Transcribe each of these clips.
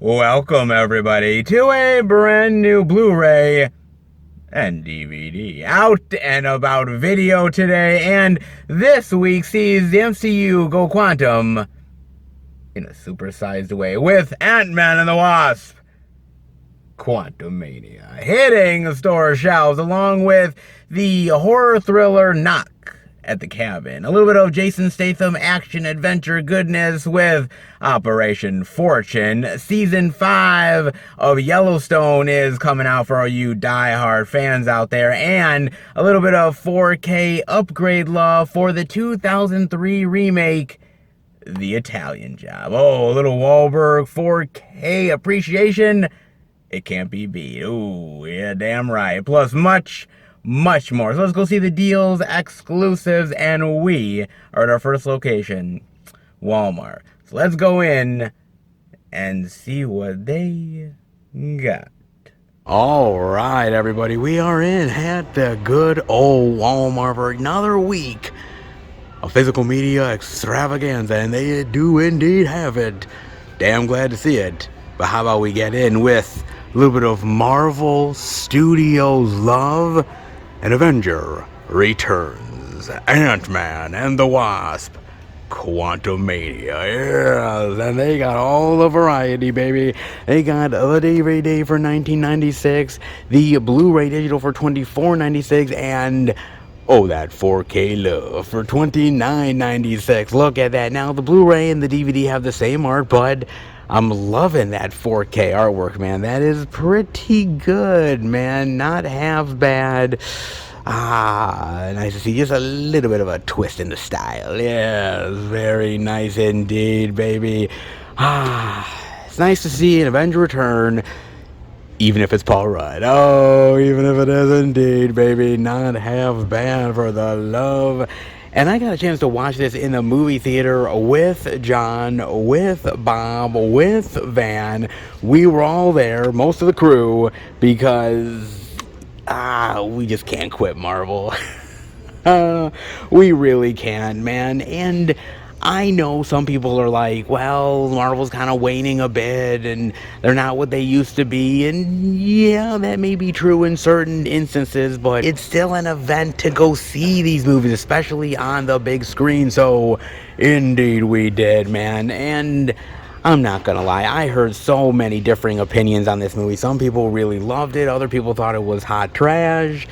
Welcome, everybody, to a brand new Blu-ray and DVD out and about video today, and this week sees the MCU go quantum in a supersized way with Ant-Man and the Wasp: Quantumania hitting store shelves, along with the horror thriller Knock at the Cabin. A little bit of Jason Statham action adventure goodness with Operation Fortune. Season 5 of Yellowstone is coming out for all you die-hard fans out there. And a little bit of 4K upgrade love for the 2003 remake, The Italian Job. Oh, a little Wahlberg 4K appreciation. It can't be beat. Ooh, yeah, damn right. Plus much more. So let's go see the deals, exclusives, and we are at our first location, Walmart. So let's go in and see what they got. All right, everybody, we are in at the good old Walmart for another week of physical media extravaganza, and they do indeed have it. Damn glad to see it. But how about we get in with a little bit of Marvel Studios love and Avenger Returns, Ant-Man and the Wasp, Quantumania. Yes, and they got all the variety, baby. They got the DVD for $19.96, the Blu-ray digital for $24.96, and oh, that 4K love for $29.96. Look at that. Now, the Blu-ray and the DVD have the same art, but I'm loving that 4K artwork, man. That is pretty good, man. Not half bad. Nice to see just a little bit of a twist in the style. Yes, very nice indeed, baby. It's nice to see an Avenger return, even if it's Paul Rudd. Oh, even if it is indeed, baby. Not half bad for the love. And I got a chance to watch this in the movie theater with John, with Bob, with Van. We were all there, most of the crew, because we just can't quit Marvel. We really can't, man. And I know some people are like, well, Marvel's kind of waning a bit and they're not what they used to be. And yeah, that may be true in certain instances, but it's still an event to go see these movies, especially on the big screen. So indeed we did, man. And I'm not gonna lie, I heard so many differing opinions on this movie. Some people really loved it, other people thought it was hot trash.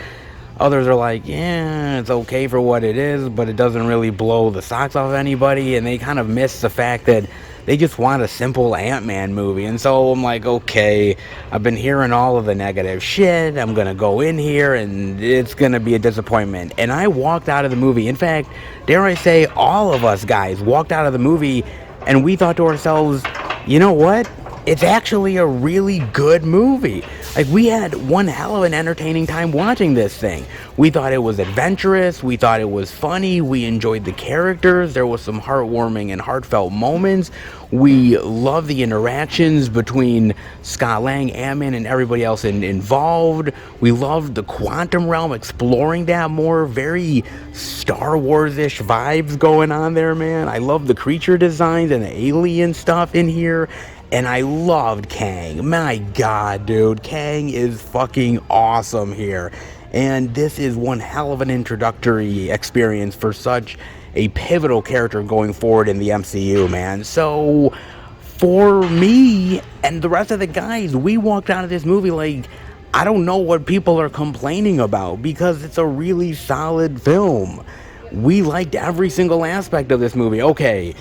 Others are like, yeah, it's okay for what it is, but it doesn't really blow the socks off anybody. And they kind of miss the fact that they just want a simple Ant-Man movie. And so I'm like, okay, I've been hearing all of the negative shit. I'm going to go in here and it's going to be a disappointment. And I walked out of the movie. In fact, dare I say, all of us guys walked out of the movie and we thought to ourselves, you know what? It's actually a really good movie. Like, we had one hell of an entertaining time watching this thing. We thought it was adventurous. We thought it was funny. We enjoyed the characters. There was some heartwarming and heartfelt moments. We loved the interactions between Scott Lang, Ant-Man, and everybody else involved. We loved the quantum realm, exploring that more. Very Star Wars-ish vibes going on there, man. I love the creature designs and the alien stuff in here. And I loved Kang. My God, dude. Kang is fucking awesome here. And this is one hell of an introductory experience for such a pivotal character going forward in the MCU, man. So, for me and the rest of the guys, we walked out of this movie like, I don't know what people are complaining about, because it's a really solid film. We liked every single aspect of this movie. Okay,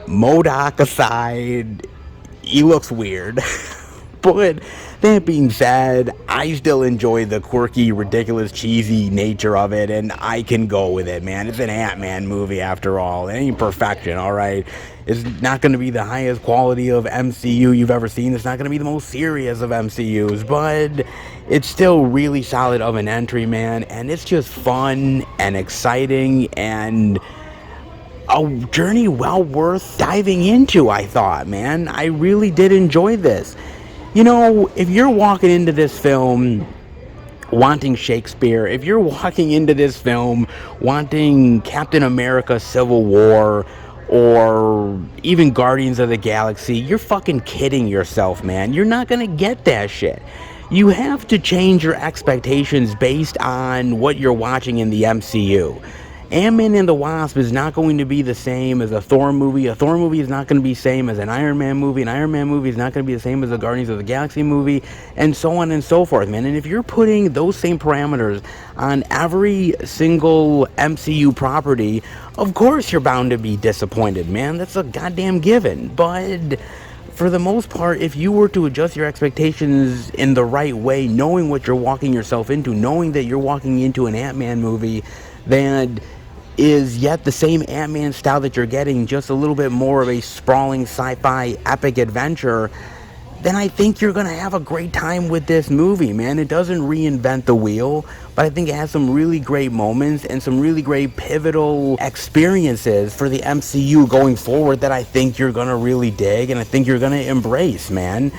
MODOK aside, he looks weird. But that being said, I still enjoy the quirky, ridiculous, cheesy nature of it, and I can go with it, man. It's an Ant-Man movie after all. It ain't perfection, alright? It's not going to be the highest quality of MCU you've ever seen. It's not going to be the most serious of MCUs, but it's still really solid of an entry, man. And it's just fun and exciting and a journey well worth diving into, I thought, man. I really did enjoy this. You know, if you're walking into this film wanting Shakespeare, if you're walking into this film wanting Captain America Civil War, or even Guardians of the Galaxy, you're fucking kidding yourself, man. You're not gonna get that shit. You have to change your expectations based on what you're watching in the MCU. Ant-Man and the Wasp is not going to be the same as a Thor movie. A Thor movie is not going to be the same as an Iron Man movie. An Iron Man movie is not going to be the same as a Guardians of the Galaxy movie, and so on and so forth, man. And if you're putting those same parameters on every single MCU property, of course you're bound to be disappointed, man. That's a goddamn given. But for the most part, if you were to adjust your expectations in the right way, knowing what you're walking yourself into, knowing that you're walking into an Ant-Man movie that is yet the same Ant-Man style that you're getting, just a little bit more of a sprawling sci-fi epic adventure, then I think you're going to have a great time with this movie, man. It doesn't reinvent the wheel, but I think it has some really great moments and some really great pivotal experiences for the MCU going forward that I think you're going to really dig and I think you're going to embrace, man.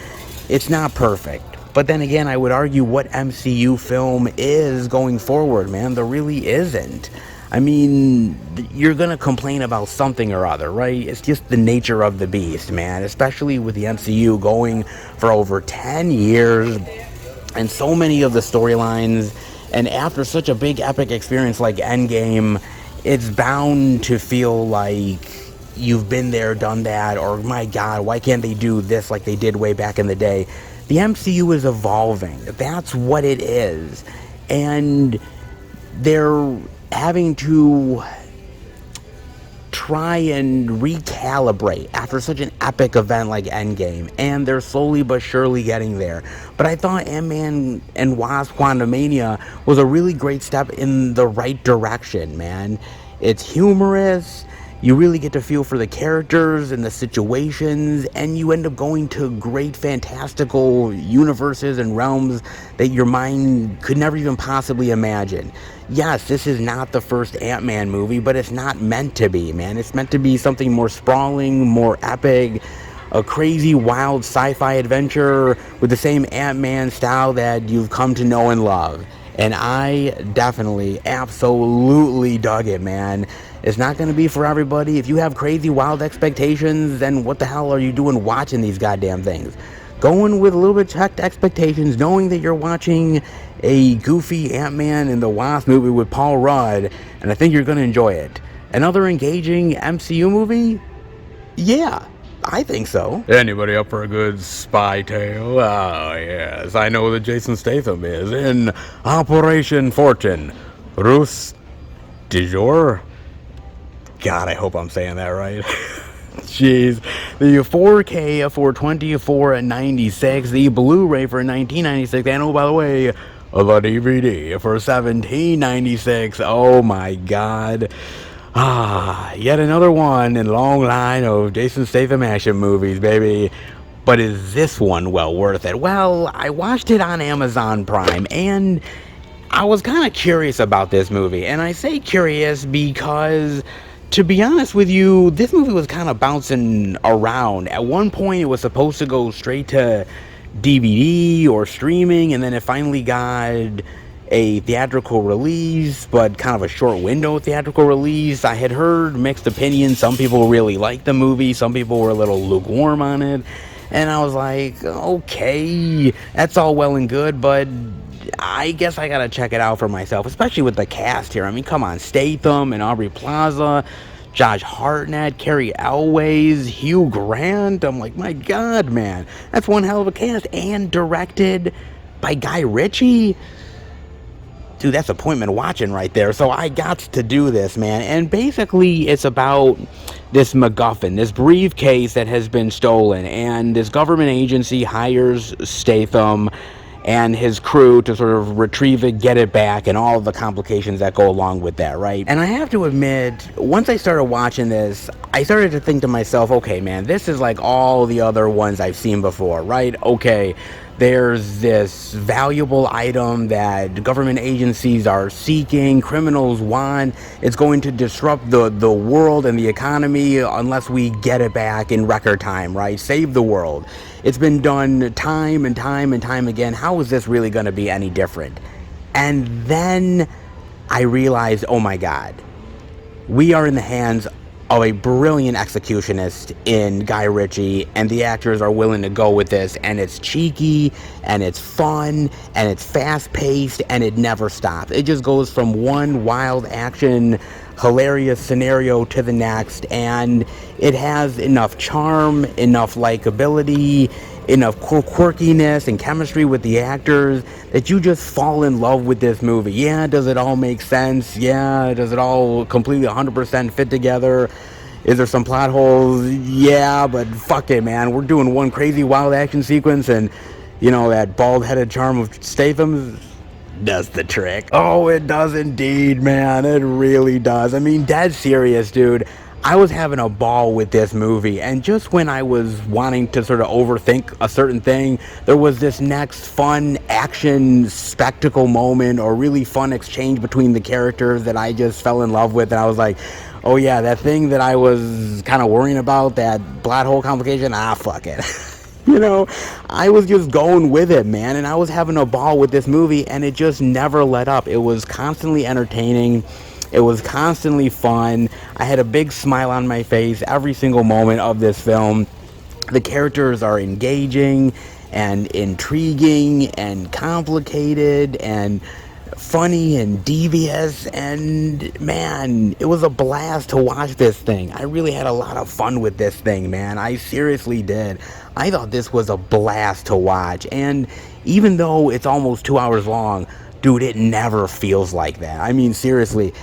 It's not perfect. But then again, I would argue what MCU film is going forward, man. There really isn't. I mean, you're going to complain about something or other, right? It's just the nature of the beast, man. Especially with the MCU going for over 10 years and so many of the storylines. And after such a big epic experience like Endgame, it's bound to feel like you've been there, done that, or my God, why can't they do this like they did way back in the day? The MCU is evolving. That's what it is. And they're having to try and recalibrate after such an epic event like Endgame, and they're slowly but surely getting there. But I thought Ant-Man and Wasp: Quantumania was a really great step in the right direction, man. It's humorous, you really get to feel for the characters and the situations, and you end up going to great fantastical universes and realms that your mind could never even possibly imagine. Yes, this is not the first Ant-Man movie, but it's not meant to be, man. It's meant to be something more sprawling, more epic, a crazy, wild sci-fi adventure with the same Ant-Man style that you've come to know and love. And I definitely, absolutely dug it, man. It's not going to be for everybody. If you have crazy, wild expectations, then what the hell are you doing watching these goddamn things? Going with a little bit checked expectations, knowing that you're watching a goofy Ant-Man and the Wasp movie with Paul Rudd, and I think you're going to enjoy it. Another engaging MCU movie? Yeah, I think so. Anybody up for a good spy tale? Oh, yes, I know that Jason Statham is in Operation Fortune. Rus du jour? God, I hope I'm saying that right. Jeez. The 4K for $24.96, the Blu-ray for $19.96, and oh, by the way, the DVD for $17.96. Oh my God. Yet another one in a long line of Jason Statham action movies, baby. But is this one well worth it? Well, I watched it on Amazon Prime, and I was kind of curious about this movie. And I say curious because, to be honest with you, this movie was kind of bouncing around. At one point, it was supposed to go straight to DVD or streaming, and then it finally got a theatrical release, but kind of a short window theatrical release. I had heard mixed opinions. Some people really liked the movie, some people were a little lukewarm on it, and I was like, okay, that's all well and good, but I guess I gotta check it out for myself, especially with the cast here. I mean, come on, Statham and Aubrey Plaza, Josh Hartnett, Carrie Elways, Hugh Grant. I'm like, my God, man, that's one hell of a cast, and directed by Guy Ritchie. Dude, that's appointment watching right there. So I got to do this, man. And basically, it's about this MacGuffin, this briefcase that has been stolen. And this government agency hires Statham and his crew to sort of retrieve it, get it back, and all of the complications that go along with that, right? And I have to admit, once I started watching this, I started to think to myself, okay, man, this is like all the other ones I've seen before, right? Okay, there's this valuable item that government agencies are seeking, criminals want. It's going to disrupt the world and the economy unless we get it back in record time, right? Save the world. It's been done time and time and time again. How is this really going to be any different? And then I realized, oh my God, we are in the hands of a brilliant executionist in Guy Ritchie, and the actors are willing to go with this, and it's cheeky, and it's fun, and it's fast-paced, and it never stops. It just goes from one wild action, hilarious scenario to the next, and it has enough charm, enough likability, enough quirkiness and chemistry with the actors that you just fall in love with this movie. Yeah, does it all make sense? Yeah, does it all completely 100% fit together? Is there some plot holes? Yeah, but fuck it, man. We're doing one crazy wild action sequence, and you know, that bald-headed charm of Statham does the trick. Oh, it does indeed, man. It really does. I mean, dead serious, dude. I was having a ball with this movie, and just when I was wanting to sort of overthink a certain thing, there was this next fun action spectacle moment or really fun exchange between the characters that I just fell in love with, and I was like, oh yeah, that thing that I was kind of worrying about, that black hole complication, fuck it. You know, I was just going with it, man, and I was having a ball with this movie, and it just never let up. It was constantly entertaining. It was constantly fun. I had a big smile on my face every single moment of this film. The characters are engaging and intriguing and complicated and funny and devious, and man, it was a blast to watch this thing. I really had a lot of fun with this thing, man. I seriously did. I thought this was a blast to watch, and even though it's almost 2 hours long, dude, it never feels like that. I mean, seriously,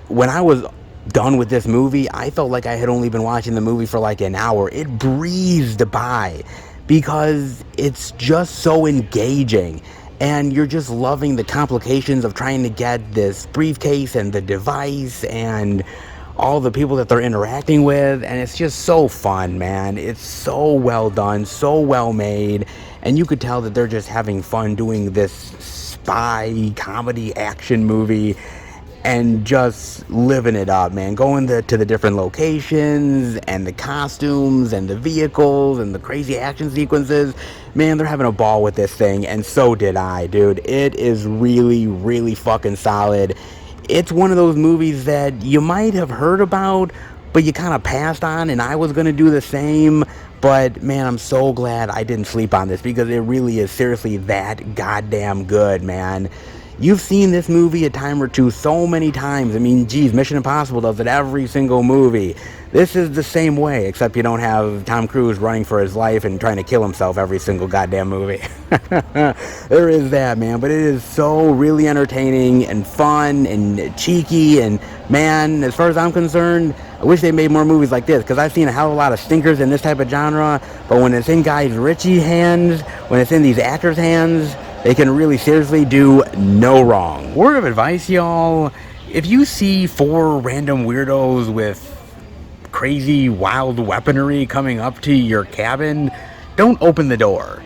when I was done with this movie, I felt like I had only been watching the movie for like an hour. It breezed by because it's just so engaging, and you're just loving the complications of trying to get this briefcase and the device and all the people that they're interacting with, and it's just so fun, man. It's so well done, so well made, and you could tell that they're just having fun doing this spy comedy action movie and just living it up, man. Going to the different locations and the costumes and the vehicles and the crazy action sequences. Man, they're having a ball with this thing, and so did I, dude. It is really, really fucking solid. It's one of those movies that you might have heard about, but you kind of passed on, and I was going to do the same. But, man, I'm so glad I didn't sleep on this, because it really is seriously that goddamn good, man. You've seen this movie a time or two so many times. I mean, geez, Mission Impossible does it every single movie. This is the same way, except you don't have Tom Cruise running for his life and trying to kill himself every single goddamn movie. There is that, man, but it is so really entertaining and fun and cheeky, and man, as far as I'm concerned, I wish they made more movies like this, because I've seen a hell of a lot of stinkers in this type of genre, but when it's in Guy Ritchie's hands, when it's in these actors' hands, they can really seriously do no wrong. Word of advice, y'all, if you see 4 random weirdos with crazy wild weaponry coming up to your cabin, don't open the door.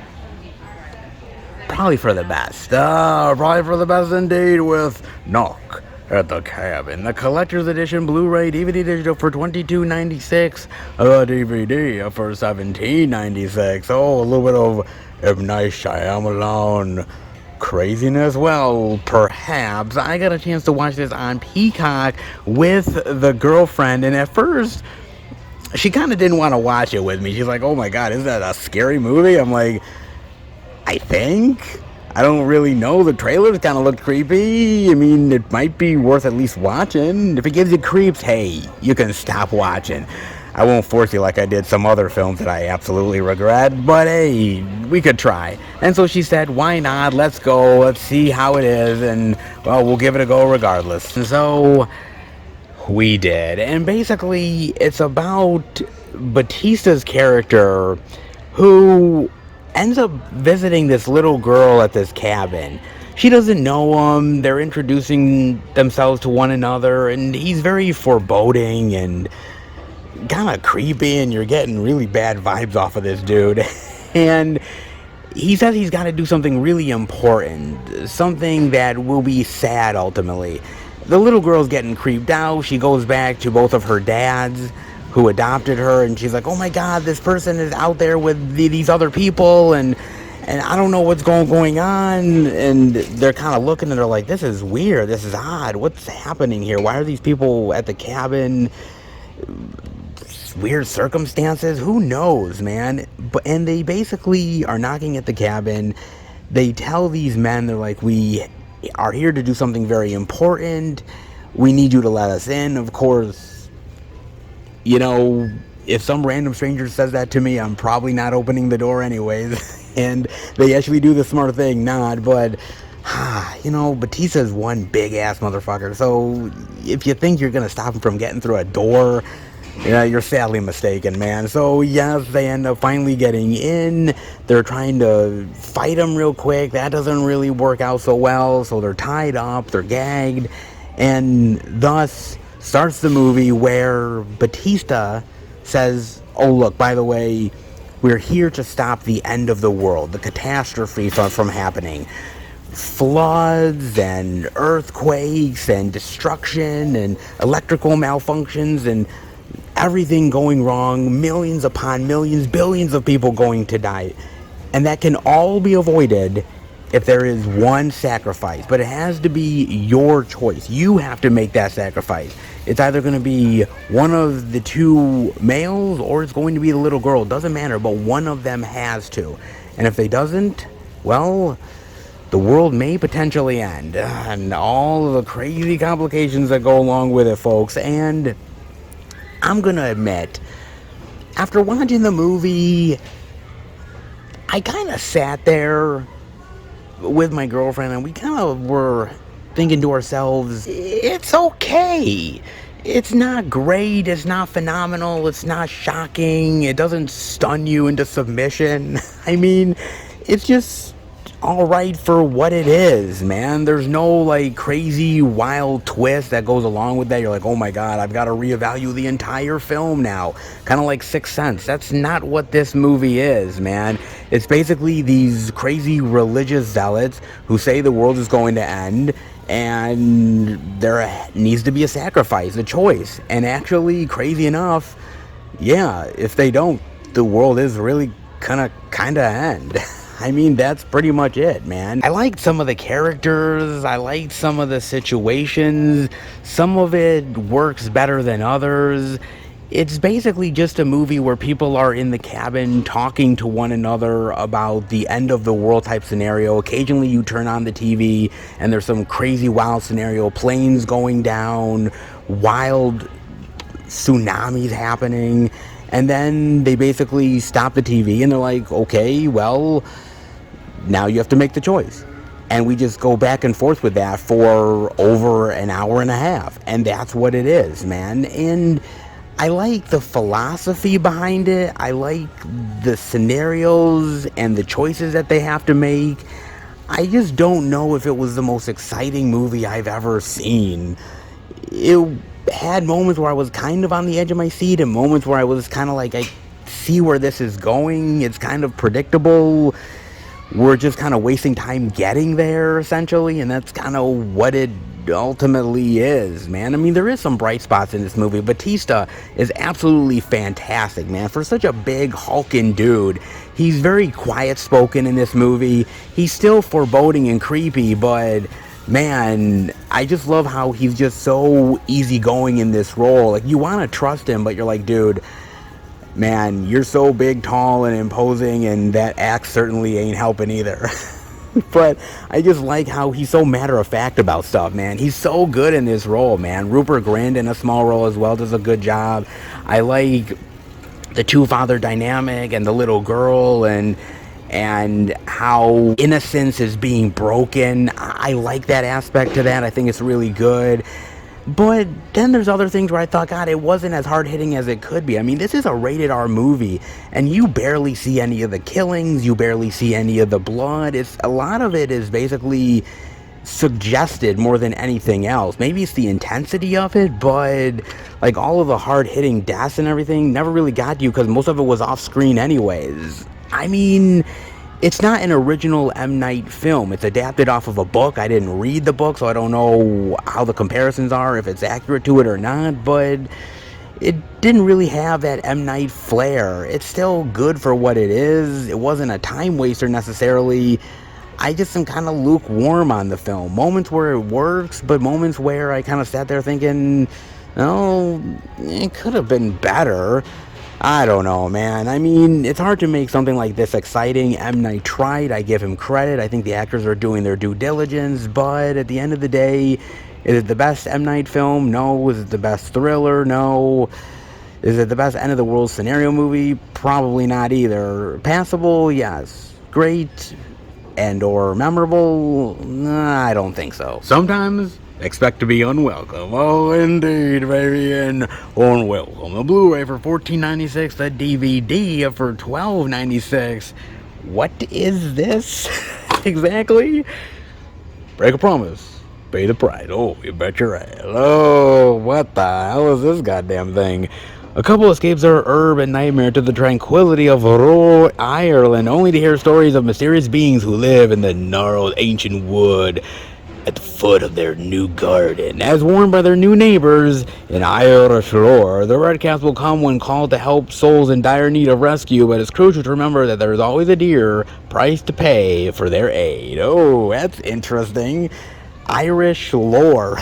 Probably for the best. Probably for the best indeed, with Knock at the Cabin, the collector's edition Blu-ray DVD digital for $22.96, a DVD for $17.96. Oh, a little bit of M. Night Shyamalan craziness. Well, perhaps. I got a chance to watch this on Peacock with the girlfriend, and at first she kind of didn't want to watch it with me. She's like, oh my god, is that a scary movie? I'm like, I think. I don't really know. The trailers kind of looked creepy. I mean, it might be worth at least watching. If it gives you creeps, hey, you can stop watching. I won't force you like I did some other films that I absolutely regret, but hey, we could try. And so she said, why not? Let's go. Let's see how it is, and well, we'll give it a go regardless. And so we did. And basically, it's about Batista's character, who ends up visiting this little girl at this cabin. She doesn't know him. They're introducing themselves to one another, and he's very foreboding and kind of creepy, and you're getting really bad vibes off of this dude. And he says he's got to do something really important, something that will be sad ultimately. The little girl's getting creeped out. She goes back to both of her dads who adopted her, and she's like, oh my god, this person is out there with these other people, and I don't know what's going on. And they're kind of looking and they're like, this is weird, this is odd, what's happening here, why are these people at the cabin? weird circumstances. Who knows, man? And they basically are knocking at the cabin. They tell these men, they're like, we are here to do something very important. We need you to let us in. Of course, you know, if some random stranger says that to me, I'm probably not opening the door anyways. And they actually do the smart thing, not. But, you know, Batista's one big-ass motherfucker. So if you think you're going to stop him from getting through a door, yeah, you're sadly mistaken, man. So, yes, they end up finally getting in. They're trying to fight him real quick. That doesn't really work out so well. So they're tied up, they're gagged. And thus starts the movie where Batista says, oh, look, by the way, we're here to stop the end of the world, the catastrophe from happening. Floods and earthquakes and destruction and electrical malfunctions and everything going wrong, millions upon millions, billions of people going to die. And that can all be avoided if there is one sacrifice. But it has to be your choice. You have to make that sacrifice. It's either going to be one of the two males or it's going to be the little girl. It doesn't matter, but one of them has to. And if they doesn't, well, the world may potentially end. And all of the crazy complications that go along with it, folks. And I'm going to admit, after watching the movie, I kind of sat there with my girlfriend and we kind of were thinking to ourselves, it's okay. It's not great. It's not phenomenal. It's not shocking. It doesn't stun you into submission. I mean, it's just all right for what it is, man. There's no like crazy wild twist that goes along with that. You're like, oh my god, I've got to reevaluate the entire film now, kind of like Sixth Sense. That's not what this movie is, man. It's basically these crazy religious zealots who say the world is going to end and there needs to be a sacrifice, a choice. And actually, crazy enough, yeah, if they don't, the world is really kind of end. I mean, that's pretty much it, man. I liked some of the characters. I liked some of the situations. Some of it works better than others. It's basically just a movie where people are in the cabin talking to one another about the end of the world type scenario. Occasionally you turn on the TV and there's some crazy wild scenario. Planes going down, wild tsunamis happening. And then they basically stop the TV and they're like, okay, well, now you have to make the choice. And we just go back and forth with that for over an hour and a half. And that's what it is, man. And I like the philosophy behind it. I like the scenarios and the choices that they have to make. I just don't know if it was the most exciting movie I've ever seen. It had moments where I was kind of on the edge of my seat and moments where I was kind of like, I see where this is going. It's kind of predictable. We're just kind of wasting time getting there, essentially, and that's kind of what it ultimately is, man. I mean, there is some bright spots in this movie. Batista is absolutely fantastic, man. For such a big, hulking dude, he's very quiet-spoken in this movie. He's still foreboding and creepy, but man, I just love how he's just so easygoing in this role. Like, you want to trust him, but you're like, dude, man, you're so big, tall, and imposing, and that axe certainly ain't helping either. But I just like how he's so matter-of-fact about stuff, man. He's so good in this role, man. Rupert Grint in a small role as well does a good job. I like the two-father dynamic and the little girl and how innocence is being broken. I like that aspect to that. I think it's really good. But then there's other things where I thought, God, it wasn't as hard-hitting as it could be. I mean, this is a rated R movie, and you barely see any of the killings, you barely see any of the blood. A lot of it is basically suggested more than anything else. Maybe it's the intensity of it, but like all of the hard-hitting deaths and everything never really got you because most of it was off-screen anyways. I mean, it's not an original M. Night film. It's adapted off of a book. I didn't read the book, so I don't know how the comparisons are, if it's accurate to it or not, but it didn't really have that M. Night flair. It's still good for what it is. It wasn't a time waster necessarily. I just am kind of lukewarm on the film. Moments where it works, but moments where I kind of sat there thinking, No, it could have been better. I don't know, man. I mean, it's hard to make something like this exciting. M. Night tried. I give him credit. I think the actors are doing their due diligence. But at the end of the day, is it the best M. Night film? No. Is it the best thriller? No. Is it the best end of the world scenario movie? Probably not either. Passable? Yes. Great and or memorable? I don't think so. Sometimes expect to be unwelcome. Oh, indeed, baby, and unwelcome. A Blu-ray for $14.96, the DVD for $12.96. What is this exactly? Break a promise. Pay the price. Oh, you bet your ass. Oh, what the hell is this goddamn thing? A couple escapes their urban nightmare to the tranquility of rural Ireland, only to hear stories of mysterious beings who live in the gnarled ancient wood at the foot of their new garden. As warned by their new neighbors in Irish lore, the Redcaps will come when called to help souls in dire need of rescue, but it's crucial to remember that there is always a dear price to pay for their aid. Oh, that's interesting. Irish lore.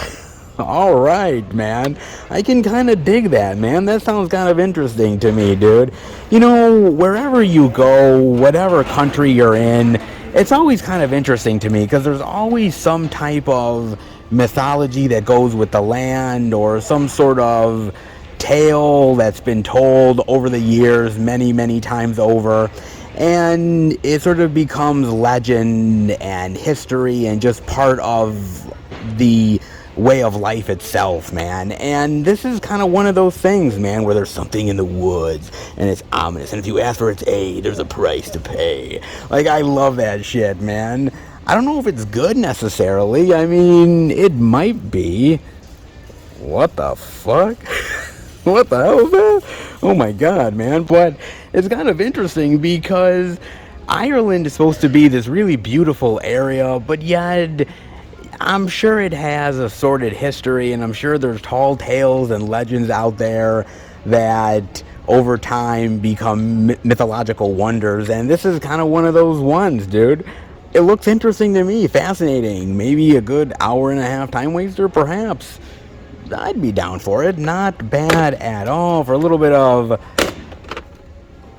All right, man. I can kind of dig that, man. That sounds kind of interesting to me, dude. You know, wherever you go, whatever country you're in, it's always kind of interesting to me because there's always some type of mythology that goes with the land or some sort of tale that's been told over the years many, many times over. And it sort of becomes legend and history and just part of the way of life itself, man. And this is kind of one of those things, man, where there's something in the woods and it's ominous, and if you ask for its aid, there's a price to pay. Like, I love that shit, man. I don't know if it's good necessarily. I mean, it might be. What the fuck? What the hell is that? Oh my god, man. But it's kind of interesting because Ireland is supposed to be this really beautiful area, but yet I'm sure it has a sordid history, and I'm sure there's tall tales and legends out there that over time become mythological wonders, and this is kind of one of those ones, dude. It looks interesting to me, fascinating, maybe a good hour and a half time waster, perhaps. I'd be down for it. Not bad at all for a little bit of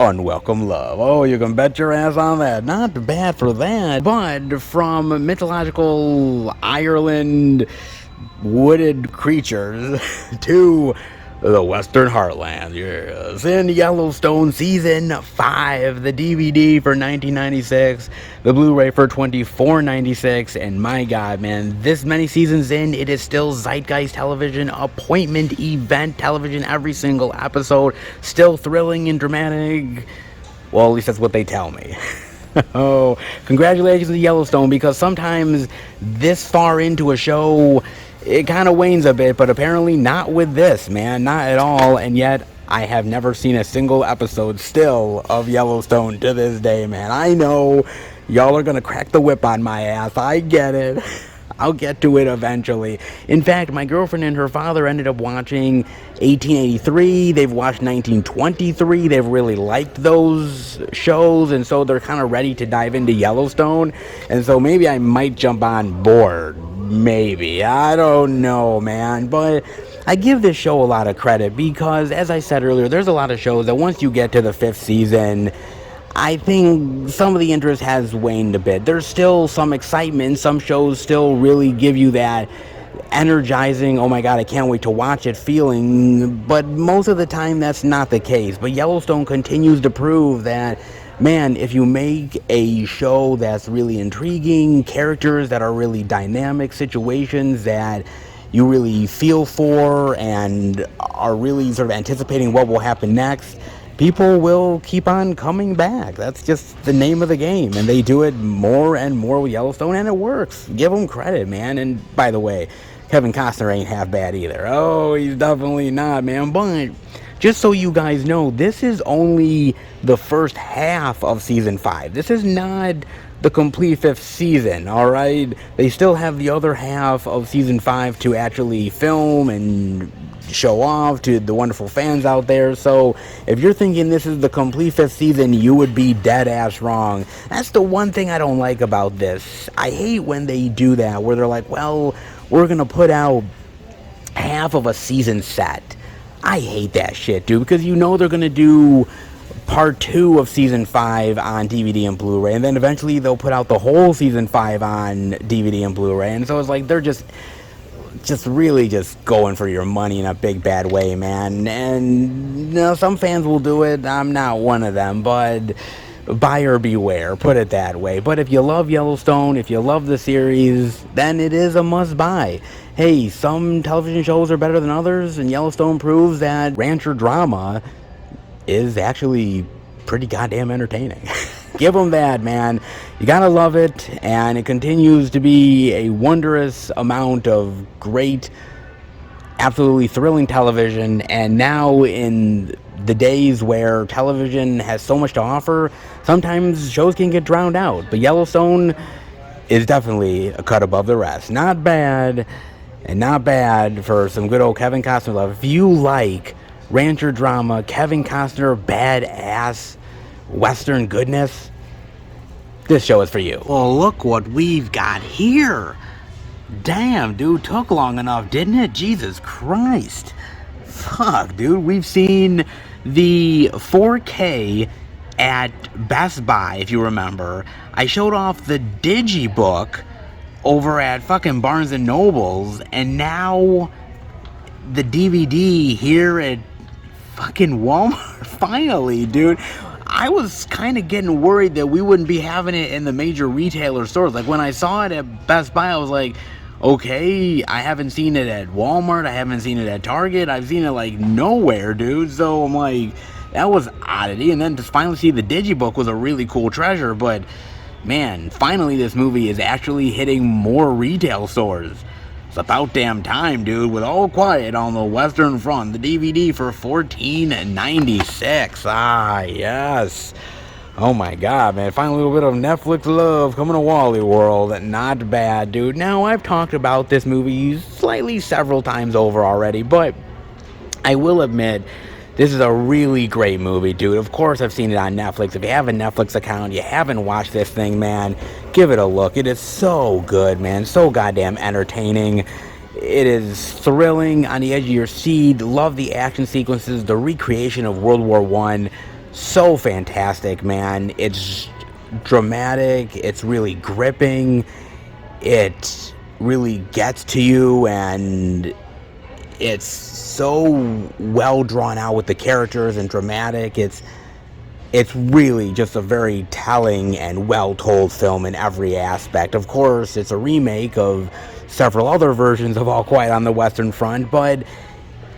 unwelcome love. Oh, you can bet your ass on that. Not bad for that. But from mythological Ireland wooded creatures to the Western Heartland. Yes. In Yellowstone Season 5, the DVD for $19.96, the Blu-ray for $24.96, and my god, man, this many seasons in, it is still zeitgeist television, appointment event television, every single episode, still thrilling and dramatic. Well, at least that's what they tell me. Oh, congratulations to Yellowstone, because sometimes this far into a show, it kind of wanes a bit, but apparently not with this, man, not at all. And yet I have never seen a single episode still of Yellowstone to this day, man. I know y'all are gonna crack the whip on my ass. I get it. I'll get to it eventually. In fact, my girlfriend and her father ended up watching 1883. They've watched 1923. They've really liked those shows, and so they're kind of ready to dive into Yellowstone. And so maybe I might jump on board. Maybe. I don't know, man. But I give this show a lot of credit because, as I said earlier, there's a lot of shows that once you get to the 5th season, I think some of the interest has waned a bit. There's still some excitement. Some shows still really give you that energizing, oh my god, I can't wait to watch it feeling. But most of the time, that's not the case. But Yellowstone continues to prove that, man, if you make a show that's really intriguing, characters that are really dynamic, situations that you really feel for and are really sort of anticipating what will happen next, people will keep on coming back. That's just the name of the game, and they do it more and more with Yellowstone, and it works. Give them credit, man. And by the way, Kevin Costner ain't half bad either. Oh, he's definitely not, man. But just so you guys know, this is only the first half of season 5. This is not the complete 5th season, alright? They still have the other half of season 5 to actually film and show off to the wonderful fans out there. So if you're thinking this is the complete 5th season, you would be dead ass wrong. That's the one thing I don't like about this. I hate when they do that, where they're like, well, we're gonna put out half of a season set. I hate that shit, dude, because you know they're going to do part 2 of season 5 on DVD and Blu-ray, and then eventually they'll put out the whole season 5 on DVD and Blu-ray, and so it's like they're just really just going for your money in a big bad way, man. And you know, some fans will do it. I'm not one of them, but buyer beware, put it that way. But if you love Yellowstone, if you love the series, then it is a must buy. Hey, some television shows are better than others, and Yellowstone proves that rancher drama is actually pretty goddamn entertaining. Give them that, man. You gotta love it, and it continues to be a wondrous amount of great, absolutely thrilling television. And now in the days where television has so much to offer, sometimes shows can get drowned out, but Yellowstone is definitely a cut above the rest. Not bad, and not bad for some good old Kevin Costner love. If you like rancher drama, Kevin Costner badass Western goodness, this show is for you. Well, look what we've got here. Damn, dude, took long enough, didn't it? Jesus Christ. Fuck, dude, we've seen the 4K at Best Buy, if you remember. I showed off the Digibook over at fucking Barnes & Nobles, and now the DVD here at fucking Walmart. Finally, dude. I was kind of getting worried that we wouldn't be having it in the major retailer stores. Like, when I saw it at Best Buy, I was like, okay, I haven't seen it at Walmart, I haven't seen it at Target, I've seen it like nowhere, dude. So I'm like, that was oddity. And then to finally see the Digibook was a really cool treasure. But man, finally this movie is actually hitting more retail stores. It's about damn time, dude. With All Quiet on the Western Front, the DVD for $14.96. Ah, yes. Oh my god, man. Finally a little bit of Netflix love coming to Wally World. Not bad, dude. Now, I've talked about this movie slightly several times over already, but I will admit, this is a really great movie, dude. Of course, I've seen it on Netflix. If you have a Netflix account, you haven't watched this thing, man, give it a look. It is so good, man. So goddamn entertaining. It is thrilling, on the edge of your seat. Love the action sequences, the recreation of World War I. So fantastic, man. It's dramatic. It's really gripping. It really gets to you, and it's so well drawn out with the characters and dramatic. It's really just a very telling and well told film in every aspect. Of course, it's a remake of several other versions of All Quiet on the Western Front, but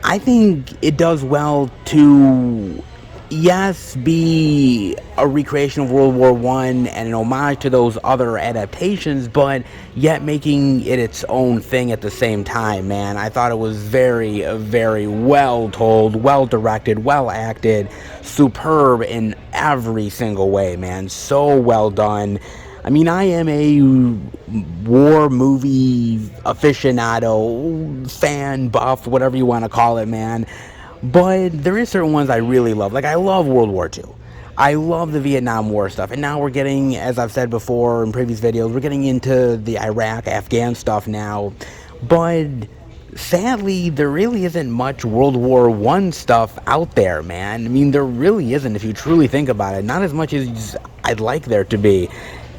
I think it does well to, yes, be a recreation of World War I and an homage to those other adaptations, but yet making it its own thing at the same time, man. I thought it was very, very well told, well directed, well acted, superb in every single way, man. So well done. I mean, I am a war movie aficionado, fan, buff, whatever you want to call it, man. But there is certain ones I really love. Like, I love World War II. I love the Vietnam War stuff. And now we're getting, as I've said before in previous videos, we're getting into the Iraq, Afghan stuff now. But sadly, there really isn't much World War I stuff out there, man. I mean, there really isn't if you truly think about it. Not as much as I'd like there to be.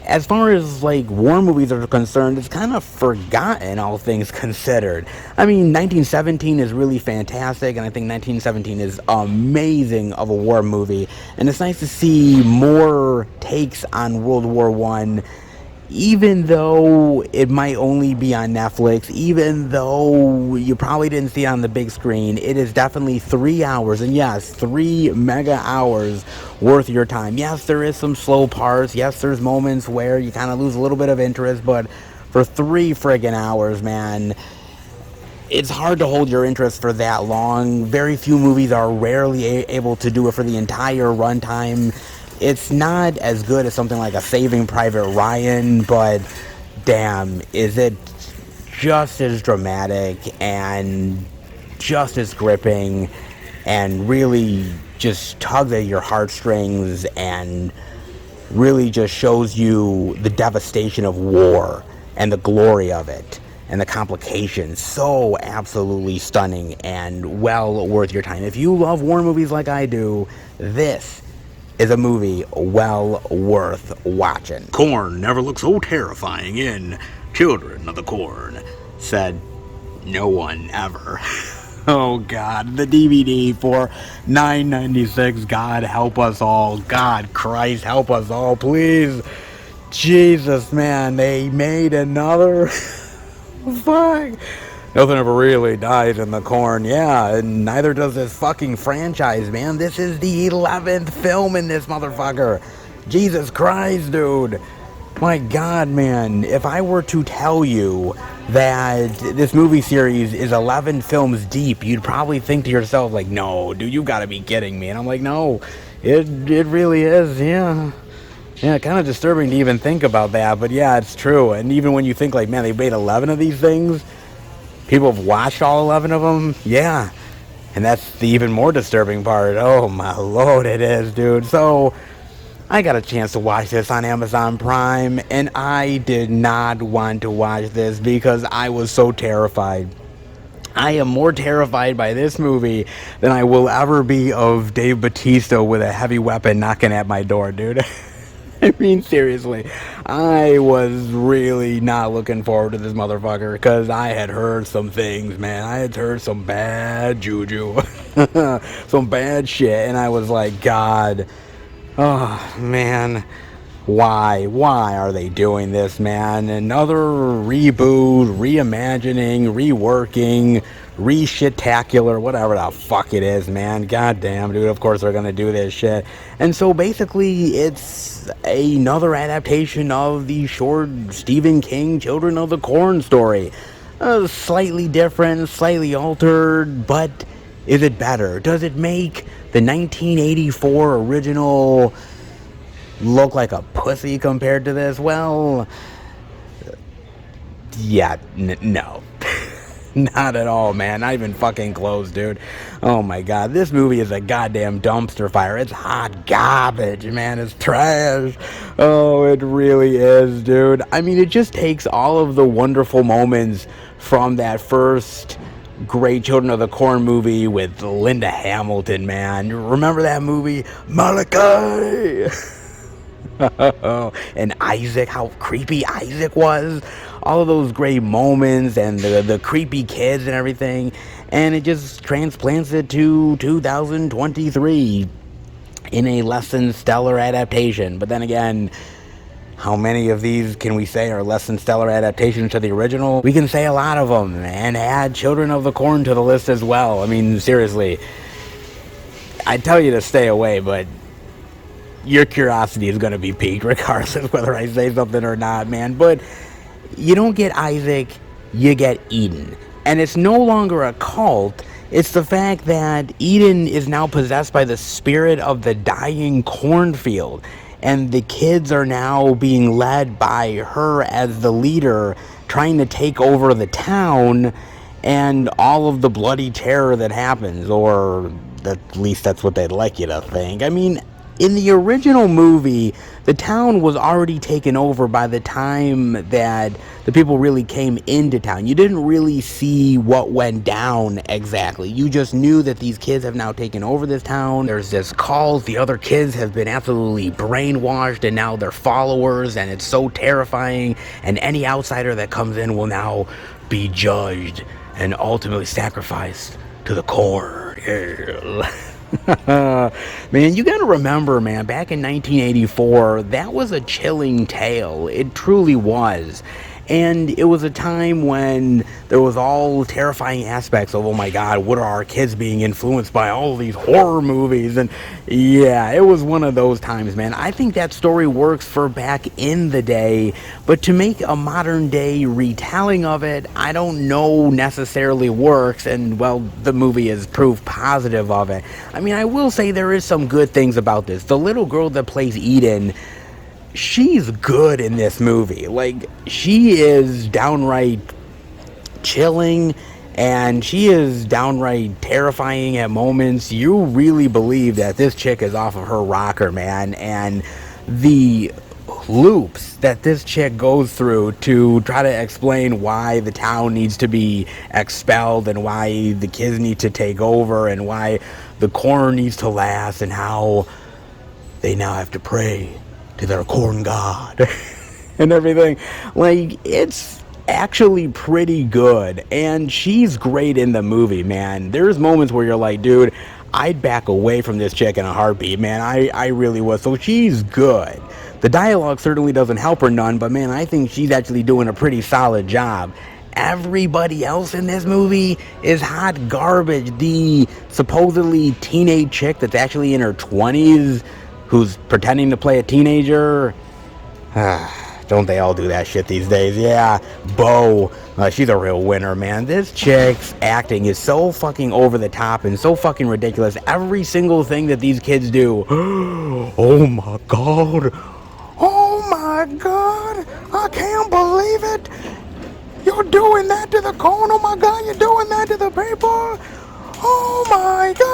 As far as, like, war movies are concerned, it's kind of forgotten, all things considered. I mean, 1917 is really fantastic, and I think 1917 is amazing of a war movie. And it's nice to see more takes on World War I, even though it might only be on Netflix, even though you probably didn't see it on the big screen. It is definitely 3 hours, and yes, 3 mega hours worth your time. Yes, there is some slow parts. Yes, there's moments where you kind of lose a little bit of interest, but for 3 friggin' hours, man, it's hard to hold your interest for that long. Very few movies are rarely able to do it for the entire runtime. It's not as good as something like a Saving Private Ryan, but damn, is it just as dramatic and just as gripping and really just tugs at your heartstrings and really just shows you the devastation of war and the glory of it. and the complications. So absolutely stunning and well worth your time. If you love war movies like I do, this is a movie well worth watching. Corn never looked so terrifying in Children of the Corn, said no one ever. Oh God, the DVD for $9.96. God help us all. God Christ help us all, please. Jesus, man, they made another. Fuck. Nothing ever really dies in the corn. Yeah, and neither does this fucking franchise, man. This is the 11th film in this motherfucker. Jesus Christ, dude. My God, man. If I were to tell you that this movie series is 11 films deep, you'd probably think to yourself, like, no, dude, you gotta be kidding me. And I'm like, no, it really is, yeah. Yeah, kind of disturbing to even think about that, but yeah, it's true. And even when you think, like, man, they made 11 of these things, people have watched all 11 of them, yeah. And that's the even more disturbing part. Oh, my Lord, it is, dude. So, I got a chance to watch this on Amazon Prime, and I did not want to watch this because I was so terrified. I am more terrified by this movie than I will ever be of Dave Bautista with a heavy weapon knocking at my door, dude. I mean, seriously, I was really not looking forward to this motherfucker because I had heard some things, man. I had heard some bad juju, some bad shit, and I was like, God, oh, man, why are they doing this, man? Another reboot, reimagining, reworking, re-shitacular, whatever the fuck it is, man. God damn, dude, of course they're gonna do this shit. And so basically it's another adaptation of the short Stephen King Children of the Corn story. Slightly different, slightly altered, but is it better? Does it make the 1984 original look like a pussy compared to this? Well, yeah, no. Not at all, man. Not even fucking close, dude. Oh my God, this movie is a goddamn dumpster fire. It's hot garbage, man. It's trash. Oh, it really is, dude. I mean, it just takes all of the wonderful moments from that first great Children of the Corn movie with Linda Hamilton, man. Remember that movie? Malachi! And Isaac, how creepy Isaac was. All of those great moments and the creepy kids and everything. And it just transplants it to 2023 in a less than stellar adaptation. But then again, how many of these can we say are less than stellar adaptations to the original? We can say a lot of them, and add Children of the Corn to the list as well. I mean, seriously, I tell you to stay away, but your curiosity is going to be piqued regardless whether I say something or not, man. But you don't get Isaac, you get Eden. And it's no longer a cult. It's the fact that Eden is now possessed by the spirit of the dying cornfield. And the kids are now being led by her as the leader, trying to take over the town and all of the bloody terror that happens. Or at least that's what they'd like you to think. I mean, in the original movie, the town was already taken over by the time that the people really came into town. You didn't really see what went down exactly. You just knew that these kids have now taken over this town. There's this cult. The other kids have been absolutely brainwashed, and now they're followers, and it's so terrifying. And any outsider that comes in will now be judged and ultimately sacrificed to the corn. Man, you gotta remember, man, back in 1984, that was a chilling tale. It truly was. And it was a time when there was all terrifying aspects of, oh my God, what are our kids being influenced by all of these horror movies? And yeah, it was one of those times, man. I think that story works for back in the day, but to make a modern day retelling of it, I don't know necessarily works. And well, the movie is proof positive of it. I mean, I will say there is some good things about this. The little girl that plays Eden, she's good in this movie. Like, she is downright chilling, and she is downright terrifying at moments. You really believe that this chick is off of her rocker, man. And the loops that this chick goes through to try to explain why the town needs to be expelled and why the kids need to take over and why the corn needs to last and how they now have to pray to their corn god and everything. Like, it's actually pretty good, and she's great in the movie, man. There's moments where you're like, dude, I'd back away from this chick in a heartbeat, man. I really would. So she's good. The dialogue certainly doesn't help her none, but man, I think she's actually doing a pretty solid job. Everybody else in this movie is hot garbage. The supposedly teenage chick that's actually in her 20s, who's pretending to play a teenager. Don't they all do that shit these days? Yeah, Bo, she's a real winner, man. This chick's acting is so fucking over the top and so fucking ridiculous. Every single thing that these kids do. Oh my god. Oh my god. I can't believe it. You're doing that to the corn. Oh my god, you're doing that to the people. Oh my god.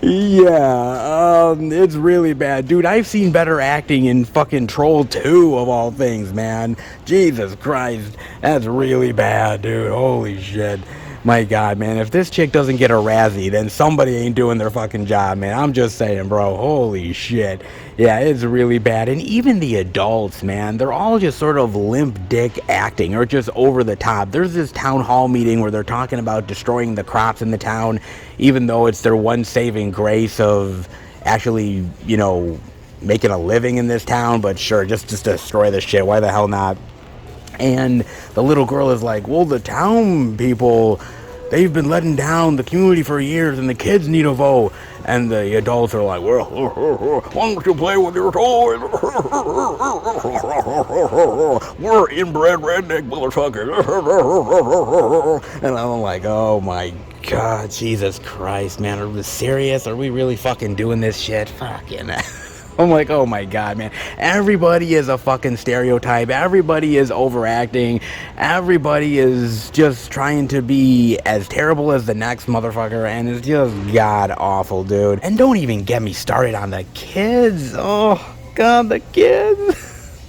Yeah, it's really bad. Dude, I've seen better acting in fucking Troll 2 of all things, man. Jesus Christ. That's really bad, dude. Holy shit. My god, man, if this chick doesn't get a Razzie, then somebody ain't doing their fucking job, man. I'm just saying, bro. Holy shit. Yeah, it's really bad. And even the adults, man, they're all just sort of limp dick acting or just over the top. There's this town hall meeting where they're talking about destroying the crops in the town, even though it's their one saving grace of actually, you know, making a living in this town. But sure, just destroy the shit. Why the hell not? And the little girl is like, well, the town people, they've been letting down the community for years and the kids need a vote. And the adults are like, well, why don't you play with your toys? We're inbred redneck motherfuckers. And I'm like, oh my god, Jesus Christ, man, are we serious? Are we really fucking doing this shit? Fucking I'm like, oh my god, man. Everybody is a fucking stereotype. Everybody is overacting. Everybody is just trying to be as terrible as the next motherfucker, and it's just god awful, dude. And don't even get me started on the kids. Oh god, the kids.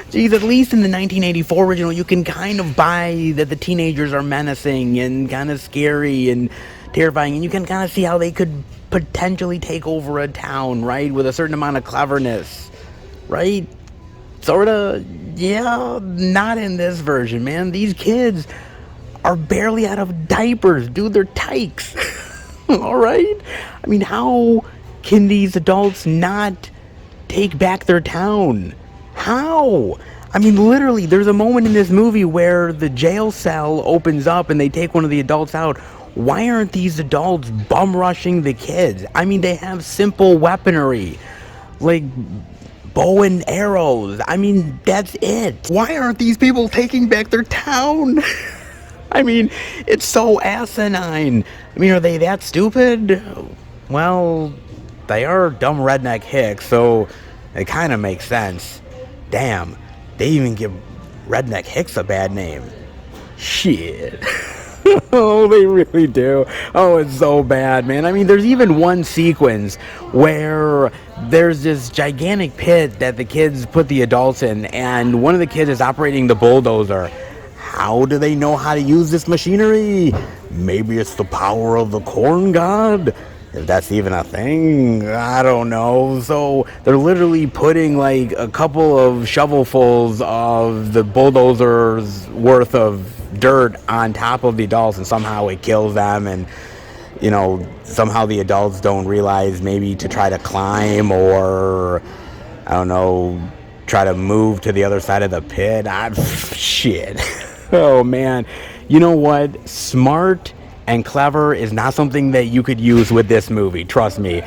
Geez, at least in the 1984 original, you can kind of buy that the teenagers are menacing and kind of scary and terrifying, and you can kind of see how they could potentially take over a town, right, with a certain amount of cleverness, right? Sorta. Yeah, not in this version, man. These kids are barely out of diapers, dude. They're tykes. All right? I mean, how can these adults not take back their town? How? I mean, literally, there's a moment in this movie where the jail cell opens up and they take one of the adults out. Why aren't these adults bum rushing the kids? I mean, they have simple weaponry, like bow and arrows. I mean, that's it. Why aren't these people taking back their town? I mean, it's so asinine. I mean, are they that stupid? Well, they are dumb redneck hicks, so it kind of makes sense. Damn, they even give redneck hicks a bad name. Shit. Oh, they really do. Oh, it's so bad, man. I mean, there's even one sequence where there's this gigantic pit that the kids put the adults in, and one of the kids is operating the bulldozer. How do they know how to use this machinery? Maybe it's the power of the corn god? If that's even a thing, I don't know. So they're literally putting like a couple of shovelfuls of the bulldozer's worth of dirt on top of the adults, and somehow it kills them, and you know, somehow the adults don't realize maybe to try to climb or I don't know, try to move to the other side of the pit. Shit. Oh man, you know what, smart and clever is not something that you could use with this movie. Trust me,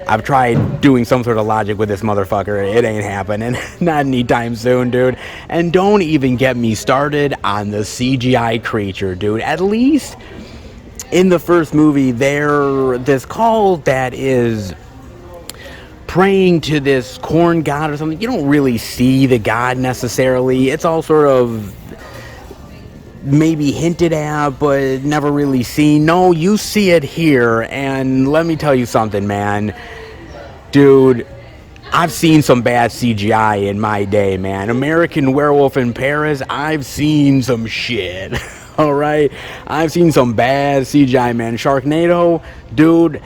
I've tried doing some sort of logic with this motherfucker. It ain't happening. Not anytime soon, dude. And don't even get me started on the CGI creature, dude. At least in the first movie, there's this cult that is praying to this corn god or something. You don't really see the god necessarily. It's all sort of maybe hinted at, but never really seen. No, you see it here, and let me tell you something, man. Dude, I've seen some bad CGI in my day, man. American Werewolf in Paris, I've seen some shit. Alright? I've seen some bad CGI, man. Sharknado, dude,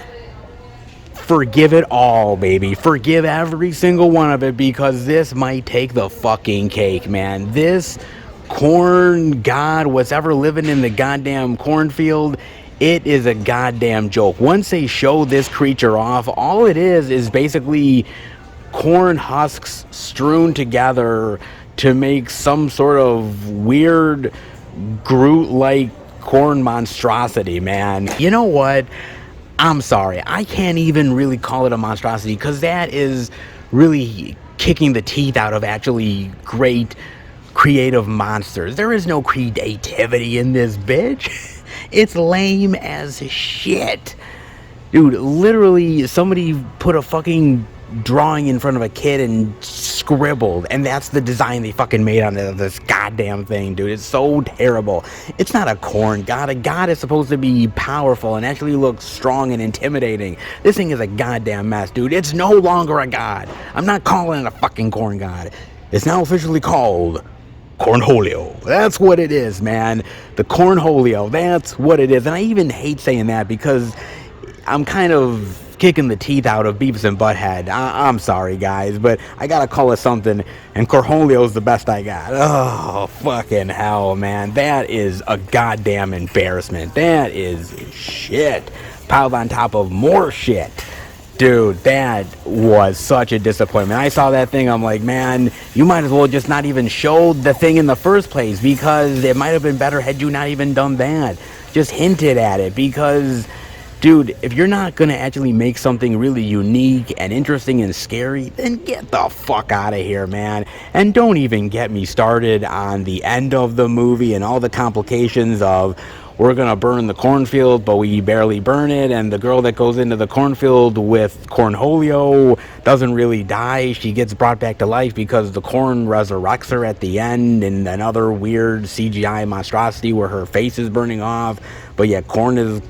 forgive it all, baby. Forgive every single one of it, because this might take the fucking cake, man. This corn god, what's ever living in the goddamn cornfield, it is a goddamn joke. Once they show this creature off, all it is basically corn husks strewn together to make some sort of weird Groot-like corn monstrosity, man. You know what? I'm sorry. I can't even really call it a monstrosity, because that is really kicking the teeth out of actually great creative monsters. There is no creativity in this bitch. It's lame as shit. Dude, literally, somebody put a fucking drawing in front of a kid and scribbled, and that's the design they fucking made on this goddamn thing, dude. It's so terrible. It's not a corn god. A god is supposed to be powerful and actually look strong and intimidating. This thing is a goddamn mess, dude. It's no longer a god. I'm not calling it a fucking corn god. It's now officially called Cornholio. That's what it is, man. The Cornholio. That's what it is. And I even hate saying that, because I'm kind of kicking the teeth out of Beavis and Butthead. I'm sorry, guys, but I gotta call it something, and Cornholio's the best I got. Oh, fucking hell, man. That is a goddamn embarrassment. That is shit piled on top of more shit. Dude, that was such a disappointment. I saw that thing, I'm like, man, you might as well just not even show the thing in the first place, because it might have been better had you not even done that. Just hinted at it, because, dude, if you're not gonna actually make something really unique and interesting and scary, then get the fuck out of here, man. And don't even get me started on the end of the movie and all the complications of, we're gonna burn the cornfield, but we barely burn it, and the girl that goes into the cornfield with Cornholio doesn't really die. She gets brought back to life because the corn resurrects her at the end in another weird CGI monstrosity where her face is burning off, but yet corn is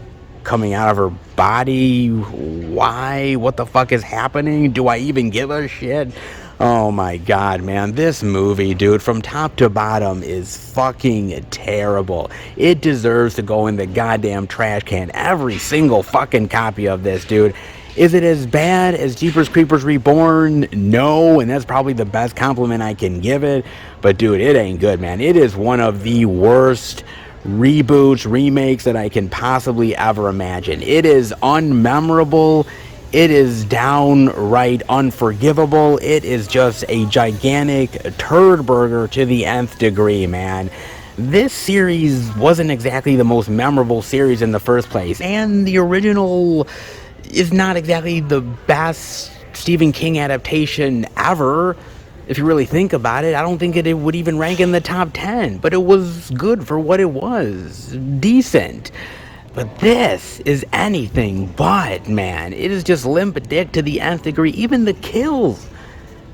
coming out of her body. Why? What the fuck is happening? Do I even give a shit? Oh my god, man. This movie, dude, from top to bottom is fucking terrible. It deserves to go in the goddamn trash can. Every single fucking copy of this, dude. Is it as bad as Jeepers Creepers Reborn? No, and that's probably the best compliment I can give it. But dude, it ain't good, man. It is one of the worst reboots, remakes that I can possibly ever imagine. It is unmemorable. It is downright unforgivable. It is just a gigantic turd burger to the nth degree, man. This series wasn't exactly the most memorable series in the first place, and the original is not exactly the best Stephen King adaptation ever. If you really think about it, I don't think it would even rank in the top 10, but it was good for what it was. Decent. But this is anything but, man. It is just limp dick to the nth degree. Even the kills.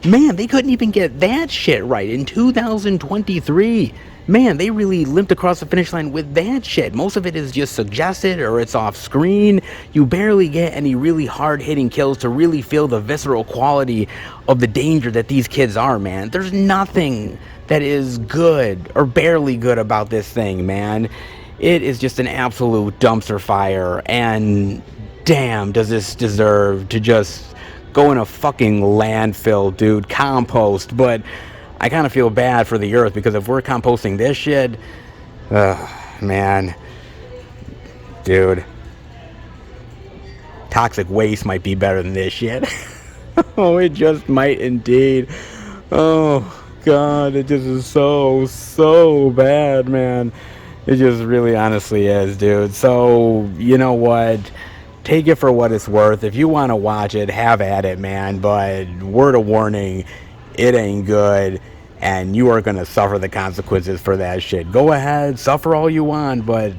Man, they couldn't even get that shit right in 2023. Man, they really limped across the finish line with that shit. Most of it is just suggested or it's off screen. You barely get any really hard-hitting kills to really feel the visceral quality of the danger that these kids are, man. There's nothing that is good or barely good about this thing, man. It is just an absolute dumpster fire, and damn, does this deserve to just go in a fucking landfill, dude. Compost. But I kind of feel bad for the earth, because if we're composting this shit, man, dude, toxic waste might be better than this shit. Oh, it just might indeed. Oh god, it just is so bad, man. It just really honestly is, dude. So, you know what? Take it for what it's worth. If you want to watch it, have at it, man. But word of warning, it ain't good. And you are going to suffer the consequences for that shit. Go ahead, suffer all you want. But,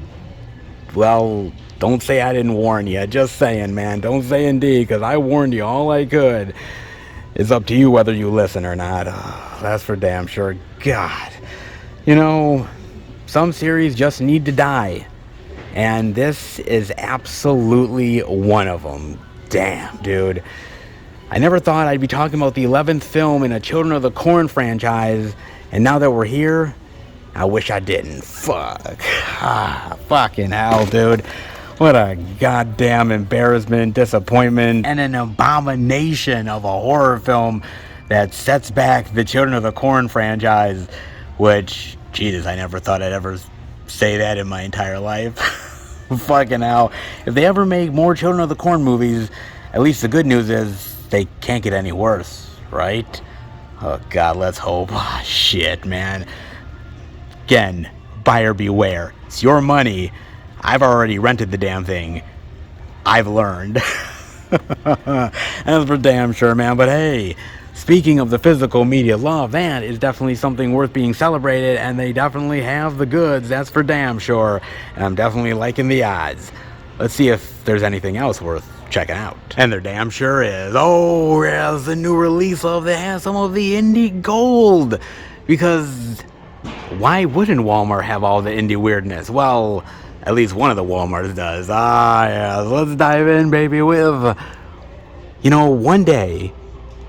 well, don't say I didn't warn you. Just saying, man. Don't say indeed, because I warned you all I could. It's up to you whether you listen or not. Oh, that's for damn sure. God. You know, some series just need to die. And this is absolutely one of them. Damn, dude. I never thought I'd be talking about the 11th film in a Children of the Corn franchise, and now that we're here, I wish I didn't. Fuck. Fucking hell, dude. What a goddamn embarrassment, disappointment, and an abomination of a horror film that sets back the Children of the Corn franchise, which, Jesus, I never thought I'd ever say that in my entire life. Fucking hell. If they ever make more Children of the Corn movies, at least the good news is they can't get any worse, right? Oh, God, let's hope. Oh, shit, man. Again, buyer beware. It's your money. I've already rented the damn thing. I've learned. That's for damn sure, man. But hey, speaking of the physical media law, that is definitely something worth being celebrated, and they definitely have the goods, that's for damn sure. And I'm definitely liking the odds. Let's see if there's anything else worth checking out. And there damn sure is. Oh, there's the new release of that has some of the indie gold. Because why wouldn't Walmart have all the indie weirdness? Well, at least one of the Walmarts does. Yeah, let's dive in, baby, with... You know, one day,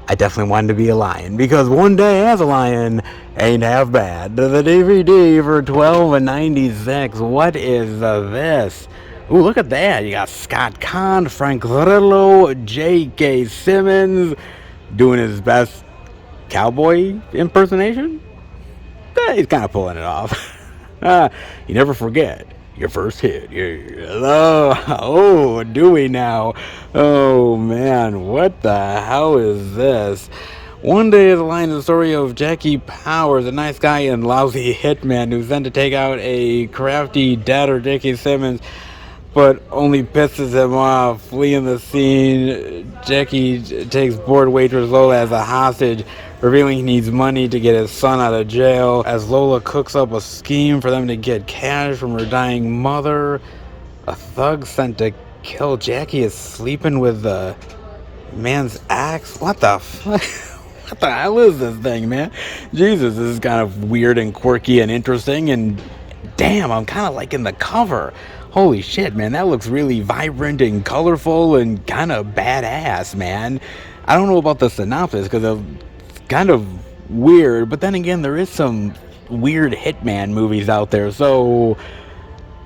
I definitely wanted to be a lion, because one day as a lion ain't half bad. The DVD for $12.96. What is this? Ooh, look at that. You got Scott Conn, Frank Grillo, J.K. Simmons doing his best cowboy impersonation. He's kind of pulling it off. You never forget your first hit. Oh, do we now? Oh, man, what the hell is this? One day is a line in the story of Jackie Powers, a nice guy and lousy hitman who's sent to take out a crafty debtor, J.K. Simmons, but only pisses him off. Fleeing the scene, Jackie takes bored waitress Lola as a hostage, revealing he needs money to get his son out of jail. As Lola cooks up a scheme for them to get cash from her dying mother, a thug sent to kill Jackie is sleeping with the man's axe. What the fuck? What the hell is this thing, man? Jesus, this is kind of weird and quirky and interesting, and damn, I'm kind of liking the cover. Holy shit, man, that looks really vibrant and colorful and kind of badass, man. I don't know about the synopsis because it's kind of weird, but then again, there is some weird hitman movies out there, so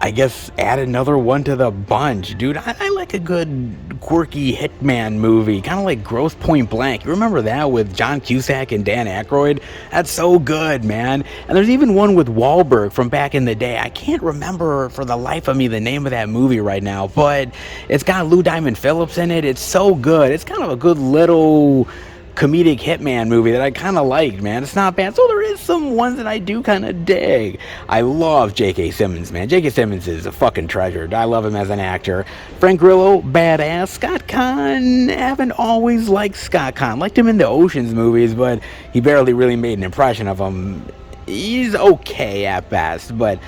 I guess add another one to the bunch. Dude, I like a good quirky hitman movie, kind of like Grosse Point Blank. You remember that with John Cusack and Dan Aykroyd? That's so good, man. And there's even one with Wahlberg from back in the day. I can't remember for the life of me the name of that movie right now, but it's got Lou Diamond Phillips in it. It's so good. It's kind of a good little comedic hitman movie that I kind of liked, man. It's not bad. So there is some ones that I do kind of dig. I love J.K. Simmons, man. J.K. Simmons is a fucking treasure. I love him as an actor. Frank Grillo, badass. Scott Conn, haven't always liked Scott Conn. Liked him in the Oceans movies, but he barely really made an impression of him. He's okay at best, but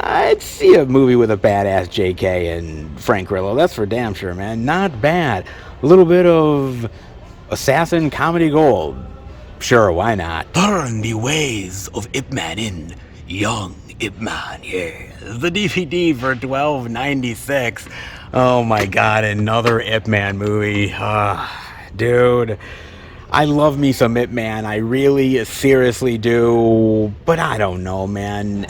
I'd see a movie with a badass J.K. and Frank Grillo. That's for damn sure, man. Not bad. A little bit of assassin comedy gold. Sure, why not? Learn the ways of Ip Man in Young Ip Man, yeah. The DVD for $12.96. Oh my god, another Ip Man movie. Dude, I love me some Ip Man. I really seriously do. But I don't know, man.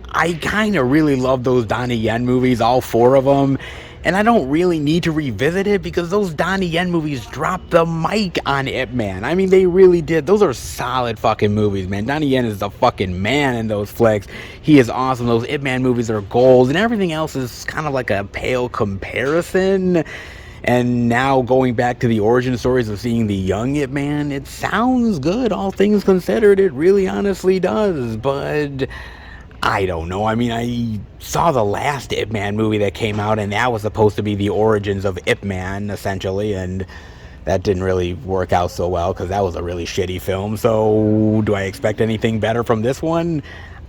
I kind of really love those Donnie Yen movies, all four of them. And I don't really need to revisit it because those Donnie Yen movies dropped the mic on Ip Man. I mean, they really did. Those are solid fucking movies, man. Donnie Yen is the fucking man in those flicks. He is awesome. Those Ip Man movies are gold, and everything else is kind of like a pale comparison. And now going back to the origin stories of seeing the young Ip Man, it sounds good, all things considered. It really honestly does, but I don't know. I mean, I saw the last Ip Man movie that came out, and that was supposed to be the origins of Ip Man, essentially, and that didn't really work out so well because that was a really shitty film. So do I expect anything better from this one?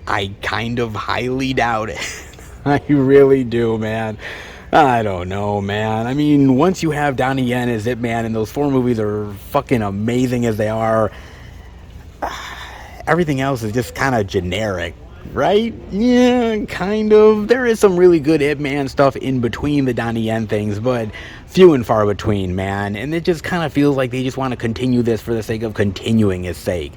I kind of highly doubt it. I really do, man. I don't know, man. I mean, once you have Donnie Yen as Ip Man, and those four movies are fucking amazing as they are, everything else is just kind of generic. Right? Yeah, kind of. There is some really good Ip Man stuff in between the Donnie Yen things, but few and far between, man. And it just kind of feels like they just want to continue this for the sake of continuing its sake.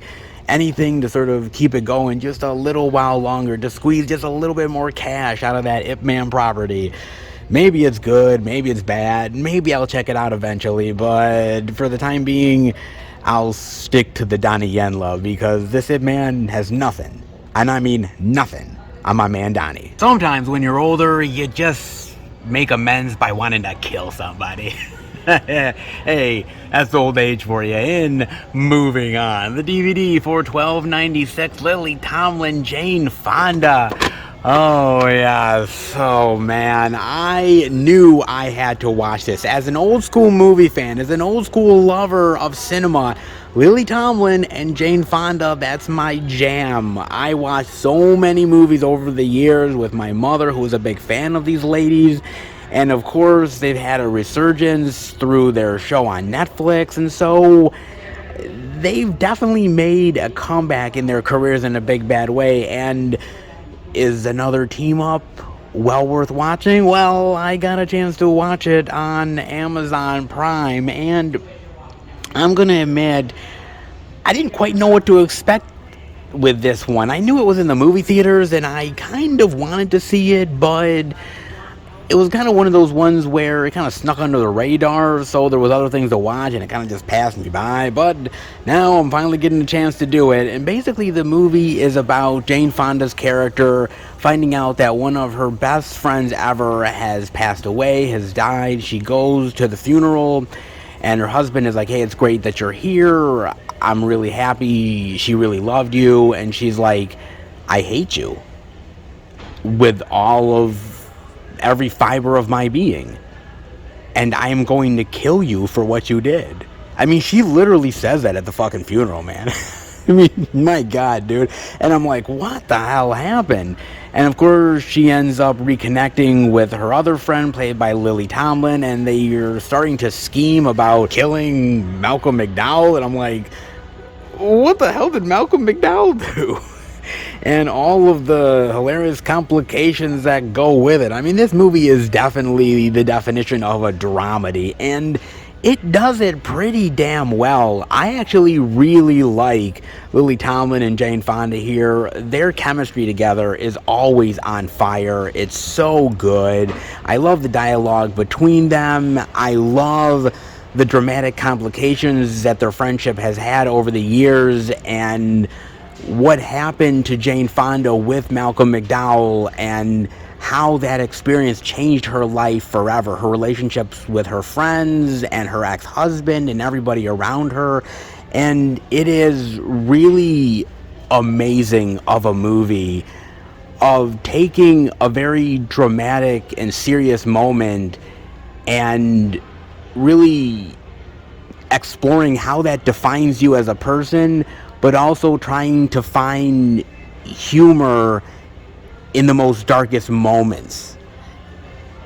Anything to sort of keep it going just a little while longer, to squeeze just a little bit more cash out of that Ip Man property. Maybe it's good, maybe it's bad, maybe I'll check it out eventually, but for the time being, I'll stick to the Donnie Yen love, because this Ip Man has nothing, and I mean nothing, on my man Donnie. Sometimes when you're older, you just make amends by wanting to kill somebody. Hey, that's old age for you. And moving on, the DVD for $12.96, Lily Tomlin, Jane Fonda. Oh, yeah. So, man, I knew I had to watch this. As an old school movie fan, as an old school lover of cinema, Lily Tomlin and Jane Fonda, that's my jam. I watched so many movies over the years with my mother, who was a big fan of these ladies. And, of course, they've had a resurgence through their show on Netflix. And so they've definitely made a comeback in their careers in a big, bad way. And is another team up well worth watching? Well, I got a chance to watch it on Amazon Prime, and I'm gonna admit, I didn't quite know what to expect with this one. I knew it was in the movie theaters, and I kind of wanted to see it, but it was kind of one of those ones where it kind of snuck under the radar, so there was other things to watch, and it kind of just passed me by. But now I'm finally getting a chance to do it. And basically the movie is about Jane Fonda's character finding out that one of her best friends ever has passed away, has died. She goes to the funeral, and her husband is like, hey, it's great that you're here. I'm really happy. She really loved you. And she's like, I hate you with all of every fiber of my being, and I am going to kill you for what you did. I mean, she literally says that at the fucking funeral, man. I mean, my God, dude. And I'm like, what the hell happened? And of course, she ends up reconnecting with her other friend, played by Lily Tomlin, and they are starting to scheme about killing Malcolm McDowell. And I'm like, what the hell did Malcolm McDowell do? And all of the hilarious complications that go with it. I mean, this movie is definitely the definition of a dramedy, and it does it pretty damn well. I actually really like Lily Tomlin and Jane Fonda here. Their chemistry together is always on fire. It's so good. I love the dialogue between them. I love the dramatic complications that their friendship has had over the years, and what happened to Jane Fonda with Malcolm McDowell and how that experience changed her life forever. Her relationships with her friends and her ex-husband and everybody around her. And it is really amazing of a movie of taking a very dramatic and serious moment and really exploring how that defines you as a person, but also trying to find humor in the most darkest moments.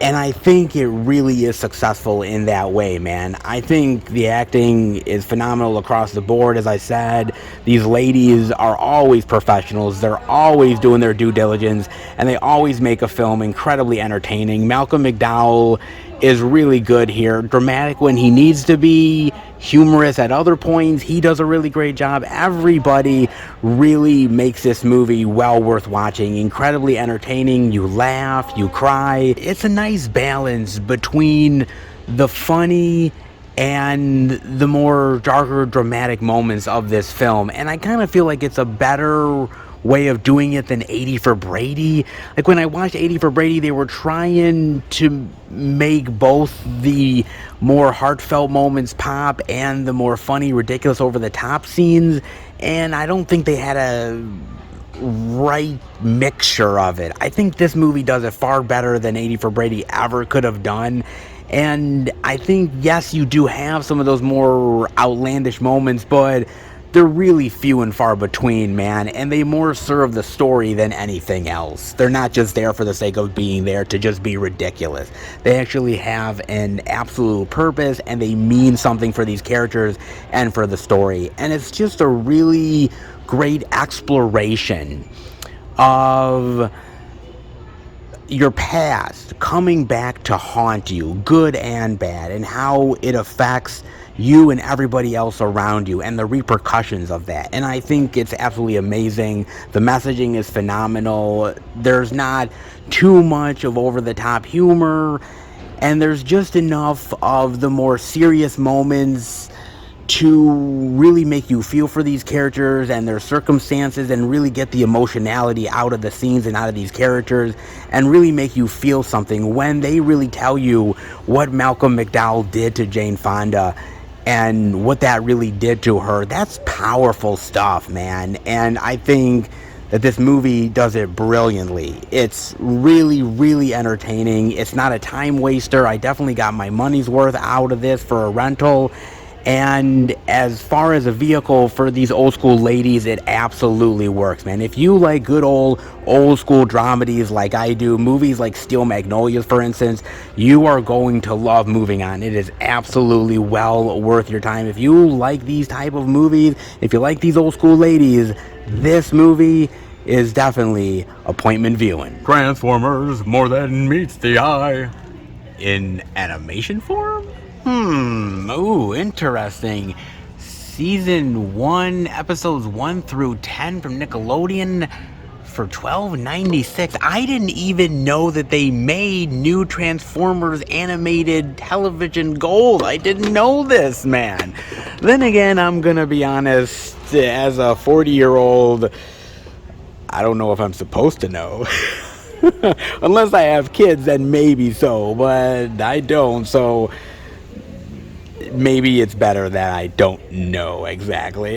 And I think it really is successful in that way, man. I think the acting is phenomenal across the board. As I said, these ladies are always professionals. They're always doing their due diligence, and they always make a film incredibly entertaining. Malcolm McDowell is really good here. Dramatic when he needs to be, humorous at other points. He does a really great job. Everybody really makes this movie well worth watching. Incredibly entertaining. You laugh, you cry. It's a nice balance between the funny and the more darker, dramatic moments of this film. And I kind of feel like it's a better way of doing it than 80 for Brady. Like when I watched 80 for Brady, they were trying to make both the more heartfelt moments pop and the more funny, ridiculous, over-the-top scenes, and I don't think they had a right mixture of it. I think this movie does it far better than 80 for Brady ever could have done. And I think, yes, you do have some of those more outlandish moments, but they're really few and far between, man, and they more serve the story than anything else. They're not just there for the sake of being there to just be ridiculous. They actually have an absolute purpose, and they mean something for these characters and for the story. And it's just a really great exploration of your past coming back to haunt you, good and bad, and how it affects you and everybody else around you and the repercussions of that. And I think it's absolutely amazing. The messaging is phenomenal. There's not too much of over-the-top humor, and there's just enough of the more serious moments to really make you feel for these characters and their circumstances, and really get the emotionality out of the scenes and out of these characters, and really make you feel something when they really tell you what Malcolm McDowell did to Jane Fonda and what that really did to her. That's powerful stuff, man. And I think that this movie does it brilliantly. It's really, really entertaining. It's not a time waster. I definitely got my money's worth out of this for a rental. And as far as a vehicle for these old school ladies, it absolutely works, man. If you like good old school dramedies like I do, movies like Steel Magnolias, for instance, you are going to love Moving On. It is absolutely well worth your time. If you like these type of movies, if you like these old school ladies, this movie is definitely appointment viewing. Transformers, more than meets the eye. In animation form? Ooh, interesting. Season 1, episodes 1 through 10 from Nickelodeon for $12.96. I didn't even know that they made new Transformers animated television gold. I didn't know this, man. Then again, I'm gonna be honest, as a 40-year-old, I don't know if I'm supposed to know. Unless I have kids, then maybe so, but I don't, so maybe it's better that I don't know exactly.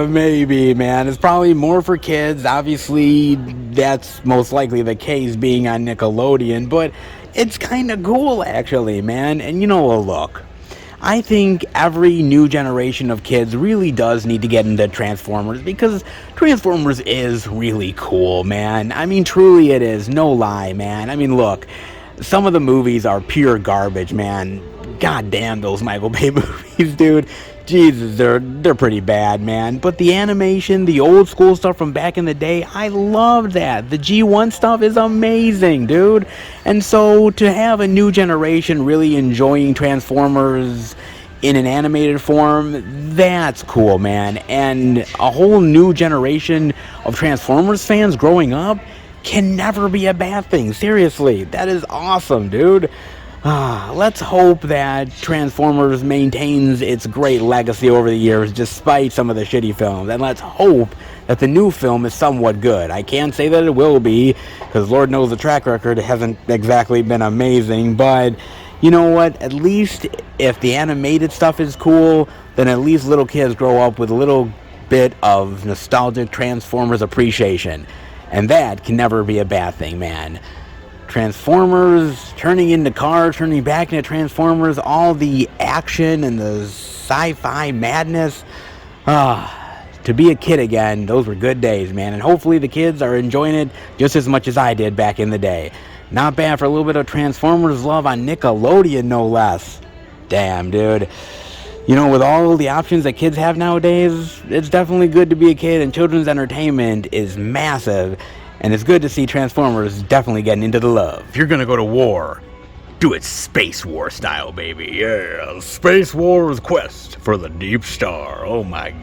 Maybe, man. It's probably more for kids. Obviously, that's most likely the case being on Nickelodeon, but it's kind of cool, actually, man. And you know what, look, I think every new generation of kids really does need to get into Transformers, because Transformers is really cool, man. I mean, truly it is. No lie, man. I mean, look, some of the movies are pure garbage, man. God damn those Michael Bay movies, dude. Jesus, they're pretty bad, man. But the animation, the old school stuff from back in the day, I loved that. The G1 stuff is amazing, dude. And so to have a new generation really enjoying Transformers in an animated form, that's cool, man. And a whole new generation of Transformers fans growing up can never be a bad thing. Seriously, that is awesome, dude. Let's hope that Transformers maintains its great legacy over the years despite some of the shitty films, and let's hope that the new film is somewhat good. I can't say that it will be, because Lord knows the track record hasn't exactly been amazing, but you know what, at least if the animated stuff is cool, then at least little kids grow up with a little bit of nostalgic Transformers appreciation, and that can never be a bad thing, man. Transformers, turning into cars, turning back into Transformers, all the action and the sci-fi madness. To be a kid again, those were good days, man. And hopefully the kids are enjoying it just as much as I did back in the day. Not bad for a little bit of Transformers love on Nickelodeon, no less. Damn, dude. You know, with all the options that kids have nowadays, it's definitely good to be a kid, and children's entertainment is massive. And it's good to see Transformers definitely getting into the love. If you're gonna go to war, do it Space War style, baby. Yeah, Space War's quest for the Deep Star. Oh my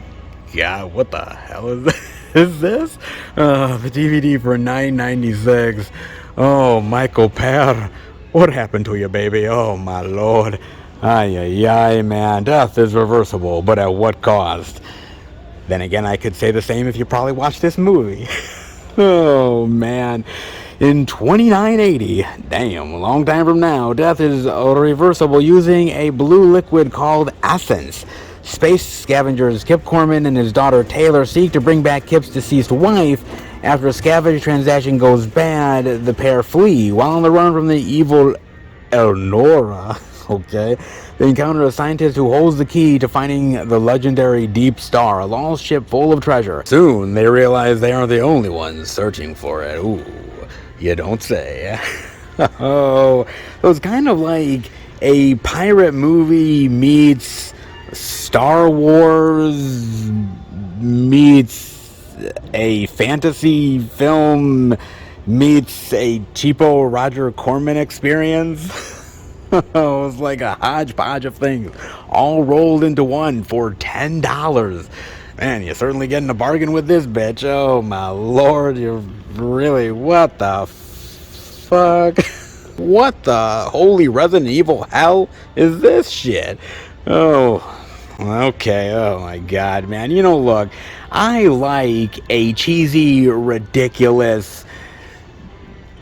god, what the hell is this? The DVD for $9.96. Oh, Michael Parr, what happened to you, baby? Oh my lord. Ay, ay, ay, man. Death is reversible, but at what cost? Then again, I could say the same if you probably watched this movie. Oh, man. In 2980, damn, a long time from now, death is reversible using a blue liquid called essence. Space scavengers Kip Corman and his daughter Taylor seek to bring back Kip's deceased wife. After a scavenger transaction goes bad, the pair flee. While on the run from the evil Elnora, okay, they encounter a scientist who holds the key to finding the legendary Deep Star, a lost ship full of treasure. Soon, they realize they aren't the only ones searching for it. Ooh, you don't say. Oh, it was kind of like a pirate movie meets Star Wars meets a fantasy film meets a cheapo Roger Corman experience. It was like a hodgepodge of things all rolled into one for $10. Man, you're certainly getting a bargain with this bitch. Oh my lord, you're really, what the fuck? What the holy Resident Evil hell is this shit? Oh, okay, oh my god, man. You know, look, I like a cheesy, ridiculous,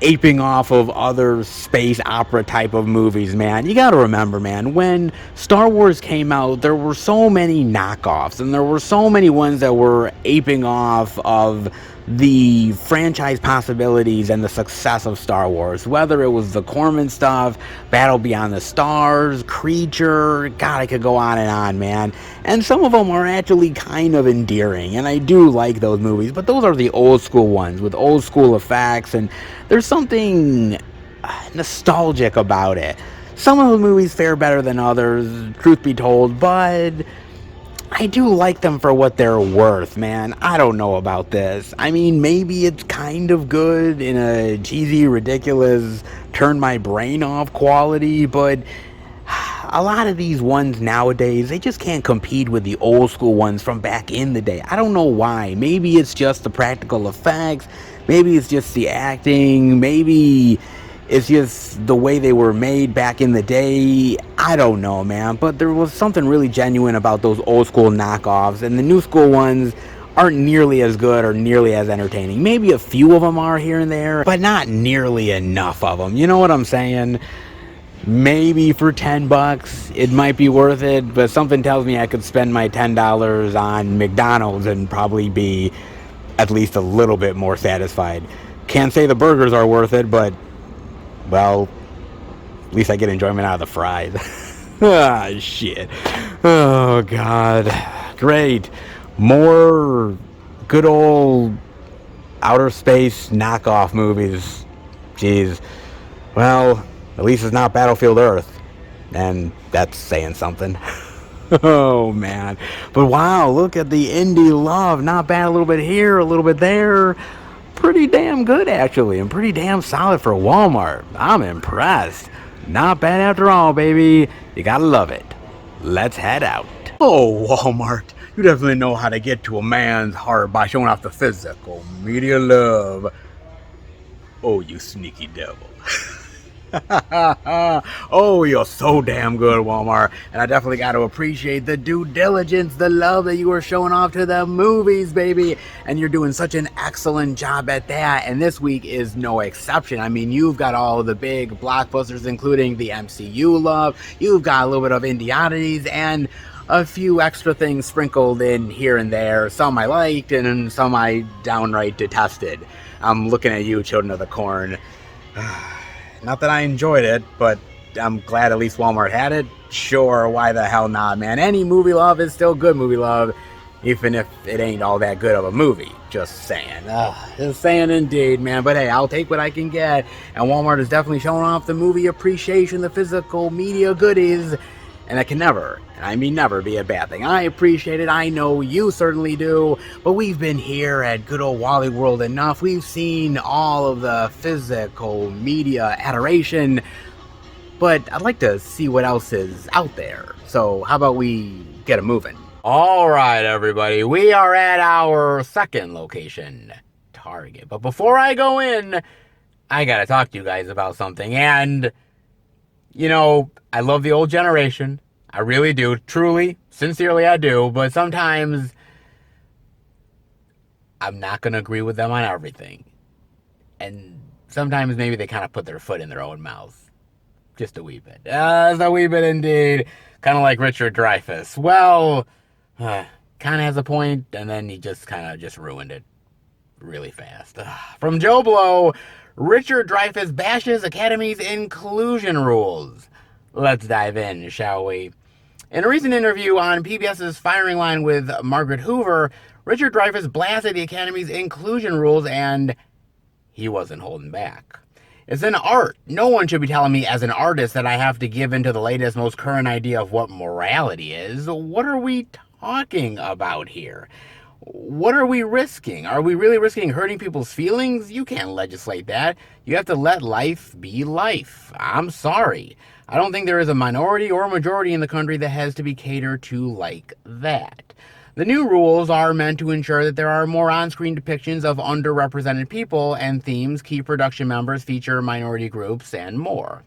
aping off of other space opera type of movies, man. You gotta remember, man, when Star Wars came out, there were so many knockoffs, and there were so many ones that were aping off of the franchise possibilities and the success of Star Wars. Whether it was the Corman stuff, Battle Beyond the Stars, Creature, God, I could go on, man. And some of them are actually kind of endearing, and I do like those movies, but those are the old school ones with old school effects, and there's something nostalgic about it. Some of the movies fare better than others, truth be told, but I do like them for what they're worth, man. I don't know about this. I mean, maybe it's kind of good in a cheesy, ridiculous, turn my brain off quality, but a lot of these ones nowadays, they just can't compete with the old school ones from back in the day. I don't know why. Maybe it's just the practical effects. Maybe it's just the acting. Maybe it's just the way they were made back in the day. I don't know, man. But there was something really genuine about those old school knockoffs. And the new school ones aren't nearly as good or nearly as entertaining. Maybe a few of them are here and there, but not nearly enough of them. You know what I'm saying? Maybe for $10 it might be worth it, but something tells me I could spend my $10 on McDonald's and probably be at least a little bit more satisfied. Can't say the burgers are worth it, but, well, at least I get enjoyment out of the fries. Ah, shit. Oh, God. Great. More good old outer space knockoff movies. Jeez. Well, at least it's not Battlefield Earth. And that's saying something. Oh, man. But wow, look at the indie love. Not bad, a little bit here, a little bit there. Pretty damn good, actually. And pretty damn solid for Walmart. I'm impressed. Not bad after all, baby. You gotta love it. Let's head out. Oh, Walmart. You definitely know how to get to a man's heart by showing off the physical media love. Oh, you sneaky devil. Oh, you're so damn good, Walmart. And I definitely got to appreciate the due diligence, the love that you were showing off to the movies, baby. And you're doing such an excellent job at that. And this week is no exception. I mean, you've got all the big blockbusters, including the MCU love. You've got a little bit of indie oddities and a few extra things sprinkled in here and there. Some I liked and some I downright detested. I'm looking at you, Children of the Corn. Not that I enjoyed it, but I'm glad at least Walmart had it. Sure, why the hell not, man? Any movie love is still good movie love, even if it ain't all that good of a movie. Just saying. Just saying indeed, man. But hey, I'll take what I can get. And Walmart is definitely showing off the movie appreciation, the physical media goodies. And that can never, and I mean never, be a bad thing. I appreciate it. I know you certainly do. But we've been here at good old Wally World enough. We've seen all of the physical media adoration. But I'd like to see what else is out there. So how about we get it moving? All right, everybody. We are at our second location, Target. But before I go in, I got to talk to you guys about something. And you know, I love the old generation. I really do. Truly, sincerely, I do. But sometimes I'm not going to agree with them on everything. And sometimes maybe they kind of put their foot in their own mouth. Just a wee bit. Just a wee bit indeed. Kind of like Richard Dreyfuss. Well, kind of has a point, and then he just kind of just ruined it really fast. From Joe Blow, Richard Dreyfuss bashes Academy's inclusion rules. Let's dive in, shall we? In a recent interview on PBS's Firing Line with Margaret Hoover, Richard Dreyfuss blasted the Academy's inclusion rules, and he wasn't holding back. It's an art. No one should be telling me as an artist that I have to give into the latest, most current idea of what morality is. What are we talking about here? What are we risking? Are we really risking hurting people's feelings? You can't legislate that. You have to let life be life. I'm sorry. I don't think there is a minority or a majority in the country that has to be catered to like that. The new rules are meant to ensure that there are more on-screen depictions of underrepresented people and themes, key production members, feature minority groups, and more.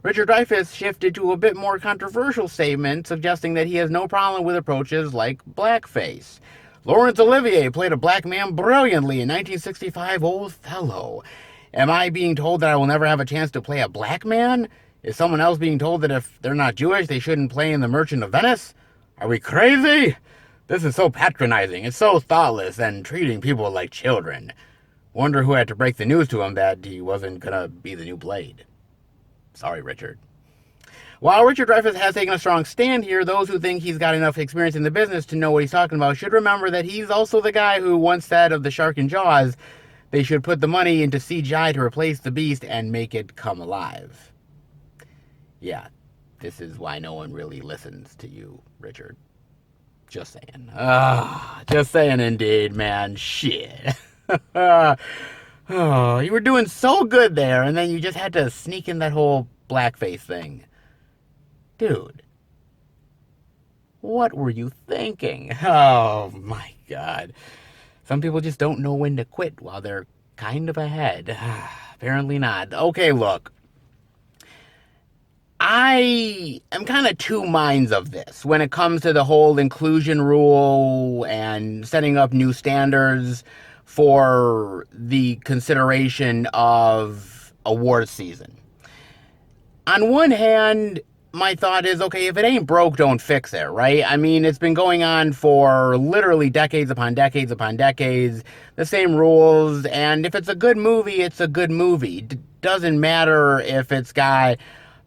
Richard Dreyfuss shifted to a bit more controversial statement, suggesting that he has no problem with approaches like blackface. Laurence Olivier played a black man brilliantly in 1965 Othello. Am I being told that I will never have a chance to play a black man? Is someone else being told that if they're not Jewish, they shouldn't play in The Merchant of Venice? Are we crazy? This is so patronizing. It's so thoughtless and treating people like children. Wonder who had to break the news to him that he wasn't gonna be the new Blade. Sorry, Richard. While Richard Dreyfuss has taken a strong stand here, those who think he's got enough experience in the business to know what he's talking about should remember that he's also the guy who once said of the shark in Jaws, they should put the money into CGI to replace the beast and make it come alive. Yeah, this is why no one really listens to you, Richard. Just saying. Just saying indeed, man. Shit. Oh, you were doing so good there, and then you just had to sneak in that whole blackface thing. Dude, what were you thinking? Oh, my God. Some people just don't know when to quit while they're kind of ahead. Apparently not. Okay, look. I am kind of two minds of this when it comes to the whole inclusion rule and setting up new standards for the consideration of award season. On one hand, my thought is, okay, if it ain't broke, don't fix it, right? I mean, it's been going on for literally decades upon decades upon decades, the same rules, and if it's a good movie, it's a good movie. Doesn't matter if it's got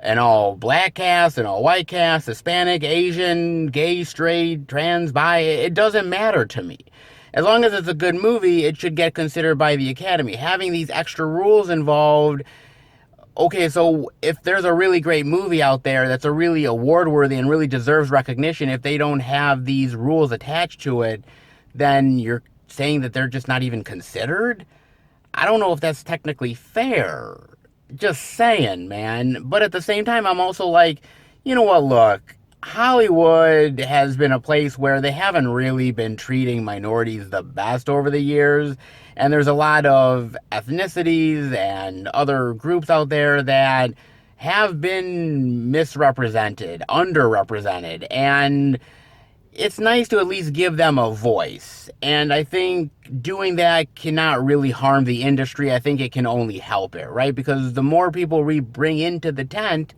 an all-black cast, an all-white cast, Hispanic, Asian, gay, straight, trans, bi, it doesn't matter to me. As long as it's a good movie, it should get considered by the Academy. Having these extra rules involved, okay, so if there's a really great movie out there that's a really award-worthy and really deserves recognition, if they don't have these rules attached to it, then you're saying that they're just not even considered? I don't know if that's technically fair. Just saying, man. But at the same time, I'm also like, you know what, look, Hollywood has been a place where they haven't really been treating minorities the best over the years. And there's a lot of ethnicities and other groups out there that have been misrepresented, underrepresented. And it's nice to at least give them a voice. And I think doing that cannot really harm the industry. I think it can only help it, right? Because the more people we bring into the tent,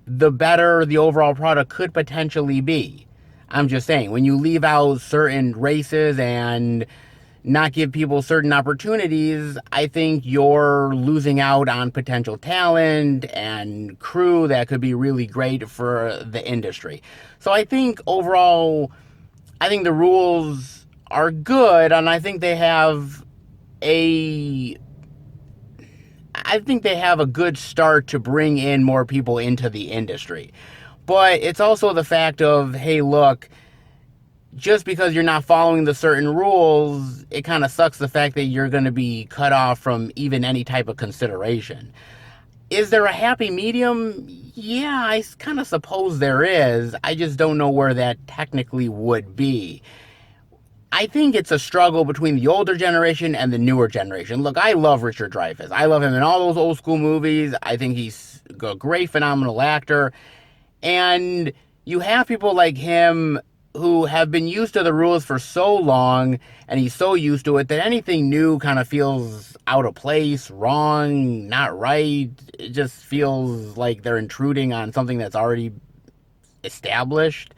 the better the overall product could potentially be. I'm just saying, when you leave out certain races and not give people certain opportunities, I think you're losing out on potential talent and crew that could be really great for the industry. So I think overall, I think the rules are good, and I think they have a good start to bring in more people into the industry. But it's also the fact of, hey, look, just because you're not following the certain rules, it kind of sucks the fact that you're going to be cut off from even any type of consideration. Is there a happy medium? Yeah, I kind of suppose there is. I just don't know where that technically would be. I think it's a struggle between the older generation and the newer generation. Look, I love Richard Dreyfuss. I love him in all those old school movies. I think he's a great, phenomenal actor. And you have people like him who have been used to the rules for so long, and he's so used to it that anything new kind of feels out of place, wrong, not right. It just feels like they're intruding on something that's already established.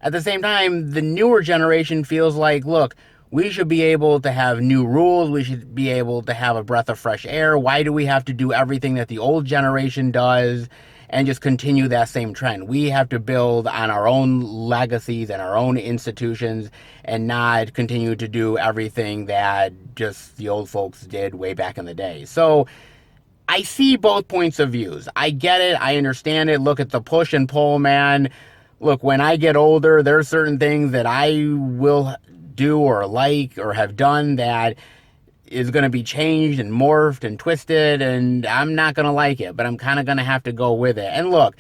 At the same time, the newer generation feels like, look, we should be able to have new rules. We should be able to have a breath of fresh air. Why do we have to do everything that the old generation does and just continue that same trend? We have to build on our own legacies and our own institutions and not continue to do everything that just the old folks did way back in the day. So I see both points of views. I get it. I understand it. Look at the push and pull, man. Look, when I get older, there are certain things that I will do or like or have done that is going to be changed and morphed and twisted, and I'm not going to like it, but I'm kind of going to have to go with it. And look,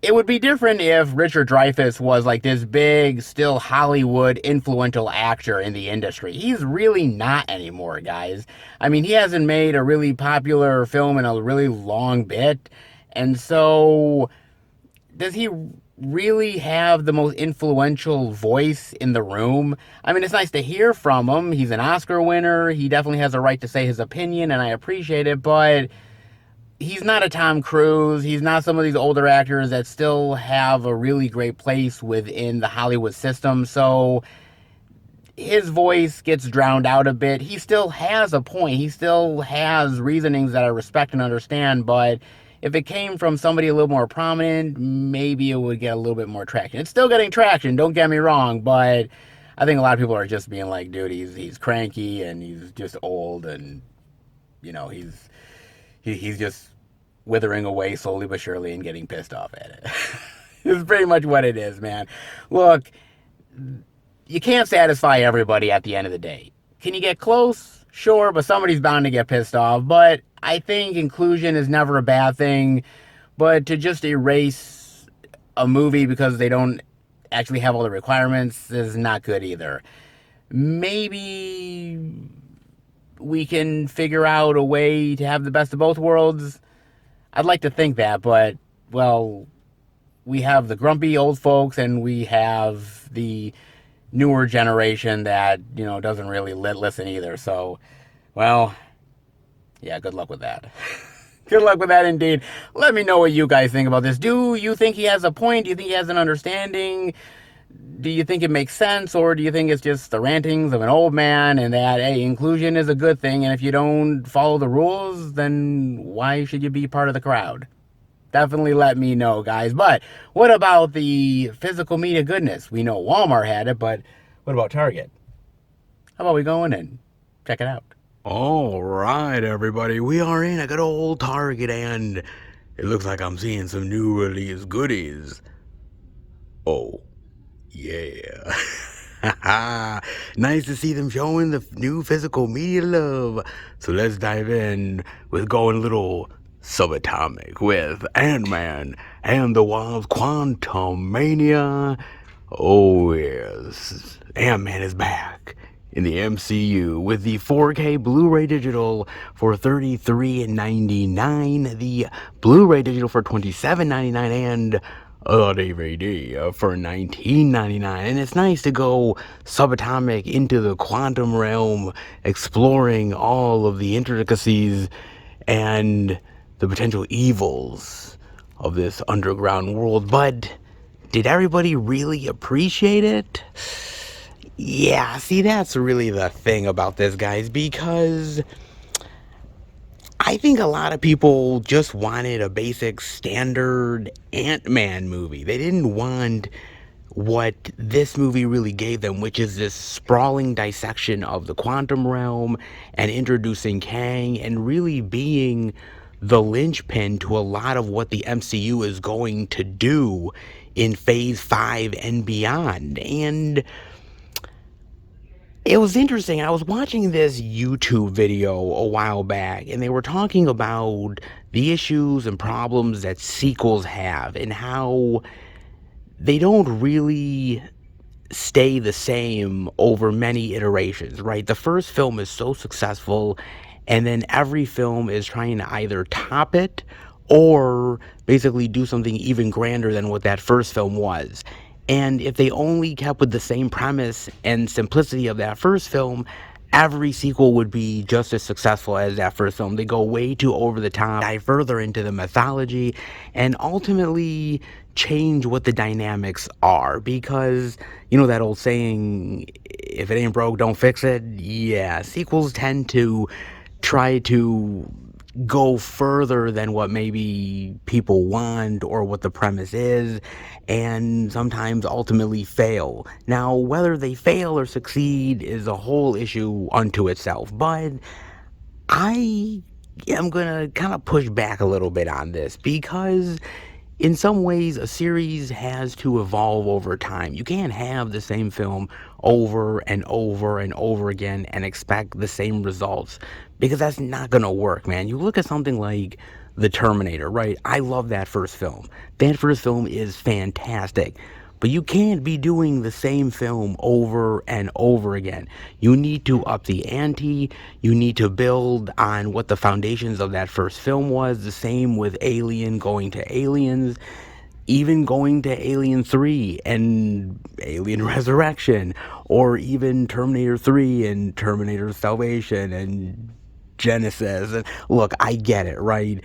it would be different if Richard Dreyfuss was like this big, still Hollywood influential actor in the industry. He's really not anymore, guys. I mean, he hasn't made a really popular film in a really long bit. And so, does he really have the most influential voice in the room? I mean, it's nice to hear from him. He's an Oscar winner. He definitely has a right to say his opinion, and I appreciate it, but he's not a Tom Cruise. He's not some of these older actors that still have a really great place within the Hollywood system. So his voice gets drowned out a bit. He still has a point. He still has reasonings that I respect and understand, but if it came from somebody a little more prominent, maybe it would get a little bit more traction. It's still getting traction, don't get me wrong, but I think a lot of people are just being like, dude, he's cranky and he's just old, and you know, he's just withering away slowly but surely and getting pissed off at it. It's pretty much what it is, man. Look, you can't satisfy everybody at the end of the day. Can you get close? Sure, but somebody's bound to get pissed off. But I think inclusion is never a bad thing. But to just erase a movie because they don't actually have all the requirements is not good either. Maybe we can figure out a way to have the best of both worlds. I'd like to think that, but, well, we have the grumpy old folks and we have the newer generation that, you know, doesn't really listen either. So, well, yeah, good luck with that. Good luck with that indeed. Let me know what you guys think about this. Do you think he has a point? Do you think he has an understanding? Do you think it makes sense, or do you think it's just the rantings of an old man and that, hey, inclusion is a good thing, and if you don't follow the rules, then why should you be part of the crowd? Definitely let me know, guys. But what about the physical media goodness? We know Walmart had it, but what about Target? How about we go in and check it out? All right, everybody, we are in a good old Target, and it looks like I'm seeing some new release goodies. Oh, yeah. Nice to see them showing the new physical media love. So let's dive in with going a little subatomic with Ant-Man and the Wasp: Quantumania. Oh, yes. Ant-Man is back in the MCU with the 4K Blu-ray digital for $33.99, the Blu-ray digital for $27.99, and a DVD for $19.99. And it's nice to go subatomic into the quantum realm, exploring all of the intricacies and the potential evils of this underground world. But did everybody really appreciate it? Yeah, see, that's really the thing about this, guys, because I think a lot of people just wanted a basic standard Ant-Man movie. They didn't want what this movie really gave them, which is this sprawling dissection of the quantum realm and introducing Kang and really being the linchpin to a lot of what the MCU is going to do in Phase 5 and beyond. And it was interesting. I was watching this YouTube video a while back, and they were talking about the issues and problems that sequels have and how they don't really stay the same over many iterations, right? The first film is so successful, and then every film is trying to either top it or basically do something even grander than what that first film was. And if they only kept with the same premise and simplicity of that first film, every sequel would be just as successful as that first film. They go way too over the top, dive further into the mythology, and ultimately change what the dynamics are. Because, you know that old saying, if it ain't broke, don't fix it? Yeah, sequels tend to try to go further than what maybe people want or what the premise is, and sometimes ultimately fail. Now, whether they fail or succeed is a whole issue unto itself, but I am gonna kind of push back a little bit on this, because in some ways, a series has to evolve over time. You can't have the same film over and over and over again and expect the same results because that's not going to work, man. You look at something like The Terminator, right? I love that first film. That first film is fantastic. But you can't be doing the same film over and over again. You need to up the ante. You need to build on what the foundations of that first film was. The same with Alien going to Aliens, even going to Alien 3 and Alien Resurrection, or even Terminator 3 and Terminator Salvation and Genesis. And look, I get it, right?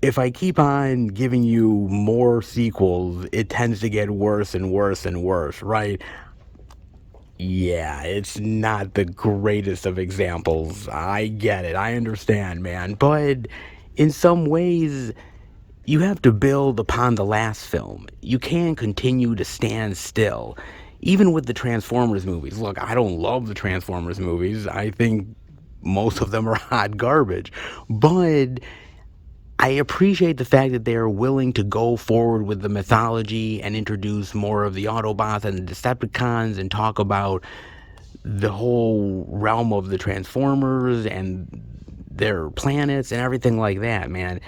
If I keep on giving you more sequels, it tends to get worse and worse and worse, right? Yeah, it's not the greatest of examples. I get it. I understand, man. But in some ways, you have to build upon the last film. You can't continue to stand still. Even with the Transformers movies. Look, I don't love the Transformers movies. I think most of them are hot garbage. But I appreciate the fact that they are willing to go forward with the mythology and introduce more of the Autobots and the Decepticons and talk about the whole realm of the Transformers and their planets and everything like that, man.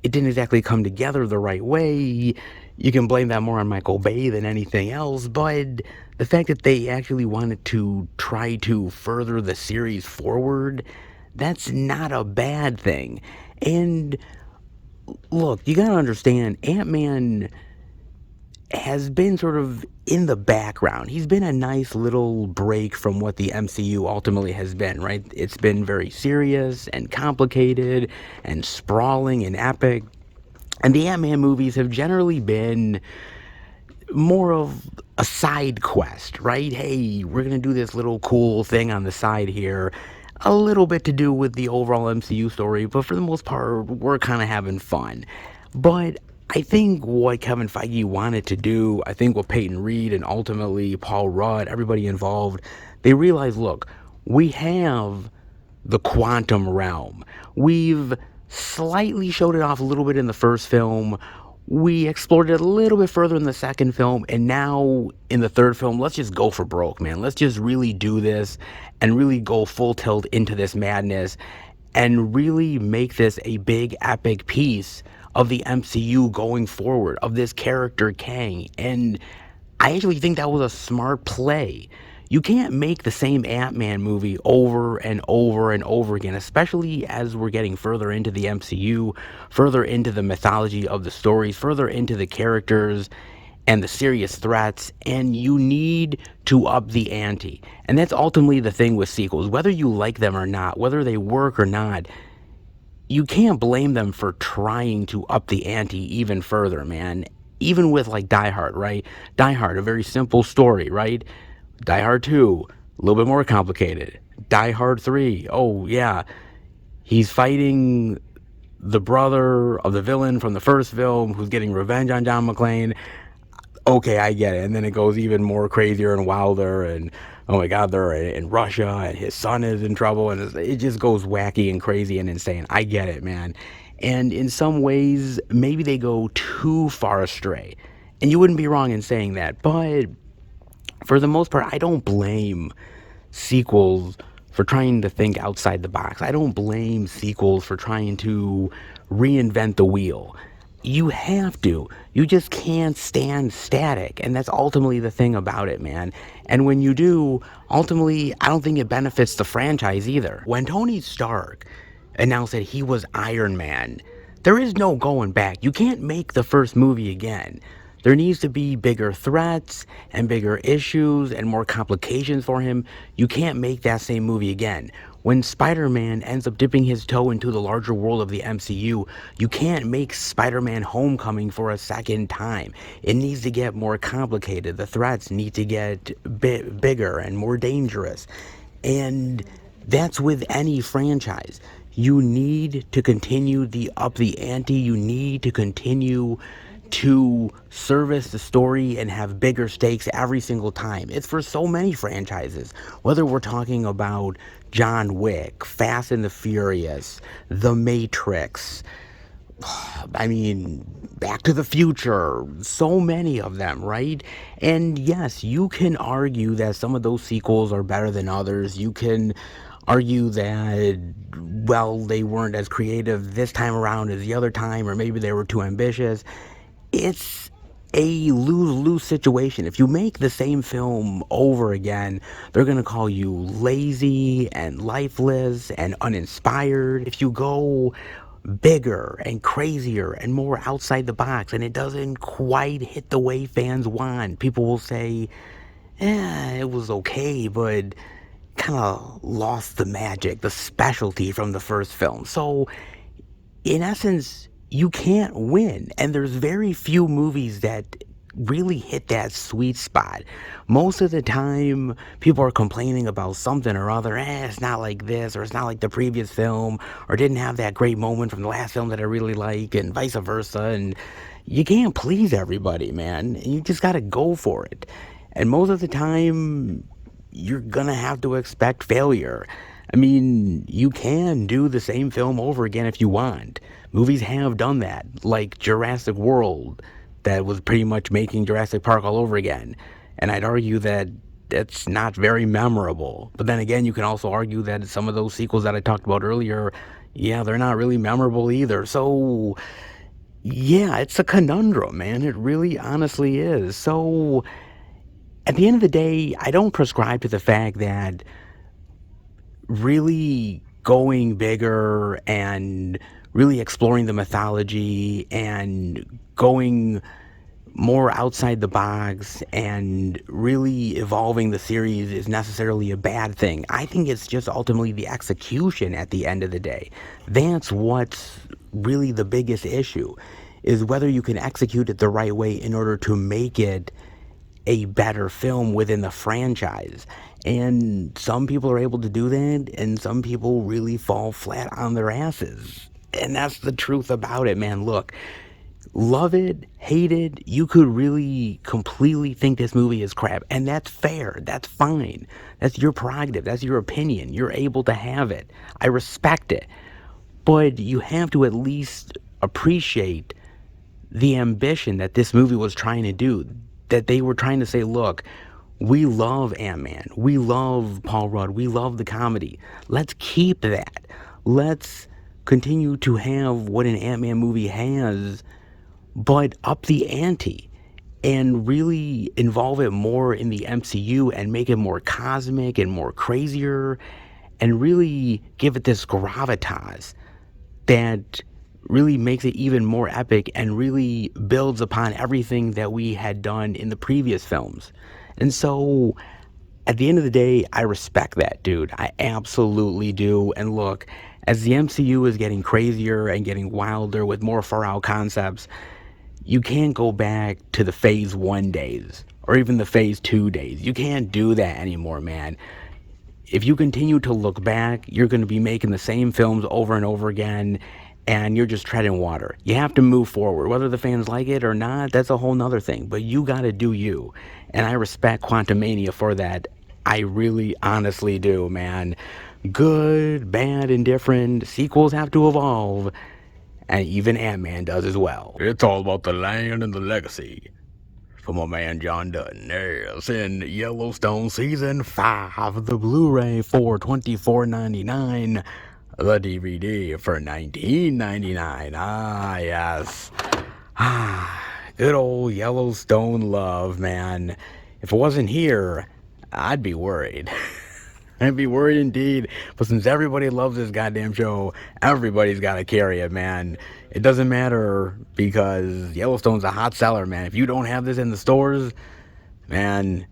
It didn't exactly come together the right way. You can blame that more on Michael Bay than anything else, but the fact that they actually wanted to try to further the series forward, that's not a bad thing. And look, you gotta understand, Ant-Man has been sort of in the background. He's been a nice little break from what the MCU ultimately has been, right? It's been very serious and complicated and sprawling and epic. And the Ant-Man movies have generally been more of a side quest, right? Hey, we're gonna do this little cool thing on the side here. A little bit to do with the overall MCU story, but for the most part, we're kind of having fun. But I think what Kevin Feige wanted to do, I think what Peyton Reed and ultimately Paul Rudd, everybody involved, they realized, look, we have the quantum realm. We've slightly showed it off a little bit in the first film. We explored it a little bit further in the second film, and now in the third film, let's just go for broke, man. Let's just really do this and really go full tilt into this madness and really make this a big epic piece of the MCU going forward, of this character Kang. And I actually think that was a smart play. You can't make the same Ant-Man movie over and over and over again, especially as we're getting further into the MCU, further into the mythology of the stories, further into the characters and the serious threats, and you need to up the ante. And that's ultimately the thing with sequels. Whether you like them or not, whether they work or not, you can't blame them for trying to up the ante even further, man. Even with like Die Hard, right? Die Hard, a very simple story, right? Die Hard 2, a little bit more complicated. Die Hard 3, oh yeah, he's fighting the brother of the villain from the first film who's getting revenge on John McClane. Okay, I get it. And then it goes even more crazier and wilder, and oh my god, they're in Russia and his son is in trouble, and it just goes wacky and crazy and insane. I get it, man. And in some ways, maybe they go too far astray. And you wouldn't be wrong in saying that, but for the most part, I don't blame sequels for trying to think outside the box. I don't blame sequels for trying to reinvent the wheel. You have to. You just can't stand static. And that's ultimately the thing about it, man. And when you do, ultimately, I don't think it benefits the franchise either. When Tony Stark announced that he was Iron Man, there is no going back. You can't make the first movie again. There needs to be bigger threats and bigger issues and more complications for him. You can't make that same movie again. When Spider-Man ends up dipping his toe into the larger world of the MCU, you can't make Spider-Man Homecoming for a second time. It needs to get more complicated. The threats need to get bigger and more dangerous. And that's with any franchise. You need to continue the up the ante. You need to continue to service the story and have bigger stakes every single time. It's for so many franchises, whether we're talking about John Wick, Fast and the Furious, The Matrix, I mean, Back to the Future, so many of them, right? And yes, you can argue that some of those sequels are better than others. You can argue that, well, they weren't as creative this time around as the other time, or maybe they were too ambitious. It's a lose-lose situation. If you make the same film over again, they're going to call you lazy and lifeless and uninspired. If you go bigger and crazier and more outside the box and it doesn't quite hit the way fans want, people will say, it was okay, but kind of lost the magic, the specialty from the first film. So in essence, you can't win. And there's very few movies that really hit that sweet spot. Most of the time, people are complaining about something or other. It's not like this, or it's not like the previous film, or didn't have that great moment from the last film that I really like, and vice versa. And you can't please everybody, man. You just got to go for it. And most of the time, you're gonna have to expect failure. I mean, you can do the same film over again if you want. Movies have done that, like Jurassic World, that was pretty much making Jurassic Park all over again. And I'd argue that that's not very memorable. But then again, you can also argue that some of those sequels that I talked about earlier, yeah, they're not really memorable either. So, yeah, it's a conundrum, man. It really honestly is. So, at the end of the day, I don't prescribe to the fact that really going bigger and really exploring the mythology and going more outside the box and really evolving the series is necessarily a bad thing. I think it's just ultimately the execution at the end of the day. That's what's really the biggest issue, is whether you can execute it the right way in order to make it a better film within the franchise. And some people are able to do that, and some people really fall flat on their asses. And that's the truth about it, man. Look, love it, hate it, you could really completely think this movie is crap, and that's fair, that's fine. That's your prerogative, that's your opinion. You're able to have it. I respect it. But you have to at least appreciate the ambition that this movie was trying to do. That they were trying to say, look, we love Ant-Man, we love Paul Rudd, we love the comedy. Let's keep that. Let's continue to have what an Ant-Man movie has, but up the ante and really involve it more in the MCU and make it more cosmic and more crazier and really give it this gravitas that really makes it even more epic and really builds upon everything that we had done in the previous films. And so, at the end of the day, I respect that, dude. I absolutely do. And look, as the MCU is getting crazier and getting wilder with more far-out concepts, you can't go back to the Phase 1 days or even the Phase 2 days. You can't do that anymore, man. If you continue to look back, you're going to be making the same films over and over again, and you're just treading water. You have to move forward. Whether the fans like it or not, that's a whole nother thing. But you got to do you. And I respect Quantumania for that. I really, honestly do, man. Good, bad, indifferent. Sequels have to evolve. And even Ant-Man does as well. It's all about the land and the legacy. From my man John Dutton. Yes, in Yellowstone Season 5. The Blu-ray for $24.99. The DVD for $19.99. Ah, yes. Good old Yellowstone love, man. If it wasn't here, I'd be worried. I'd be worried indeed. But since everybody loves this goddamn show, everybody's got to carry it, man. It doesn't matter because Yellowstone's a hot seller, man. If you don't have this in the stores, man,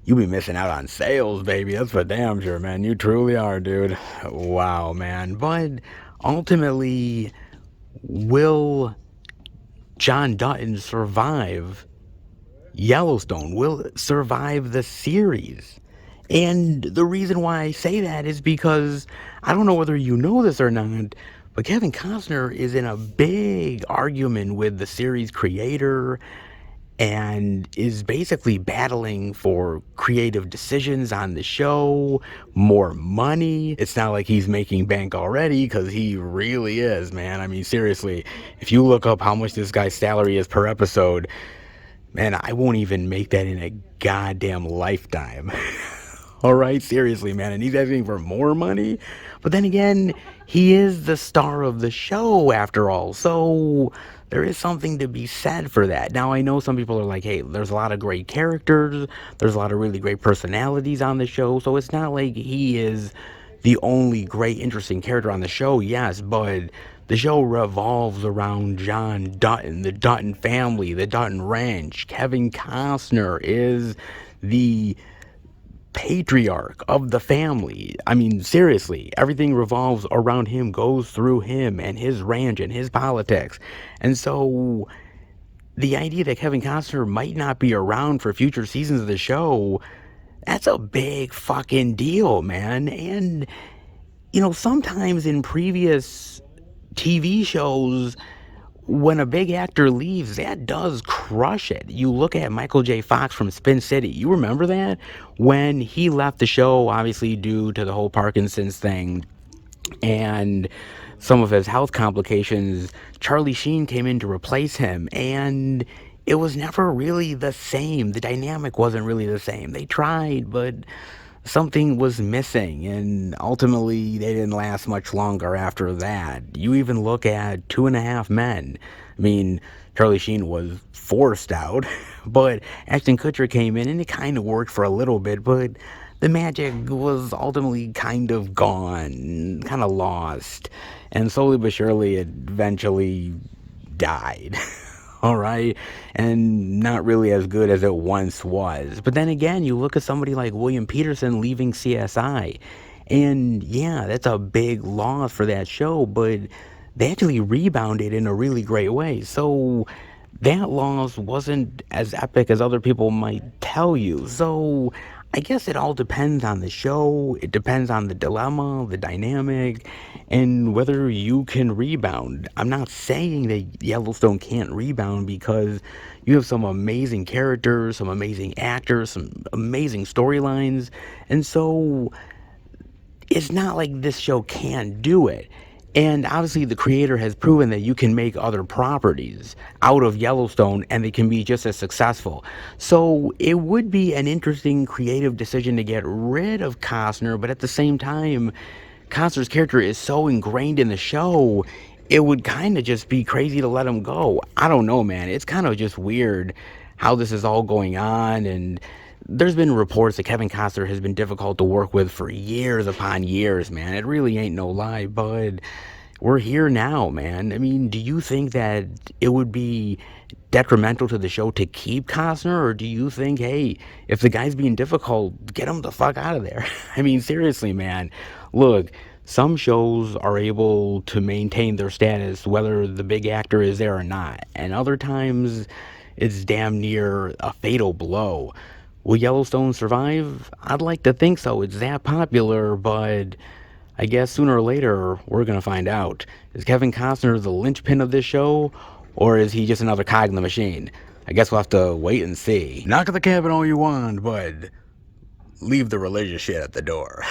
you be missing out on sales, baby. That's for damn sure, man. You truly are, dude. Wow, man. But ultimately, will John Dutton survive Yellowstone? Will it survive the series? And the reason why I say that is because I don't know whether you know this or not, but Kevin Costner is in a big argument with the series creator and is basically battling for creative decisions on the show, more money. It's not like he's making bank already, because he really is, man. I mean, seriously, if you look up how much this guy's salary is per episode, man, I won't even make that in a goddamn lifetime. All right, seriously, man. And he's asking for more money. But then again, he is the star of the show after all. So there is something to be said for that. Now, I know some people are like, hey, there's a lot of great characters. There's a lot of really great personalities on the show. So it's not like he is the only great, interesting character on the show. Yes, but the show revolves around John Dutton, the Dutton family, the Dutton Ranch. Kevin Costner is the patriarch of the family. I mean, seriously, everything revolves around him, goes through him and his ranch and his politics. And so the idea that Kevin Costner might not be around for future seasons of the show, that's a big fucking deal, man. And, you know, sometimes in previous TV shows, when a big actor leaves, that does crush it. You look at Michael J. Fox from Spin City. You remember that? When he left the show, obviously due to the whole Parkinson's thing and some of his health complications, Charlie Sheen came in to replace him, and it was never really the same. The dynamic wasn't really the same. They tried, but something was missing, and ultimately they didn't last much longer after that. You even look at Two and a Half Men. I mean, Charlie Sheen was forced out, but Ashton Kutcher came in and it kind of worked for a little bit, but the magic was ultimately kind of gone, kind of lost, and slowly but surely it eventually died. All right, and not really as good as it once was. But then again, you look at somebody like William Peterson leaving CSI, and yeah, that's a big loss for that show, but they actually rebounded in a really great way. So that loss wasn't as epic as other people might tell you. So I guess it all depends on the show. It depends on the dilemma, the dynamic, and whether you can rebound. I'm not saying that Yellowstone can't rebound, because you have some amazing characters, some amazing actors, some amazing storylines, and so it's not like this show can't do it. And obviously the creator has proven that you can make other properties out of Yellowstone and they can be just as successful. So it would be an interesting creative decision to get rid of Costner, but at the same time, Costner's character is so ingrained in the show, it would kind of just be crazy to let him go. I don't know, man. It's kind of just weird how this is all going on, and there's been reports that Kevin Costner has been difficult to work with for years upon years, man. It really ain't no lie, but we're here now, man. I mean, do you think that it would be detrimental to the show to keep Costner, or do you think, hey, if the guy's being difficult, get him the fuck out of there? I mean, seriously, man. Look, some shows are able to maintain their status whether the big actor is there or not, and other times it's damn near a fatal blow. Will Yellowstone survive? I'd like to think so. It's that popular, but I guess sooner or later we're gonna find out. Is Kevin Costner the linchpin of this show, or is he just another cog in the machine? I guess we'll have to wait and see. Knock at the cabin all you want, but leave the religious shit at the door.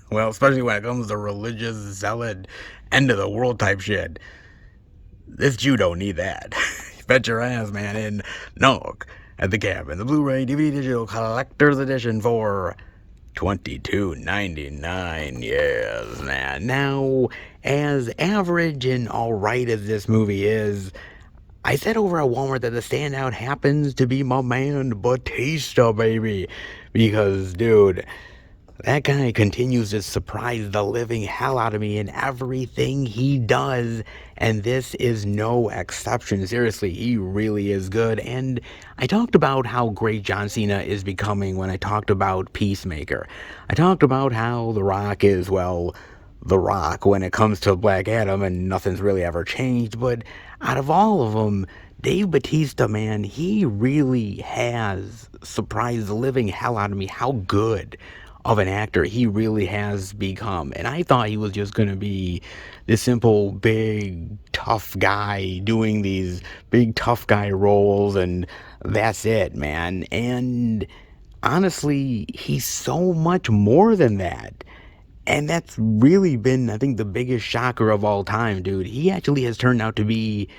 Well, especially when it comes to religious, zealot, end of the world type shit. This Jew don't need that. Bet your ass, man. And knock at the cabin. The Blu-ray DVD digital collector's edition for $22.99. Yes, man. Now, as average and alright as this movie is, I said over at Walmart that the standout happens to be my man Batista, baby. Because, dude, that guy continues to surprise the living hell out of me in everything he does, and this is no exception. Seriously, he really is good. And I talked about how great John Cena is becoming when I talked about Peacemaker. I talked about how The Rock is, well, The Rock when it comes to Black Adam, and nothing's really ever changed. But out of all of them, Dave Bautista, man, he really has surprised the living hell out of me how good of an actor he really has become. And I thought he was just going to be this simple, big, tough guy doing these big, tough guy roles, and that's it, man. And honestly, he's so much more than that. And that's really been, I think, the biggest shocker of all time, dude. He actually has turned out to be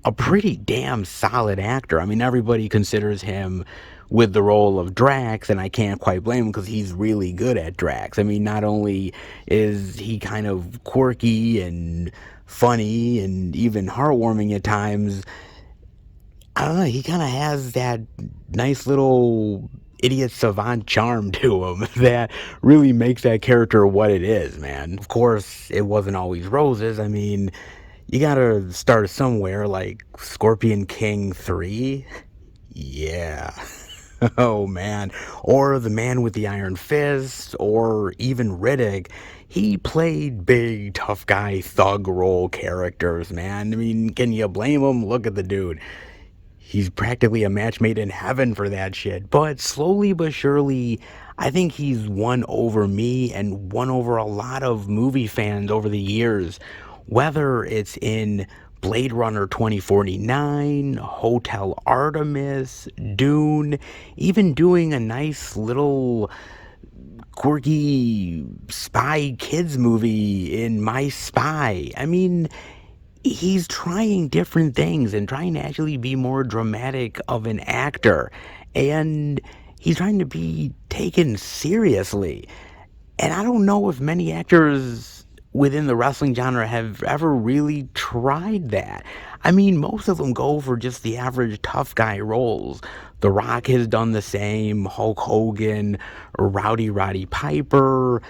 a pretty damn solid actor. I mean, everybody considers him with the role of Drax, and I can't quite blame him because he's really good at Drax. I mean, not only is he kind of quirky and funny and even heartwarming at times, I don't know, he kind of has that nice little idiot savant charm to him that really makes that character what it is, man. Of course, it wasn't always roses. I mean, you gotta start somewhere, like Scorpion King 3. Yeah. Oh man. Or The Man with the Iron Fist, or even Riddick. He played big, tough guy, thug role characters, man. I mean, can you blame him? Look at the dude. He's practically a match made in heaven for that shit. But slowly but surely, I think he's won over me and won over a lot of movie fans over the years. Whether it's in Blade Runner 2049, Hotel Artemis, Dune, even doing a nice little quirky spy kids movie in My Spy. I mean, he's trying different things and trying to actually be more dramatic of an actor. And he's trying to be taken seriously. And I don't know if many actors within the wrestling genre have ever really tried that. I mean, most of them go for just the average tough guy roles. The Rock has done the same, Hulk Hogan, Roddy Piper,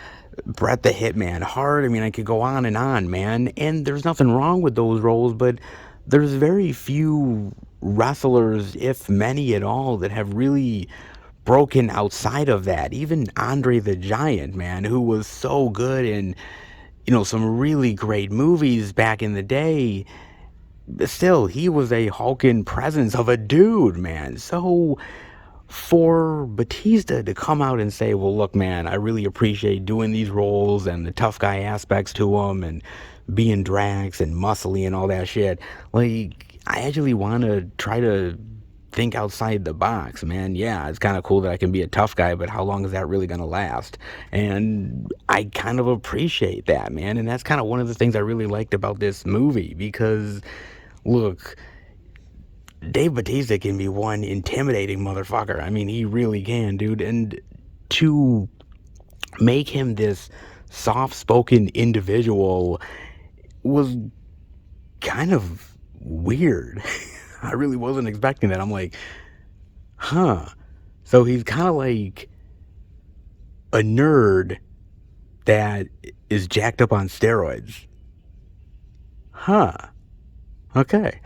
Bret the Hitman Hart. I mean, I could go on, man. And there's nothing wrong with those roles, but there's very few wrestlers, if many at all, that have really broken outside of that. Even Andre the Giant, man, who was so good in, some really great movies back in the day. Still, he was a hulking presence of a dude, man. So for Batista to come out and say, well, look, man, I really appreciate doing these roles and the tough guy aspects to them and being Drax and muscly and all that shit, like, I actually want to try to think outside the box, man. Yeah, it's kind of cool that I can be a tough guy, but how long is that really going to last? And I kind of appreciate that, man. And that's kind of one of the things I really liked about this movie, because, look, Dave Bautista can be one intimidating motherfucker. I mean, he really can, dude. And to make him this soft-spoken individual was kind of weird. I really wasn't expecting that. I'm like, huh. So he's kind of like a nerd that is jacked up on steroids. Huh. Okay.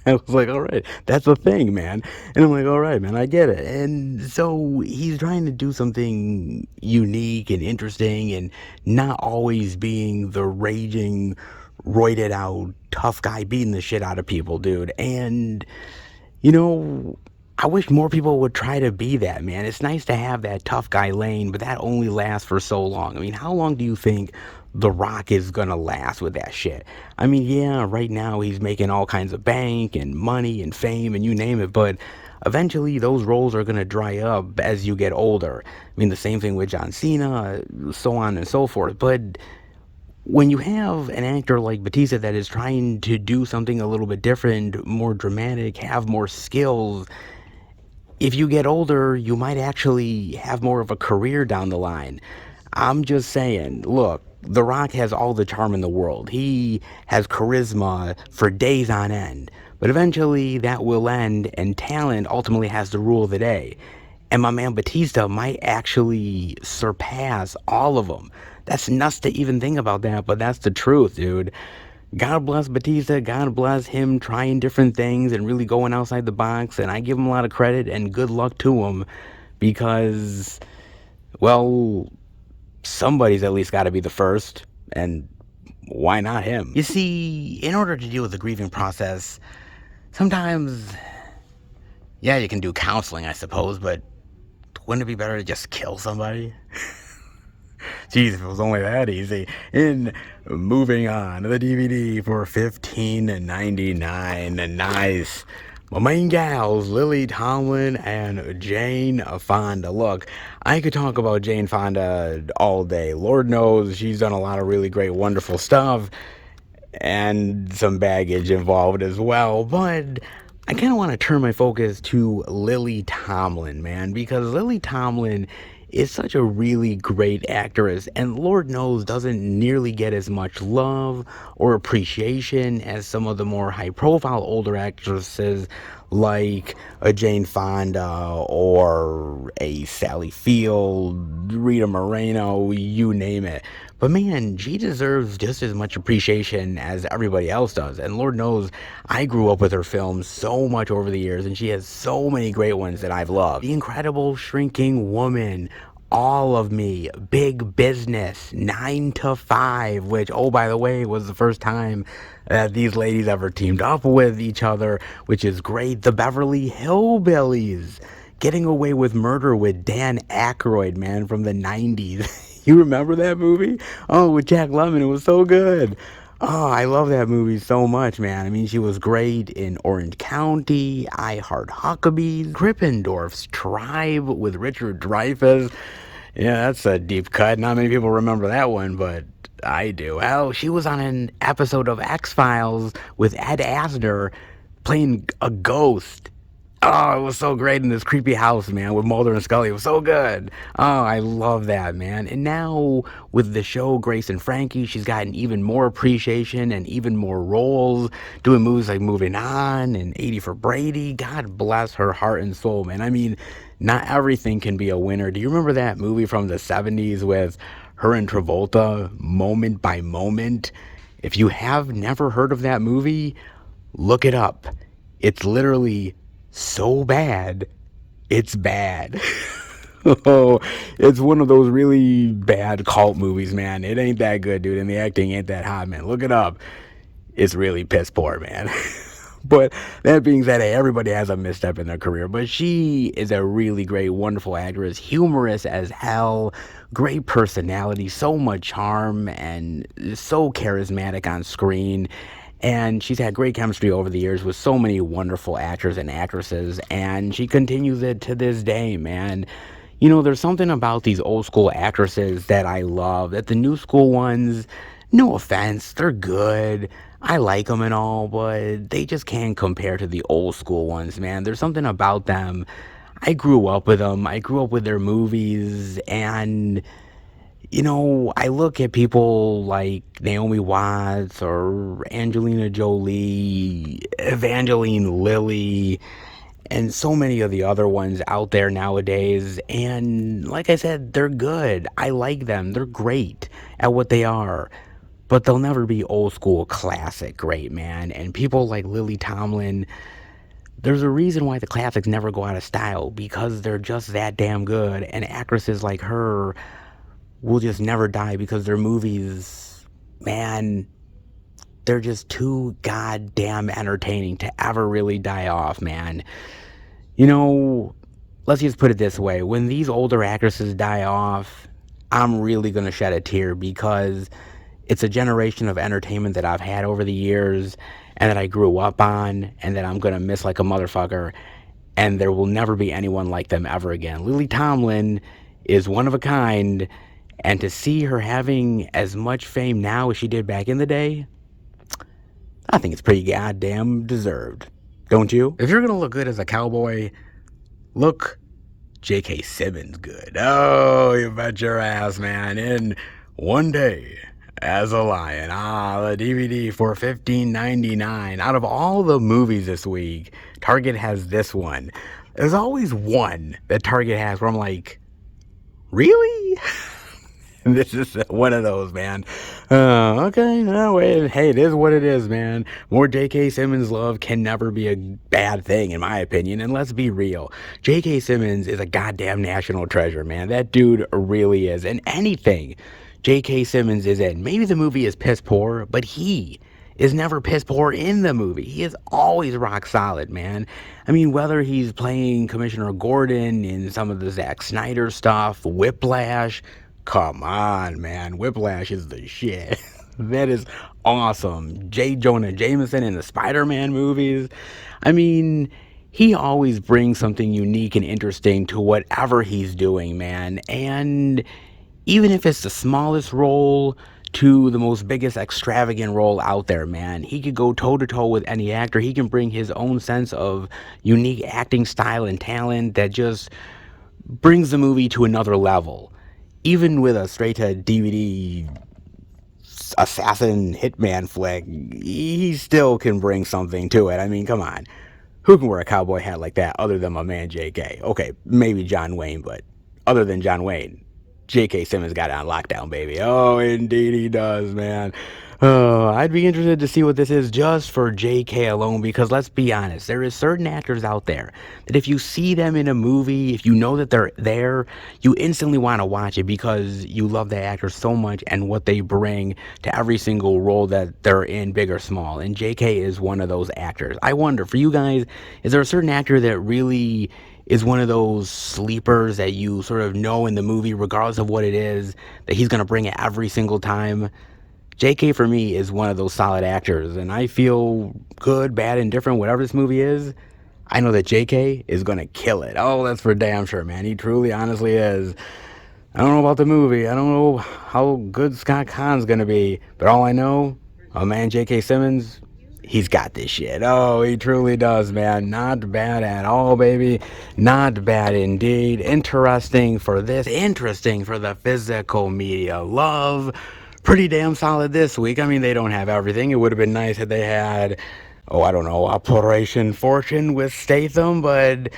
I was like, all right, that's a thing, man. And I'm like, all right, man, I get it. And so he's trying to do something unique and interesting and not always being the raging, roided out, tough guy beating the shit out of people, dude. And, I wish more people would try to be that, man. It's nice to have that tough guy lane, but that only lasts for so long. I mean, how long do you think The Rock is gonna last with that shit? I mean, yeah, right now he's making all kinds of bank and money and fame and you name it, but eventually those roles are gonna dry up as you get older. I mean, the same thing with John Cena, so on and so forth. But when you have an actor like Batista that is trying to do something a little bit different, more dramatic, have more skills, if you get older, you might actually have more of a career down the line. I'm just saying, look, The Rock has all the charm in the world. He has charisma for days on end. But eventually that will end, and talent ultimately has the rule of the day. And my man Batista might actually surpass all of them. That's nuts to even think about that, but that's the truth, dude. God bless Batista. God bless him trying different things and really going outside the box. And I give him a lot of credit and good luck to him because, well, somebody's at least got to be the first. And why not him? You see, in order to deal with the grieving process, sometimes, yeah, you can do counseling, I suppose, but Wouldn't it be better to just kill somebody? Jeez, if it was only that easy. In moving on to the DVD for $15.99. Nice. My main gals, Lily Tomlin and Jane Fonda. Look, I could talk about Jane Fonda all day. Lord knows she's done a lot of really great, wonderful stuff, and some baggage involved as well. But I kind of want to turn my focus to Lily Tomlin, man, because Lily Tomlin is such a really great actress, and Lord knows doesn't nearly get as much love or appreciation as some of the more high-profile older actresses like a Jane Fonda or a Sally Field, Rita Moreno, you name it. But man, she deserves just as much appreciation as everybody else does. And Lord knows, I grew up with her films so much over the years, and she has so many great ones that I've loved. The Incredible Shrinking Woman, All of Me, Big Business, 9 to 5, which, oh, by the way, was the first time that these ladies ever teamed up with each other, which is great. The Beverly Hillbillies, Getting Away with Murder with Dan Aykroyd, man, from the 90s. You remember that movie? Oh, with Jack Lemmon, it was so good. Oh, I love that movie so much, man. I mean, she was great in Orange County, I Heart Huckabees, Krippendorf's Tribe with Richard Dreyfuss. Yeah, that's a deep cut. Not many people remember that one, but I do. Hell, she was on an episode of X-Files with Ed Asner playing a ghost. Oh, it was so great in this creepy house, man, with Mulder and Scully. It was so good. Oh, I love that, man. And now with the show Grace and Frankie, she's gotten even more appreciation and even more roles, doing movies like Moving On and 80 for Brady. God bless her heart and soul, man. I mean, not everything can be a winner. Do you remember that movie from the 70s with her and Travolta, Moment by Moment? If you have never heard of that movie, look it up. It's literally so bad, it's bad. Oh, it's one of those really bad cult movies, man. It ain't that good, dude, and the acting ain't that hot, man. Look it up. It's really piss poor, man. But that being said, hey, everybody has a misstep in their career, but she is a really great, wonderful actress, humorous as hell, great personality, so much charm, and so charismatic on screen. And she's had great chemistry over the years with so many wonderful actors and actresses, and she continues it to this day, man. You know, there's something about these old school actresses that I love, that the new school ones, no offense, they're good. I like them and all, but they just can't compare to the old school ones, man. There's something about them. I grew up with them. I grew up with their movies, and you know, I look at people like Naomi Watts or Angelina Jolie, Evangeline Lilly, and so many of the other ones out there nowadays. And like I said, they're good. I like them. They're great at what they are. But they'll never be old school classic great, man. And people like Lily Tomlin, there's a reason why the classics never go out of style, because they're just that damn good. And actresses like her will just never die because their movies, man, they're just too goddamn entertaining to ever really die off, man. You know, let's just put it this way. When these older actresses die off, I'm really going to shed a tear, because it's a generation of entertainment that I've had over the years and that I grew up on and that I'm going to miss like a motherfucker, and there will never be anyone like them ever again. Lily Tomlin is one of a kind, and to see her having as much fame now as she did back in the day, I think it's pretty goddamn deserved. Don't you? If you're gonna look good as a cowboy, look J.K. Simmons good. Oh, you bet your ass, man. In One Day as a Lion. The DVD for $15.99. Out of all the movies this week, Target has this one. There's always one that Target has where I'm like, really? This is one of those, man. Okay, no, wait, hey, it is what it is, man. More J.K. Simmons love can never be a bad thing, in my opinion, and let's be real. J.K. Simmons is a goddamn national treasure, man. That dude really is, and anything J.K. Simmons is in, maybe the movie is piss poor, but he is never piss poor in the movie. He is always rock solid, man. I mean, whether he's playing Commissioner Gordon in some of the Zack Snyder stuff, Whiplash, come on, man. Whiplash is the shit. That is awesome. J. Jonah Jameson in the Spider-Man movies. I mean, he always brings something unique and interesting to whatever he's doing, man. And even if it's the smallest role to the most biggest extravagant role out there, man, he could go toe to toe with any actor. He can bring his own sense of unique acting style and talent that just brings the movie to another level. Even with a straight to DVD assassin hitman flick, he still can bring something to it. I mean, come on. Who can wear a cowboy hat like that other than my man JK? Okay, maybe John Wayne, but other than John Wayne, J.K. Simmons got it on lockdown, baby. Oh, indeed he does, man. I'd be interested to see what this is just for J.K. alone, because let's be honest, there is certain actors out there that if you see them in a movie, if you know that they're there, you instantly want to watch it because you love that actor so much and what they bring to every single role that they're in, big or small. And J.K. is one of those actors. I wonder, for you guys, is there a certain actor that really is one of those sleepers that you sort of know in the movie, regardless of what it is, that he's going to bring it every single time? JK for me is one of those solid actors, and I feel good, bad, indifferent, whatever this movie is, I know that JK is going to kill it. Oh, that's for damn sure, man. He truly, honestly is. I don't know about the movie. I don't know how good Scott Caan's going to be, but all I know, oh man, J.K. Simmons, he's got this shit. Oh, he truly does, man. Not bad at all, baby. Not bad indeed. Interesting for this. Interesting for the physical media love. Pretty damn solid this week. I mean, they don't have everything. It would have been nice if they had, oh, I don't know, Operation Fortune with Statham, but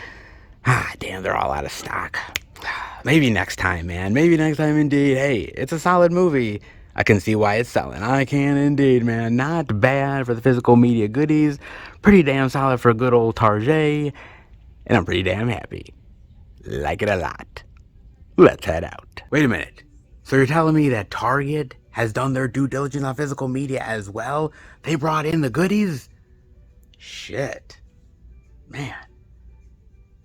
damn, they're all out of stock. Maybe next time, man. Maybe next time indeed. Hey, it's a solid movie. I can see why it's selling. I can indeed, man. Not bad for the physical media goodies. Pretty damn solid for good old Tarjay. And I'm pretty damn happy. Like it a lot. Let's head out. Wait a minute. So you're telling me that Target has done their due diligence on physical media as well? They brought in the goodies? Shit. Man.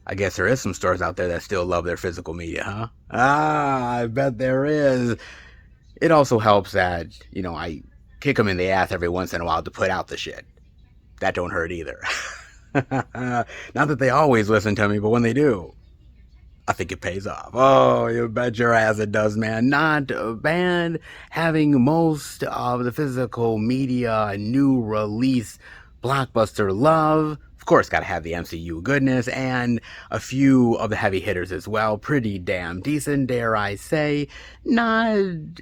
I guess there is some stores out there that still love their physical media, huh? I bet there is. It also helps that, you know, I kick them in the ass every once in a while to put out the shit. That don't hurt either. Not that they always listen to me, but when they do, I think it pays off. Oh, you bet your ass it does, man. Not bad having most of the physical media new release blockbuster love. Of course, gotta have the MCU goodness and a few of the heavy hitters as well. Pretty damn decent, dare I say. Not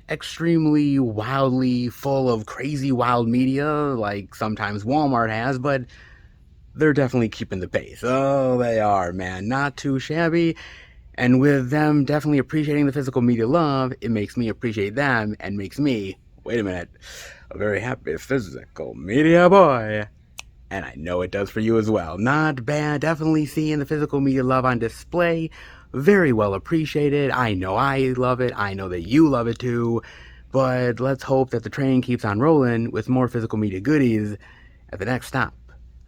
extremely wildly full of crazy wild media like sometimes Walmart has, but they're definitely keeping the pace. Oh, they are, man. Not too shabby. And with them definitely appreciating the physical media love, it makes me appreciate them and makes me, wait a minute, a very happy physical media boy. And I know it does for you as well. Not bad. Definitely seeing the physical media love on display. Very well appreciated. I know I love it. I know that you love it too. But let's hope that the train keeps on rolling with more physical media goodies at the next stop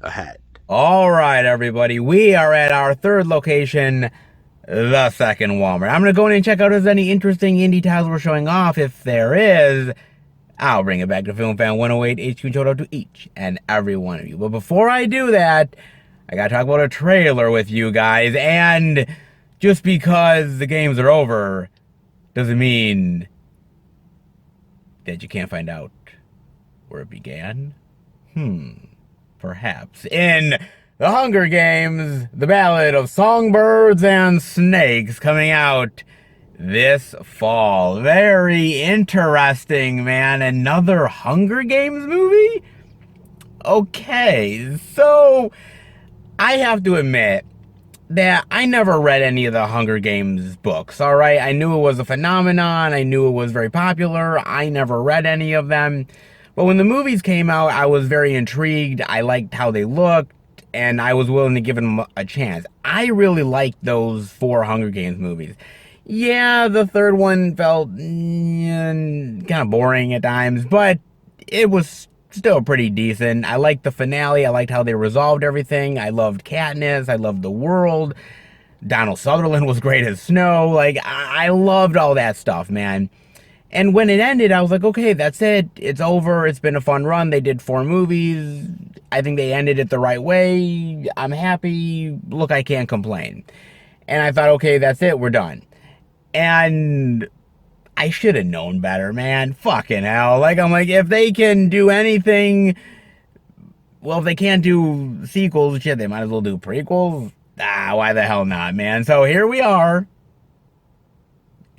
ahead. All right, everybody. We are at our third location, the second Walmart. I'm going to go in and check out if there's any interesting indie titles we're showing off. If there is, I'll bring it back to Film Fan 108 HQ shout out to each and every one of you. But before I do that, I gotta talk about a trailer with you guys. And just because the games are over doesn't mean that you can't find out where it began. Perhaps. In The Hunger Games, The Ballad of Songbirds and Snakes, coming out this fall. Very interesting, man. Another Hunger Games movie? Okay, so I have to admit that I never read any of the Hunger Games books, alright? I knew it was a phenomenon. I knew it was very popular. I never read any of them. But when the movies came out, I was very intrigued. I liked how they looked, and I was willing to give them a chance. I really liked those 4 Hunger Games movies. Yeah, the third one felt kind of boring at times, but it was still pretty decent. I liked the finale. I liked how they resolved everything. I loved Katniss. I loved the world. Donald Sutherland was great as Snow. Like, I loved all that stuff, man. And when it ended, I was like, okay, that's it. It's over. It's been a fun run. They did 4 movies. I think they ended it the right way. I'm happy. Look, I can't complain. And I thought, okay, that's it. We're done. And I should have known better, man. Fucking hell. Like, I'm like, if they can do anything, well, if they can't do sequels, shit, they might as well do prequels. Why the hell not, man? So here we are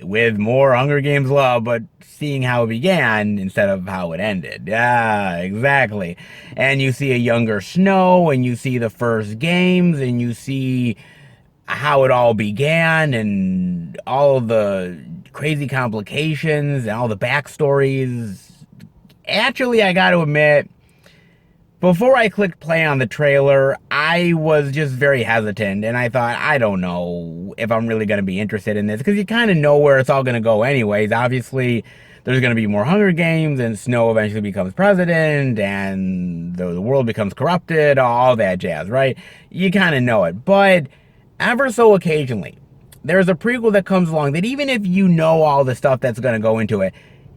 with more Hunger Games love, but seeing how it began instead of how it ended. Yeah, exactly. And you see a younger Snow, and you see the first games, and you see how it all began, and all of the crazy complications, and all the backstories. Actually, I gotta admit, before I clicked play on the trailer, I was just very hesitant, and I thought, I don't know if I'm really going to be interested in this, because you kind of know where it's all going to go anyways. Obviously, there's going to be more Hunger Games, and Snow eventually becomes president, and the world becomes corrupted, all that jazz, right? You kind of know it, but ever so occasionally, there's a prequel that comes along that even if you know all the stuff that's going to go into it,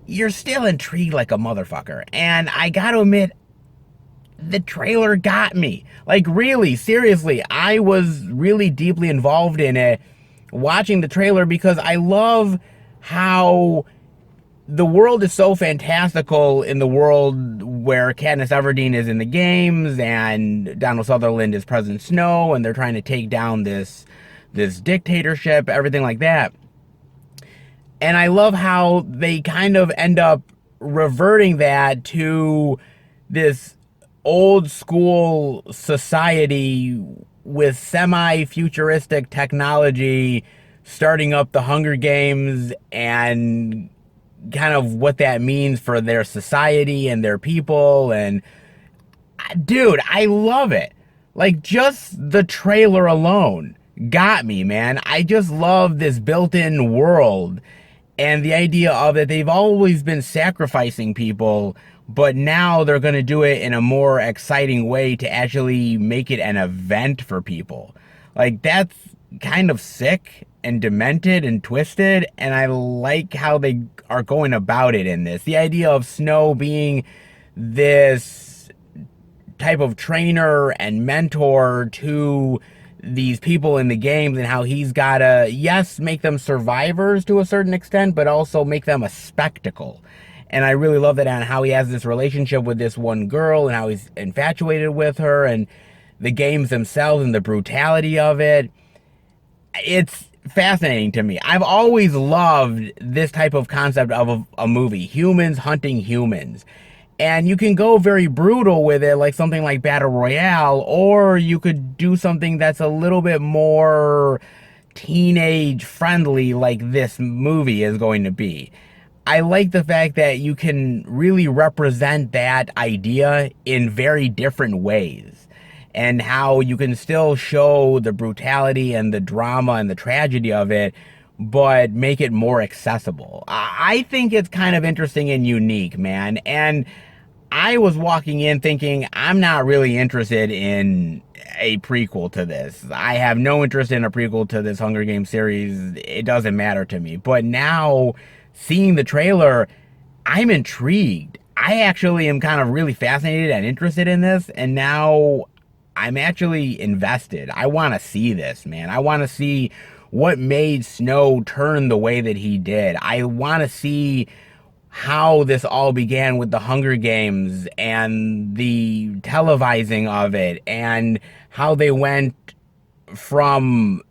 you're still intrigued like a motherfucker. And I got to admit, the trailer got me. Like, really, seriously, I was really deeply involved in it watching the trailer, because I love how the world is so fantastical in the world where Katniss Everdeen is in the games and Donald Sutherland is President Snow, and they're trying to take down this dictatorship, everything like that. And I love how they kind of end up reverting that to this old school society with semi-futuristic technology, starting up the Hunger Games, and kind of what that means for their society and their people. And dude, I love it. Like, just the trailer alone got me, man. I just love this built-in world, and the idea of it. They've always been sacrificing people, but now they're going to do it in a more exciting way to actually make it an event for people. Like, that's kind of sick and demented and twisted, and I like how they are going about it in this. The idea of Snow being this type of trainer and mentor to these people in the games, and how he's got to, yes, make them survivors to a certain extent, but also make them a spectacle. And I really love that, and how he has this relationship with this one girl, and how he's infatuated with her, and the games themselves, and the brutality of it. It's fascinating to me. I've always loved this type of concept of a movie, humans hunting humans. And you can go very brutal with it, like something like Battle Royale, or you could do something that's a little bit more teenage friendly, like this movie is going to be. I like the fact that you can really represent that idea in very different ways, and how you can still show the brutality and the drama and the tragedy of it, but make it more accessible. I think it's kind of interesting and unique, man. And I was walking in thinking, I'm not really interested in a prequel to this. I have no interest in a prequel to this Hunger Games series. It doesn't matter to me. But now, seeing the trailer, I'm intrigued. I actually am kind of really fascinated and interested in this, and now I'm actually invested. I want to see this, man. I want to see what made Snow turn the way that he did. I want to see how this all began with the Hunger Games and the televising of it, and how they went from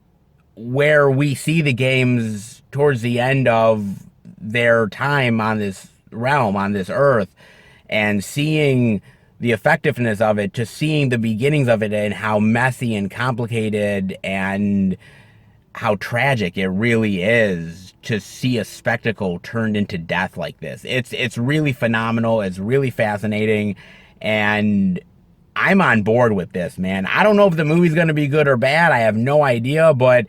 where we see the games towards the end of their time on this realm, on this earth, and seeing the effectiveness of it, to seeing the beginnings of it, and how messy and complicated and how tragic it really is to see a spectacle turned into death like this. It's really phenomenal. It's really fascinating, and I'm on board with this, man. I don't know if the movie's going to be good or bad. I have no idea, but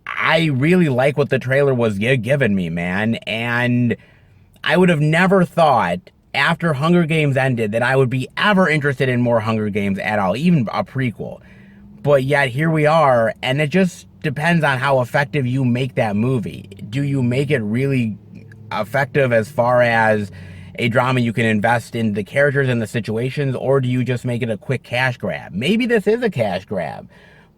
I really like what the trailer was giving me, man. And I would have never thought after Hunger Games ended that I would be ever interested in more Hunger Games at all, even a prequel. But yet here we are, and it just depends on how effective you make that movie. Do you make it really effective as far as a drama you can invest in the characters and the situations, or do you just make it a quick cash grab? Maybe this is a cash grab,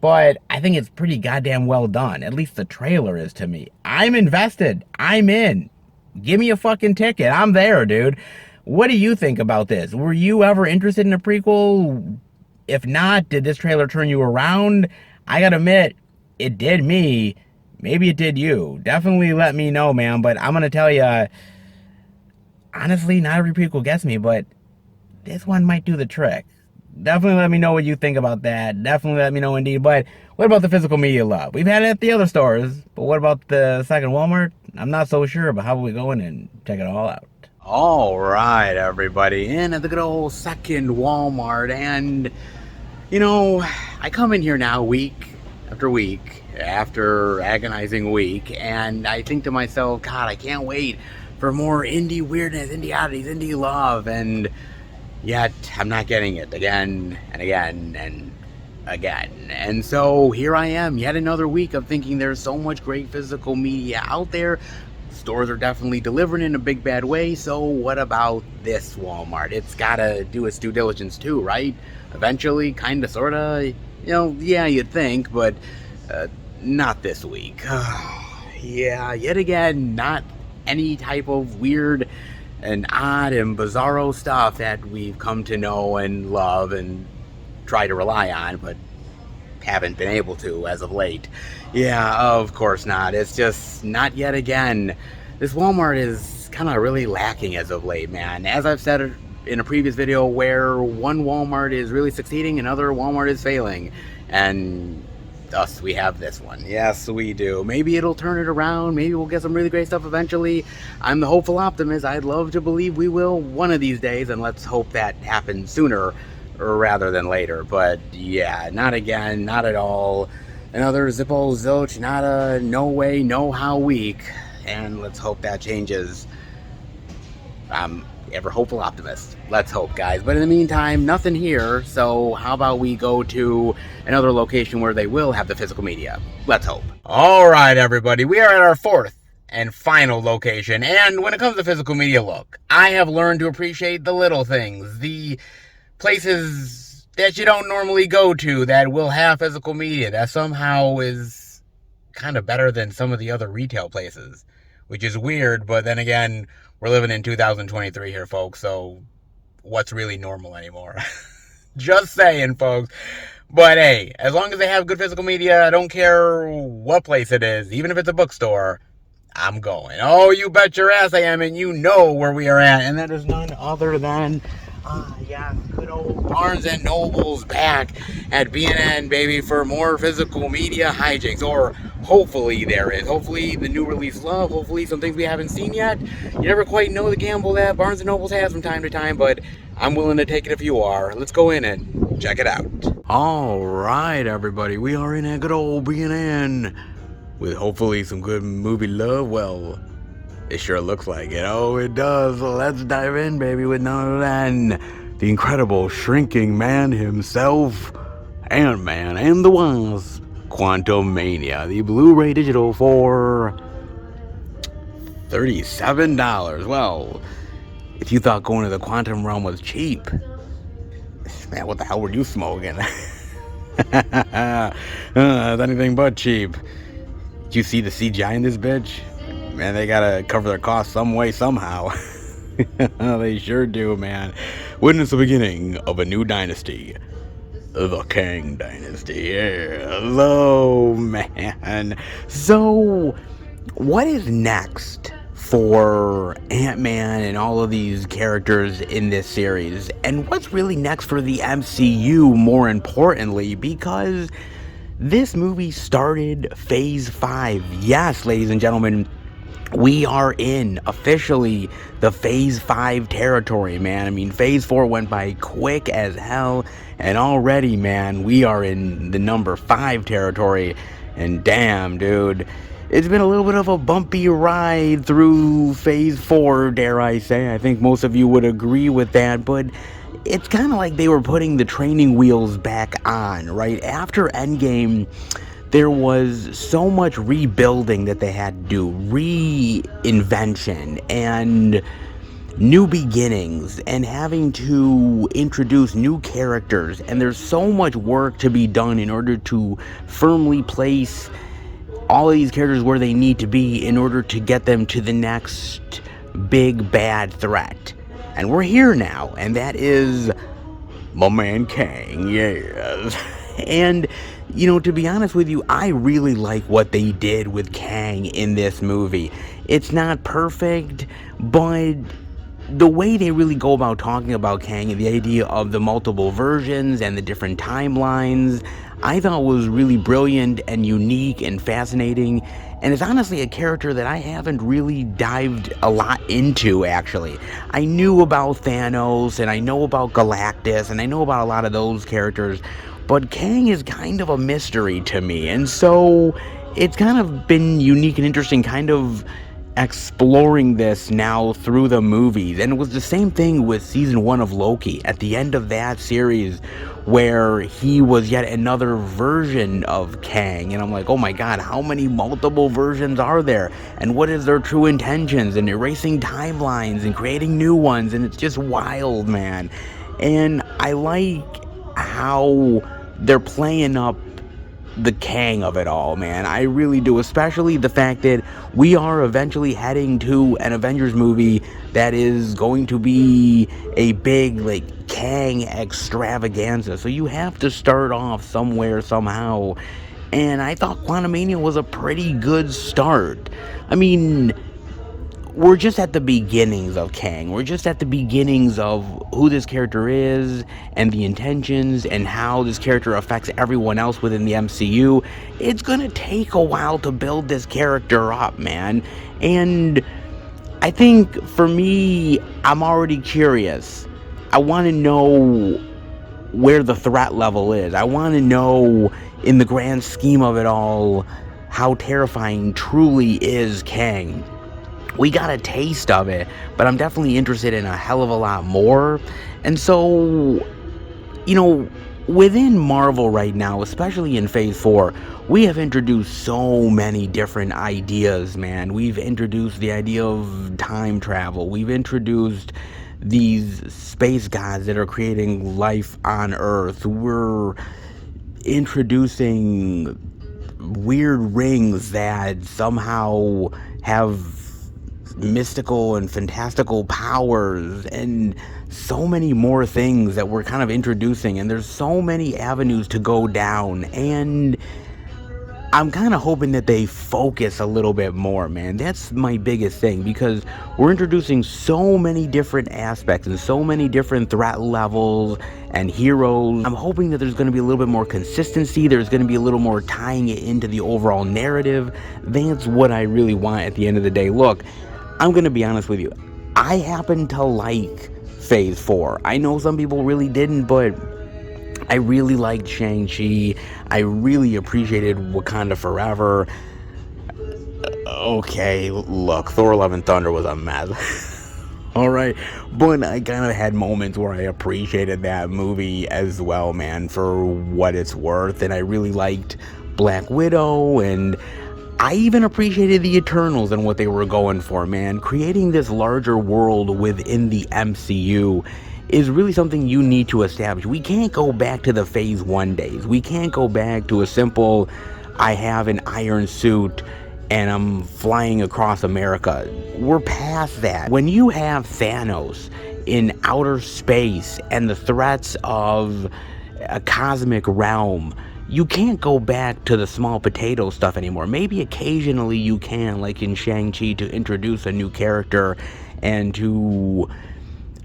but I think it's pretty goddamn well done. At least the trailer is to me. I'm invested. I'm in. Give me a fucking ticket. I'm there, dude. What do you think about this? Were you ever interested in a prequel? If not, did this trailer turn you around? I gotta admit, it did me. Maybe it did you. Definitely let me know, man. But I'm gonna tell you, honestly, not every prequel gets me, but this one might do the trick. Definitely let me know what you think about that. Definitely let me know indeed. But what about the physical media love? We've had it at the other stores, but what about the second Walmart? I'm not so sure, but how about we go in and check it all out? All right, everybody, in at the good old second Walmart, and you know, I come in here now week after agonizing week, and I think to myself, God, I can't wait for more indie weirdness, indie oddities, indie love, and yet I'm not getting it again and again and again. And so here I am, yet another week of thinking there's so much great physical media out there. Stores are definitely delivering in a big bad way, so what about this Walmart? It's gotta do its due diligence too, right? Eventually, kinda, sorta, you know, yeah, you'd think, but not this week. Yeah, yet again, not any type of weird and odd and bizarro stuff that we've come to know and love and try to rely on, but haven't been able to as of late. Yeah, of course not. It's just not yet again. This Walmart is kind of really lacking as of late, man. As I've said in a previous video, where one Walmart is really succeeding, another Walmart is failing. And thus we have this one. Yes, we do. Maybe it'll turn it around. Maybe we'll get some really great stuff eventually. I'm the hopeful optimist. I'd love to believe we will one of these days, and let's hope that happens sooner rather than later. But yeah, not again, not at all. Another Zippo Zilch, nada, no way, no how week, and let's hope that changes. I'm ever hopeful optimist. Let's hope, guys. But in the meantime, nothing here, so how about we go to another location where they will have the physical media? Let's hope. All right, everybody, we are at our fourth and final location, and when it comes to physical media, look, I have learned to appreciate the little things, the places that you don't normally go to that will have physical media that somehow is kind of better than some of the other retail places, which is weird, but then again, we're living in 2023 here, folks, so what's really normal anymore? Just saying, folks. But hey, as long as they have good physical media, I don't care what place it is, even if it's a bookstore, I'm going. Oh, you bet your ass I am, and you know where we are at, and that is none other than yeah, good old Barnes & Noble's back at B&N, baby, for more physical media hijinks, or hopefully there is. Hopefully the new release love, hopefully some things we haven't seen yet. You never quite know the gamble that Barnes & Noble's has from time to time, but I'm willing to take it if you are. Let's go in and check it out. All right, everybody, we are in a good old B&N with hopefully some good movie love. Well, it sure looks like it. Oh, it does. Let's dive in, baby, with none other than the incredible shrinking man himself, Ant-Man and the Wasp, Quantumania, the Blu-ray digital for $37. Well, if you thought going to the quantum realm was cheap, man, what the hell were you smoking? It's anything but cheap. Did you see the CGI in this bitch? Man, they gotta cover their costs some way, somehow. They sure do, man. Witness the beginning of a new dynasty. The Kang Dynasty. Yeah. Oh, man. So, what is next for Ant-Man and all of these characters in this series? And what's really next for the MCU, more importantly? Because this movie started Phase 5. Yes, ladies and gentlemen, we are in officially the Phase 5 territory, man. I mean, Phase 4 went by quick as hell, and already, man, we are in the number 5 territory. And damn, dude, it's been a little bit of a bumpy ride through Phase 4, dare I say. I think most of you would agree with that, but it's kind of like they were putting the training wheels back on, right? After Endgame, there was so much rebuilding that they had to do, reinvention, and new beginnings, and having to introduce new characters, and there's so much work to be done in order to firmly place all of these characters where they need to be in order to get them to the next big bad threat. And we're here now, and that is my man Kang, yes. And, you know, to be honest with you, I really like what they did with Kang in this movie. It's not perfect, but the way they really go about talking about Kang and the idea of the multiple versions and the different timelines, I thought was really brilliant and unique and fascinating. And it's honestly a character that I haven't really dived a lot into, actually. I knew about Thanos, and I know about Galactus, and I know about a lot of those characters, but Kang is kind of a mystery to me. And so it's kind of been unique and interesting, kind of exploring this now through the movies. And it was the same thing with season 1 of Loki. At the end of that series, where he was yet another version of Kang, and I'm like, oh my god, how many multiple versions are there, and what is their true intentions, and erasing timelines and creating new ones, and it's just wild, man. And I like how they're playing up the Kang of it all, man. I really do, especially the fact that we are eventually heading to an Avengers movie that is going to be a big, like, Kang extravaganza. So you have to start off somewhere, somehow. And I thought Quantumania was a pretty good start. I mean, we're just at the beginnings of Kang. We're just at the beginnings of who this character is and the intentions and how this character affects everyone else within the MCU. It's gonna take a while to build this character up, man. And I think for me, I'm already curious. I want to know where the threat level is. I want to know, in the grand scheme of it all, how terrifying truly is Kang. We got a taste of it, but I'm definitely interested in a hell of a lot more. And so, you know, within Marvel right now, especially in Phase 4, we have introduced so many different ideas, man. We've introduced the idea of time travel. We've introduced these space gods that are creating life on Earth. We're introducing weird rings that somehow have mystical and fantastical powers, and so many more things that we're kind of introducing, and there's so many avenues to go down, and I'm kind of hoping that they focus a little bit more, man. That's my biggest thing, because we're introducing so many different aspects and so many different threat levels and heroes. I'm hoping that there's going to be a little bit more consistency. There's going to be a little more tying it into the overall narrative. That's what I really want at the end of the day. Look, I'm going to be honest with you. I happen to like Phase 4. I know some people really didn't, but I really liked Shang-Chi. I really appreciated Wakanda Forever. Okay, look, Thor Love and Thunder was a mess. Alright, but I kind of had moments where I appreciated that movie as well, man, for what it's worth. And I really liked Black Widow, and I even appreciated the Eternals and what they were going for, man. Creating this larger world within the MCU is really something you need to establish. We can't go back to the Phase 1 days. We can't go back to a simple, I have an iron suit and I'm flying across America. We're past that. When you have Thanos in outer space and the threats of a cosmic realm, you can't go back to the small potato stuff anymore. Maybe occasionally you can, like in Shang-Chi, to introduce a new character and to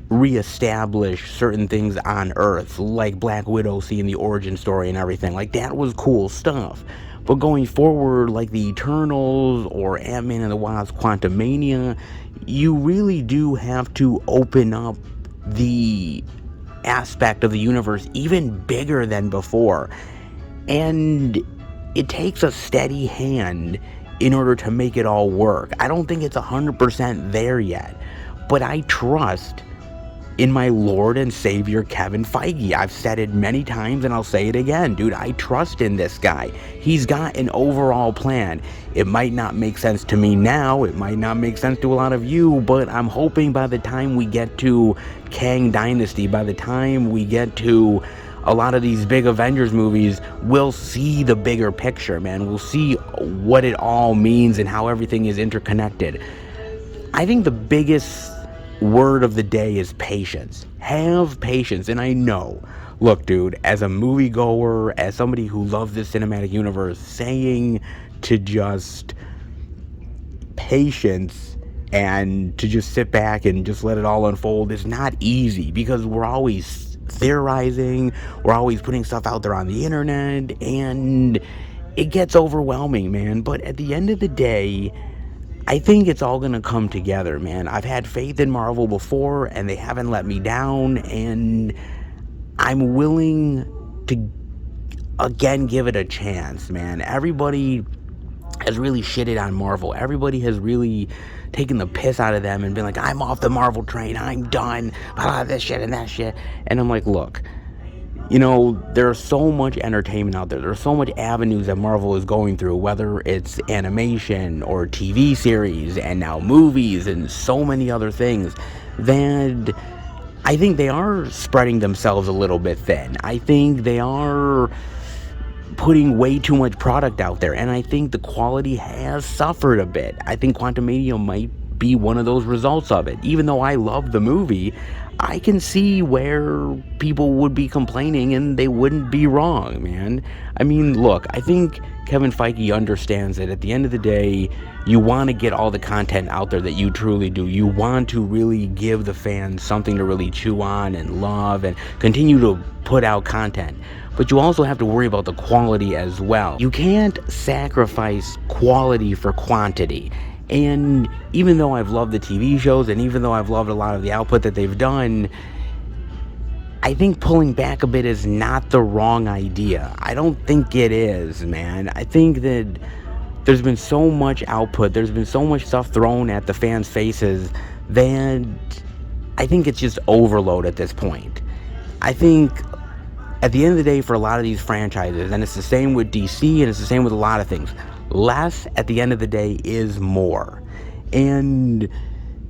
reestablish certain things on Earth, like Black Widow, seeing the origin story and everything. Like, that was cool stuff. But going forward, like the Eternals or Ant-Man and the Wasp Quantumania, you really do have to open up the aspect of the universe even bigger than before. And it takes a steady hand in order to make it all work. I don't think it's 100% there yet, but I trust in my Lord and Savior Kevin Feige. I've said it many times and I'll say it again. Dude, I trust in this guy. He's got an overall plan. It might not make sense to me now. It might not make sense to a lot of you, but I'm hoping by the time we get to Kang Dynasty, by the time we get to a lot of these big Avengers movies, we'll see the bigger picture, man. We'll see what it all means and how everything is interconnected. I think the biggest word of the day is patience. Have patience. And I know, look, dude, as a moviegoer, as somebody who loves this cinematic universe, saying to just patience and to just sit back and just let it all unfold is not easy, because we're always theorizing, we're always putting stuff out there on the internet, and it gets overwhelming, man. But at the end of the day, I think it's all gonna come together, man. I've had faith in Marvel before, and they haven't let me down, and I'm willing to, again, give it a chance, man. Everybody has really shitted on Marvel. Everybody has really taken the piss out of them and been like, I'm off the Marvel train, I'm done, this shit and that shit. And I'm like, look, you know, there's so much entertainment out there. There's so much avenues that Marvel is going through, whether it's animation or TV series and now movies and so many other things, that I think they are spreading themselves a little bit thin. I think they are putting way too much product out there, and I think the quality has suffered a bit. I think Quantumania might be one of those results of it. Even though I love the movie, I can see where people would be complaining, and they wouldn't be wrong, man. I mean, look, I think Kevin Feige understands that at the end of the day, you want to get all the content out there that you truly do. You want to really give the fans something to really chew on and love and continue to put out content. But you also have to worry about the quality as well. You can't sacrifice quality for quantity. And even though I've loved the TV shows, and even though I've loved a lot of the output that they've done, I think pulling back a bit is not the wrong idea. I don't think it is, man. I think that there's been so much output, there's been so much stuff thrown at the fans' faces, that I think it's just overload at this point. I think at the end of the day, for a lot of these franchises, and it's the same with DC, and it's the same with a lot of things, less at the end of the day is more. And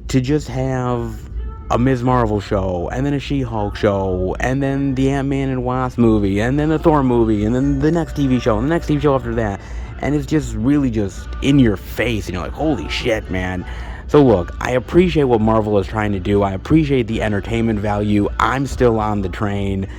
to just have a Ms. Marvel show, and then a She-Hulk show, and then the Ant-Man and Wasp movie, and then the Thor movie, and then the next TV show, and the next TV show after that, and it's just really just in your face, and you're like, holy shit, man. So look, I appreciate what Marvel is trying to do. I appreciate the entertainment value. I'm still on the train.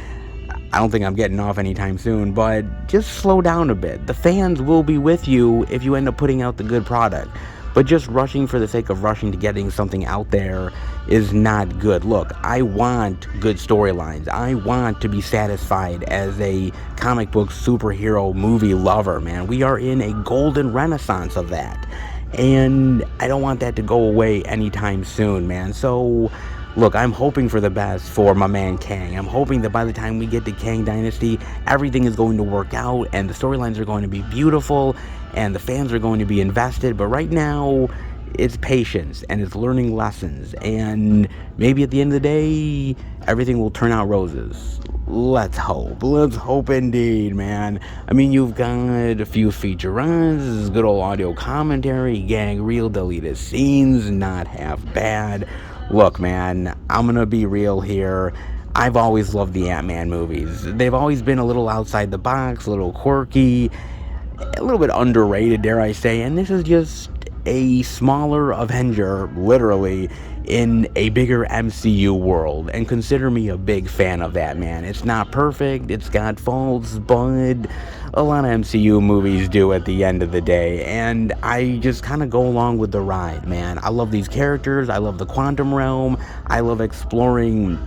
I don't think I'm getting off anytime soon, but just slow down a bit. The fans will be with you if you end up putting out the good product. But just rushing for the sake of rushing to getting something out there is not good. Look, I want good storylines. I want to be satisfied as a comic book superhero movie lover, man. We are in a golden renaissance of that. And I don't want that to go away anytime soon, man. So look, I'm hoping for the best for my man Kang. I'm hoping that by the time we get to Kang Dynasty, everything is going to work out, and the storylines are going to be beautiful, and the fans are going to be invested. But right now, it's patience, and it's learning lessons, and maybe at the end of the day, everything will turn out roses. Let's hope. Let's hope indeed, man. I mean, you've got a few featurettes, good old audio commentary, gag reel, deleted scenes, not half bad. Look, man, I'm gonna be real here. I've always loved the Ant-Man movies. They've always been a little outside the box, a little quirky, a little bit underrated, dare I say, and this is just a smaller Avenger, literally, in a bigger MCU world, and consider me a big fan of that, man. It's not perfect, it's got faults, but a lot of MCU movies do at the end of the day, and I just kind of go along with the ride, man. I love these characters, I love the quantum realm, I love exploring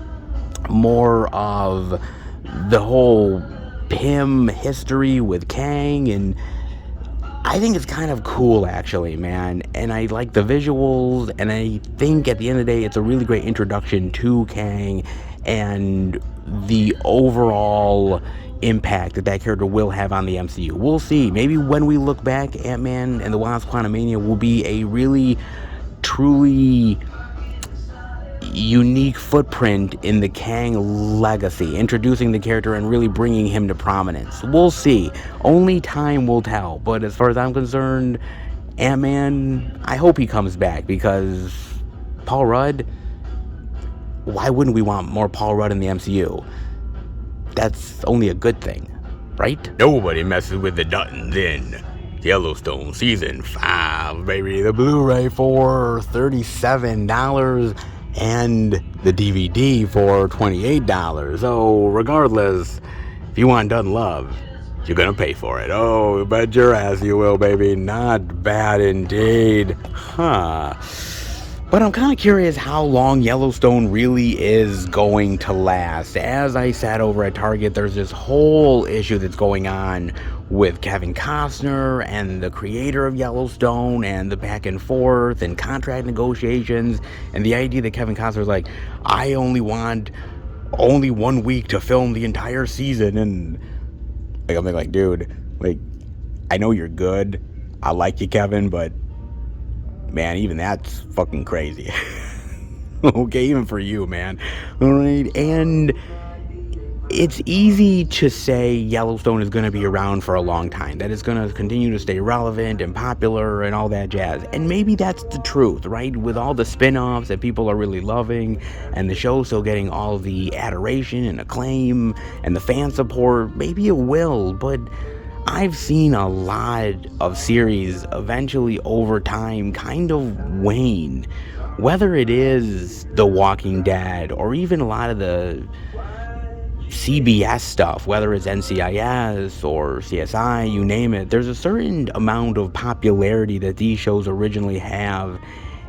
more of the whole Pym history with Kang, and I think it's kind of cool, actually, man. And I like the visuals, and I think at the end of the day, it's a really great introduction to Kang and the overall impact that that character will have on the MCU. We'll see. Maybe when we look back, Ant-Man and the Wasp: Quantumania will be a really, truly unique footprint in the Kang legacy, introducing the character and really bringing him to prominence. We'll see. Only time will tell. But as far as I'm concerned, Ant-Man, I hope he comes back, because Paul Rudd, why wouldn't we want more Paul Rudd in the MCU? That's only a good thing, right? Nobody messes with the Duttons in Yellowstone Season 5, baby. The Blu-ray for $37 and the DVD for $28. So regardless, if you want Dutton love, you're gonna pay for it. Oh, bet your ass you will, baby. Not bad indeed. Huh. But I'm kind of curious how long Yellowstone really is going to last. As I sat over at Target, there's this whole issue that's going on with Kevin Costner and the creator of Yellowstone, and the back and forth and contract negotiations, and the idea that Kevin Costner's like, I only want 1 week to film the entire season. And like, I'm like, dude, like, I know you're good. I like you, Kevin, but man, even that's fucking crazy. Okay, even for you, man. All right, and it's easy to say Yellowstone is going to be around for a long time, that it's going to continue to stay relevant and popular and all that jazz. And maybe that's the truth, right? With all the spin-offs that people are really loving, and the show still getting all the adoration and acclaim and the fan support, maybe it will. But I've seen a lot of series eventually over time kind of wane. Whether it is The Walking Dead or even a lot of the CBS stuff, whether it's NCIS or CSI, you name it, there's a certain amount of popularity that these shows originally have.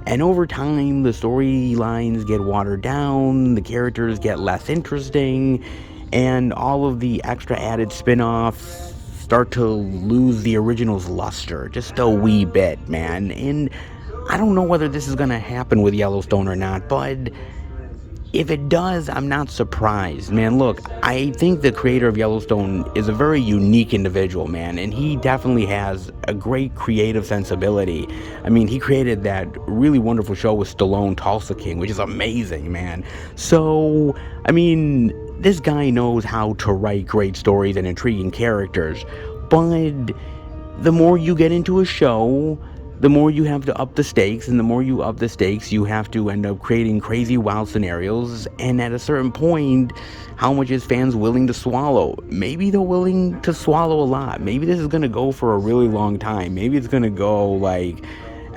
And over time, the storylines get watered down, the characters get less interesting, and all of the extra added spin-offs start to lose the original's luster just a wee bit, man. And I don't know whether this is going to happen with Yellowstone or not, but if it does, I'm not surprised, man. Look, I think the creator of Yellowstone is a very unique individual, man, and he definitely has a great creative sensibility. I mean, he created that really wonderful show with Stallone, Tulsa King, which is amazing, man. So, I mean, this guy knows how to write great stories and intriguing characters, but the more you get into a show, the more you have to up the stakes, and the more you up the stakes, you have to end up creating crazy, wild scenarios. And at a certain point, how much is fans willing to swallow? Maybe they're willing to swallow a lot. Maybe this is going to go for a really long time. Maybe it's going to go, like,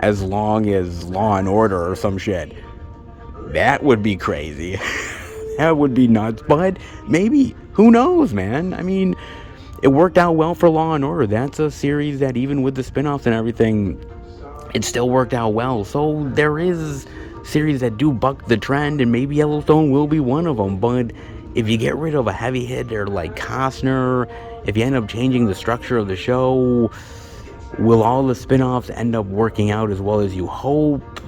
as long as Law and Order or some shit. That would be crazy. That would be nuts. But maybe. Who knows, man? I mean, it worked out well for Law and Order. That's a series that, even with the spin-offs and everything, it still worked out well. So there is series that do buck the trend, and maybe Yellowstone will be one of them. But if you get rid of a heavy hitter like Costner, if you end up changing the structure of the show, will all the spin-offs end up working out as well as you hope?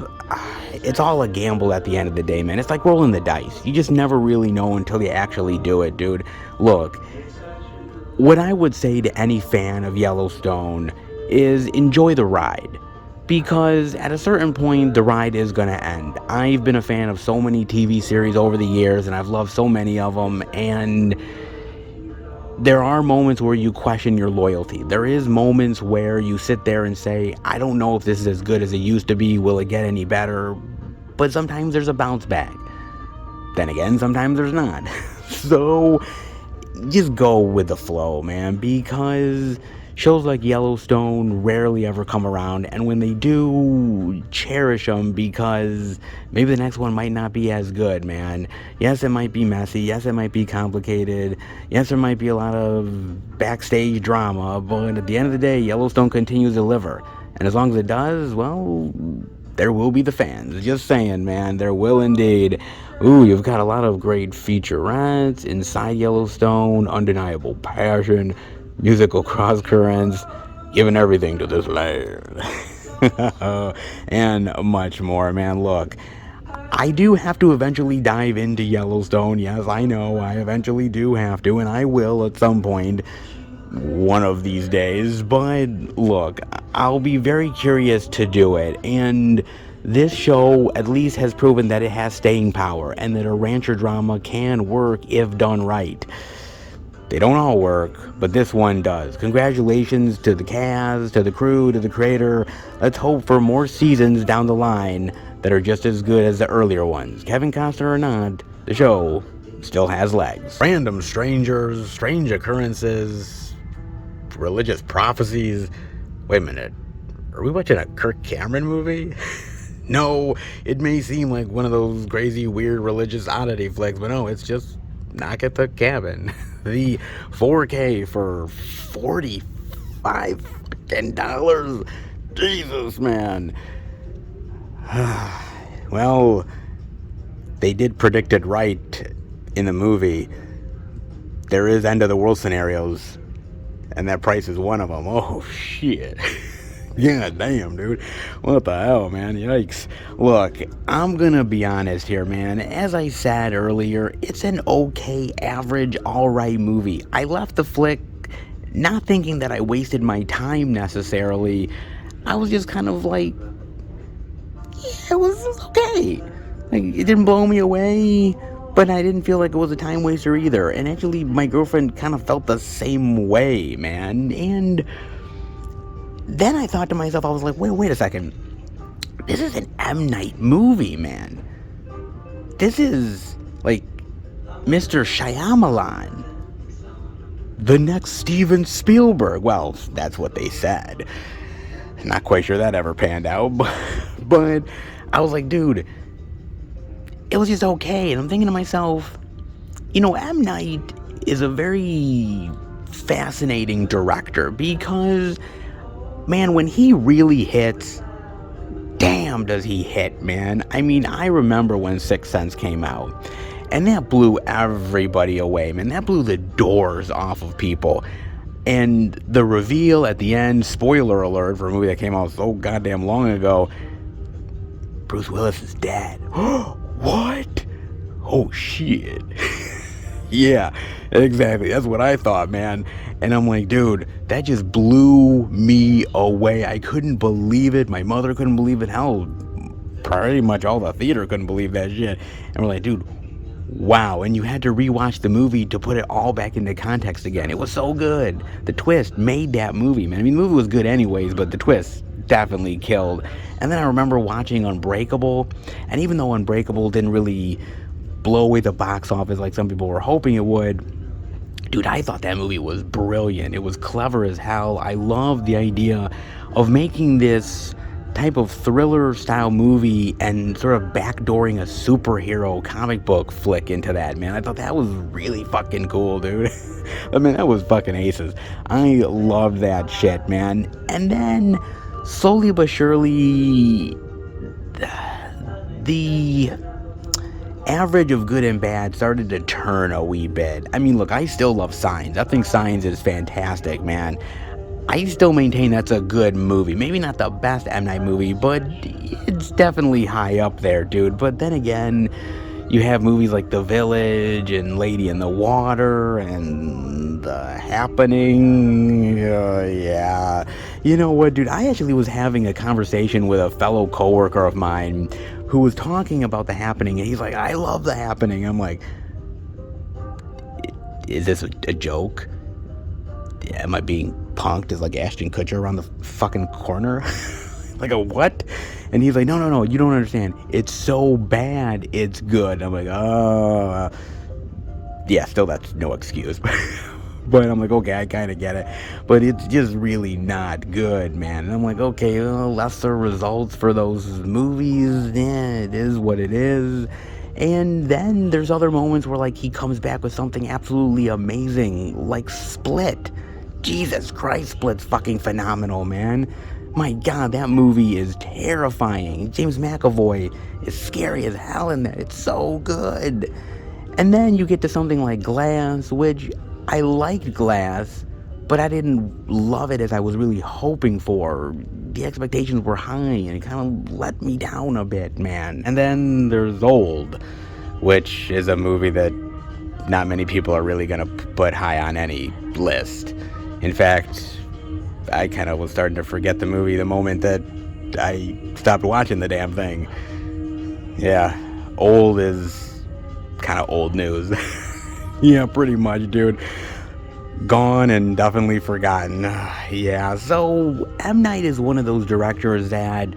It's all a gamble at the end of the day, man. It's like rolling the dice. You just never really know until you actually do it, dude. Look, what I would say to any fan of Yellowstone is enjoy the ride. Because at a certain point, the ride is going to end. I've been a fan of so many TV series over the years, and I've loved so many of them, and there are moments where you question your loyalty. There is moments where you sit there and say, I don't know if this is as good as it used to be. Will it get any better? But sometimes there's a bounce back. Then again, sometimes there's not. So just go with the flow, man, because shows like Yellowstone rarely ever come around, and when they do, cherish them, because maybe the next one might not be as good, man. Yes, it might be messy. Yes, it might be complicated. Yes, there might be a lot of backstage drama, but at the end of the day, Yellowstone continues to deliver. And as long as it does, well, there will be the fans. Just saying, man, there will indeed. Ooh, you've got a lot of great featurettes inside Yellowstone, undeniable passion, musical cross currents. giving everything to this land. And much more, man. Look, I do have to eventually dive into Yellowstone. Yes, I know, I eventually do have to, and I will at some point, one of these days. But look, I'll be very curious to do it, and this show at least has proven that it has staying power, and that a rancher drama can work if done right. They don't all work, but this one does. Congratulations to the cast, to the crew, to the creator. Let's hope for more seasons down the line that are just as good as the earlier ones. Kevin Costner or not, the show still has legs. Random strangers, strange occurrences, religious prophecies. Wait a minute, are we watching a Kirk Cameron movie? No, it may seem like one of those crazy, weird religious oddity flicks, but no, it's just Knock at the Cabin. The 4K for $45. Jesus, man. Well, they did predict it right in the movie. There is end of the world scenarios, and that price is one of them. Oh, shit. Yeah, damn, dude. What the hell, man? Yikes. Look, I'm gonna be honest here, man. As I said earlier, it's an okay, average, alright movie. I left the flick not thinking that I wasted my time necessarily. I was just kind of like, yeah, it was okay. Like, it didn't blow me away, but I didn't feel like it was a time waster either. And actually, my girlfriend kind of felt the same way, man. And then I thought to myself, I was like, wait a second. This is an M. Night movie, man. This is, like, Mr. Shyamalan. The next Steven Spielberg. Well, that's what they said. Not quite sure that ever panned out. But I was like, dude, it was just okay. And I'm thinking to myself, you know, M. Night is a very fascinating director because, man, when he really hits, damn does he hit, man. I mean, I remember when Sixth Sense came out, and that blew everybody away, man. That blew the doors off of people. And the reveal at the end, spoiler alert for a movie that came out so goddamn long ago, Bruce Willis is dead. What? Oh, shit. Yeah, exactly. That's what I thought, man. And I'm like, dude, that just blew me away. I couldn't believe it. My mother couldn't believe it. Hell, pretty much all the theater couldn't believe that shit. And we're like, dude, wow. And you had to rewatch the movie to put it all back into context again. It was so good. The twist made that movie, man. I mean, the movie was good anyways, but the twist definitely killed. And then I remember watching Unbreakable, and even though Unbreakable didn't really blow away the box office like some people were hoping it would, dude, I thought that movie was brilliant. It was clever as hell. I love the idea of making this type of thriller style movie and sort of backdooring a superhero comic book flick into that, man. I thought that was really fucking cool, dude. I mean, that was fucking aces. I loved that shit, man. And then slowly but surely, the average of good and bad started to turn a wee bit. I mean, look, I still love Signs. I think Signs is fantastic, man. I still maintain that's a good movie. Maybe not the best M. Night movie, but it's definitely high up there, dude. But then again, you have movies like The Village and Lady in the Water and The Happening. Yeah. You know what, dude? I actually was having a conversation with a fellow coworker of mine who was talking about The Happening, and he's like, I love The Happening. I'm like, is this a joke? Am I being punked as like Ashton Kutcher around the fucking corner? Like a what? And he's like, no, you don't understand. It's so bad, it's good. I'm like, yeah, still that's no excuse. But I'm like, okay, I kind of get it. But it's just really not good, man. And I'm like, okay, well, lesser results for those movies. Yeah, it is what it is. And then there's other moments where, like, he comes back with something absolutely amazing, like Split. Jesus Christ, Split's fucking phenomenal, man. My God, that movie is terrifying. James McAvoy is scary as hell in that. It's so good. And then you get to something like Glass, which I liked Glass, but I didn't love it as I was really hoping for. The expectations were high, and it kind of let me down a bit, man. And then there's Old, which is a movie that not many people are really gonna put high on any list. In fact, I kind of was starting to forget the movie the moment that I stopped watching the damn thing. Yeah, Old is kind of old news. Yeah, pretty much, dude. Gone and definitely forgotten. Yeah, so M. Night is one of those directors that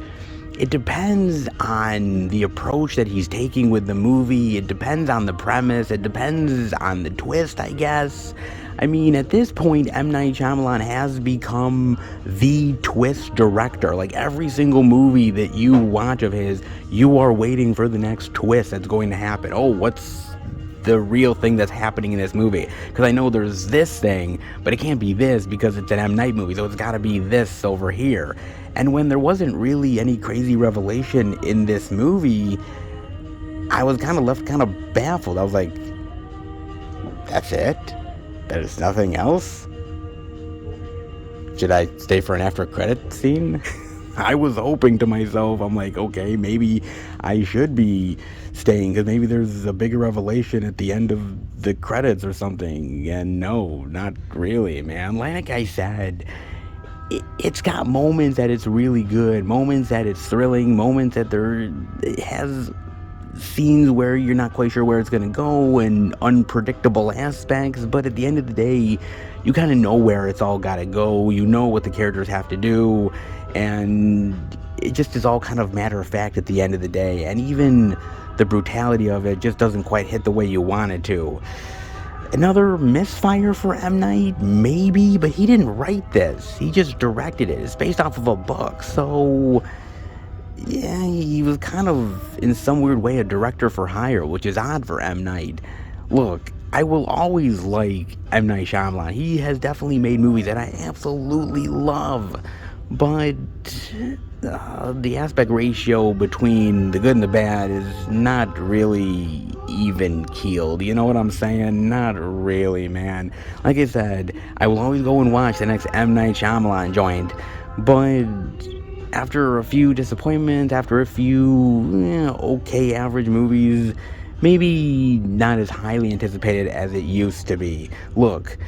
it depends on the approach that he's taking with the movie. It depends on the premise. It depends on the twist, I guess. I mean, at this point, M. Night Shyamalan has become the twist director. Like, every single movie that you watch of his, you are waiting for the next twist that's going to happen. Oh, what's the real thing that's happening in this movie? Because I know there's this thing, but it can't be this because it's an M. Night movie, so it's got to be this over here. And when there wasn't really any crazy revelation in this movie, I was kind of left kind of baffled. I was like, that's it? There's nothing else? Should I stay for an after credit scene? I was hoping to myself, I'm like, okay, maybe I should be staying because maybe there's a bigger revelation at the end of the credits or something. And no, not really, man. Like I said, it's got moments that it's really good, moments that it's thrilling, moments that it has scenes where you're not quite sure where it's going to go and unpredictable aspects, but at the end of the day, you kind of know where it's all got to go. You know what the characters have to do, and it just is all kind of matter of fact at the end of the day. And even the brutality of it just doesn't quite hit the way you want it to. Another misfire for M. Night? Maybe, but he didn't write this. He just directed it. It's based off of a book, so yeah, he was kind of, in some weird way, a director for hire, which is odd for M. Night. Look, I will always like M. Night Shyamalan. He has definitely made movies that I absolutely love, but the aspect ratio between the good and the bad is not really even keeled. You know what I'm saying? Not really, man. Like I said, I will always go and watch the next M. Night Shyamalan joint, but after a few disappointments, after a few okay average movies, maybe not as highly anticipated as it used to be. Look,